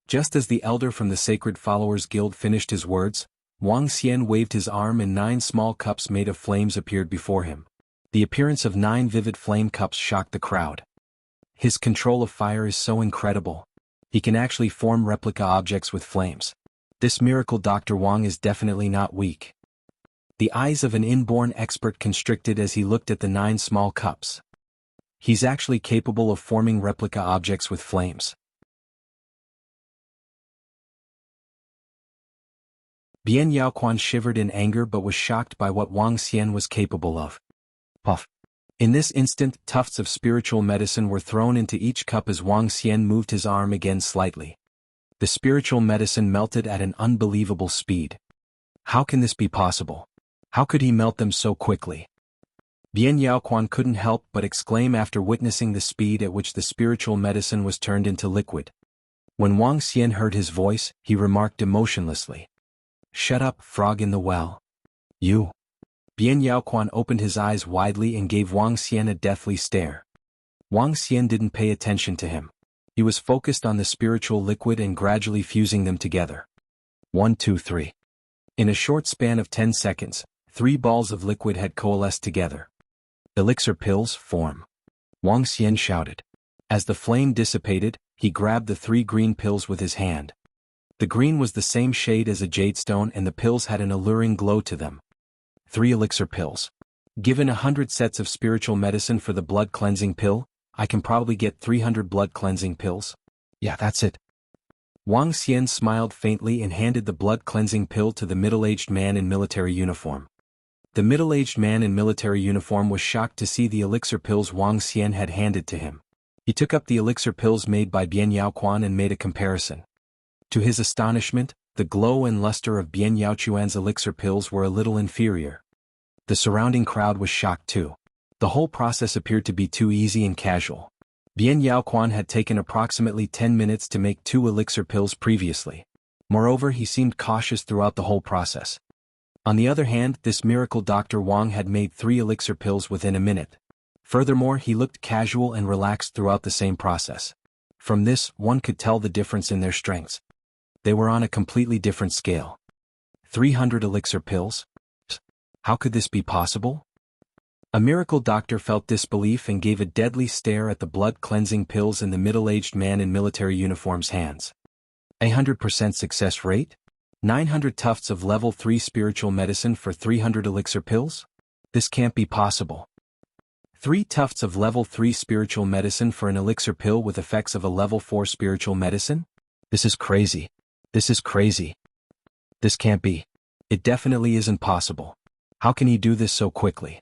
Just as the elder from the Sacred Followers Guild finished his words, Wang Xian waved his arm and 9 small cups made of flames appeared before him. The appearance of 9 vivid flame cups shocked the crowd. His control of fire is so incredible. He can actually form replica objects with flames. This miracle Dr. Wang is definitely not weak. The eyes of an inborn expert constricted as he looked at the 9 small cups. He's actually capable of forming replica objects with flames. Bian Yaoquan shivered in anger but was shocked by what Wang Xian was capable of. Puff. In this instant, tufts of spiritual medicine were thrown into each cup as Wang Xian moved his arm again slightly. The spiritual medicine melted at an unbelievable speed. How can this be possible? How could he melt them so quickly? Bian Yaoquan couldn't help but exclaim after witnessing the speed at which the spiritual medicine was turned into liquid. When Wang Xian heard his voice, he remarked emotionlessly. Shut up, frog in the well. You. Bian Yaoquan opened his eyes widely and gave Wang Xian a deathly stare. Wang Xian didn't pay attention to him. He was focused on the spiritual liquid and gradually fusing them together. 1, 2, 3. In a short span of 10 seconds, 3 balls of liquid had coalesced together. Elixir pills form. Wang Xian shouted. As the flame dissipated, he grabbed the 3 green pills with his hand. The green was the same shade as a jadestone and the pills had an alluring glow to them. 3 elixir pills. Given 100 sets of spiritual medicine for the blood cleansing pill, I can probably get 300 blood cleansing pills. Yeah, that's it. Wang Xian smiled faintly and handed the blood cleansing pill to the middle-aged man in military uniform. The middle-aged man in military uniform was shocked to see the elixir pills Wang Xian had handed to him. He took up the elixir pills made by Bian Yaoquan and made a comparison. To his astonishment, the glow and luster of Bian Yaoquan's elixir pills were a little inferior. The surrounding crowd was shocked too. The whole process appeared to be too easy and casual. Bian Yaoquan had taken approximately 10 minutes to make 2 elixir pills previously. Moreover, he seemed cautious throughout the whole process. On the other hand, this miracle Dr. Wang had made 3 elixir pills within a minute. Furthermore, he looked casual and relaxed throughout the same process. From this, one could tell the difference in their strengths. They were on a completely different scale. 300 elixir pills? How could this be possible? A miracle doctor felt disbelief and gave a deadly stare at the blood-cleansing pills in the middle-aged man in military uniform's hands. 100% success rate? 900 tufts of level 3 spiritual medicine for 300 elixir pills? This can't be possible. 3 tufts of level 3 spiritual medicine for an elixir pill with effects of a level 4 spiritual medicine? This is crazy. This is crazy. This can't be. It definitely isn't possible. How can he do this so quickly?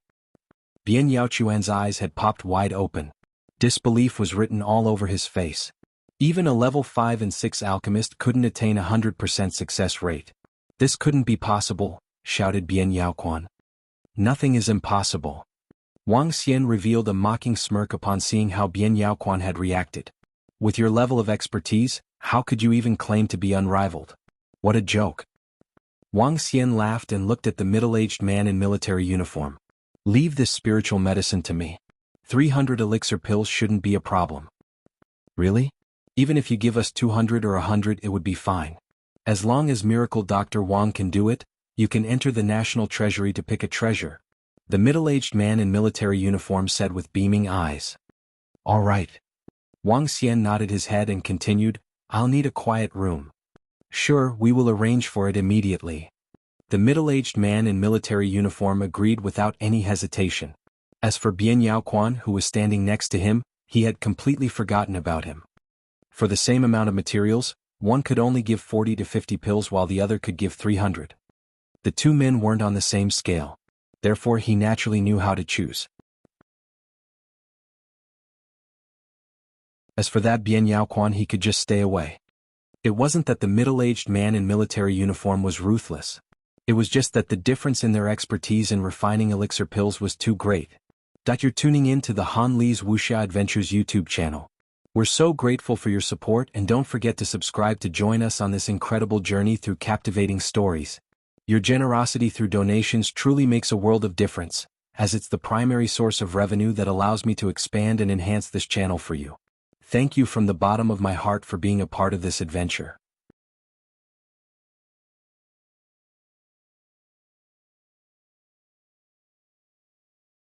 Bian Yaoquan's eyes had popped wide open. Disbelief was written all over his face. Even a level 5 and 6 alchemist couldn't attain 100% success rate. This couldn't be possible, shouted Bian Yaoquan. Nothing is impossible. Wang Xian revealed a mocking smirk upon seeing how Bian Yaoquan had reacted. With your level of expertise, how could you even claim to be unrivaled? What a joke. Wang Xian laughed and looked at the middle-aged man in military uniform. Leave this spiritual medicine to me. 300 elixir pills shouldn't be a problem. Really? Even if you give us 200 or 100 it would be fine. As long as Miracle Dr. Wang can do it, you can enter the national treasury to pick a treasure. The middle-aged man in military uniform said with beaming eyes. All right. Wang Xian nodded his head and continued, I'll need a quiet room. Sure, we will arrange for it immediately. The middle-aged man in military uniform agreed without any hesitation. As for Bian Yaoquan, who was standing next to him, he had completely forgotten about him. For the same amount of materials, one could only give 40 to 50 pills while the other could give 300. The two men weren't on the same scale. Therefore he naturally knew how to choose. As for that Bian Yaoquan, he could just stay away. It wasn't that the middle-aged man in military uniform was ruthless. It was just that the difference in their expertise in refining elixir pills was too great. You're tuning in to the Han Li's Wuxia Adventures YouTube channel. We're so grateful for your support, and don't forget to subscribe to join us on this incredible journey through captivating stories. Your generosity through donations truly makes a world of difference, as it's the primary source of revenue that allows me to expand and enhance this channel for you. Thank you from the bottom of my heart for being a part of this adventure.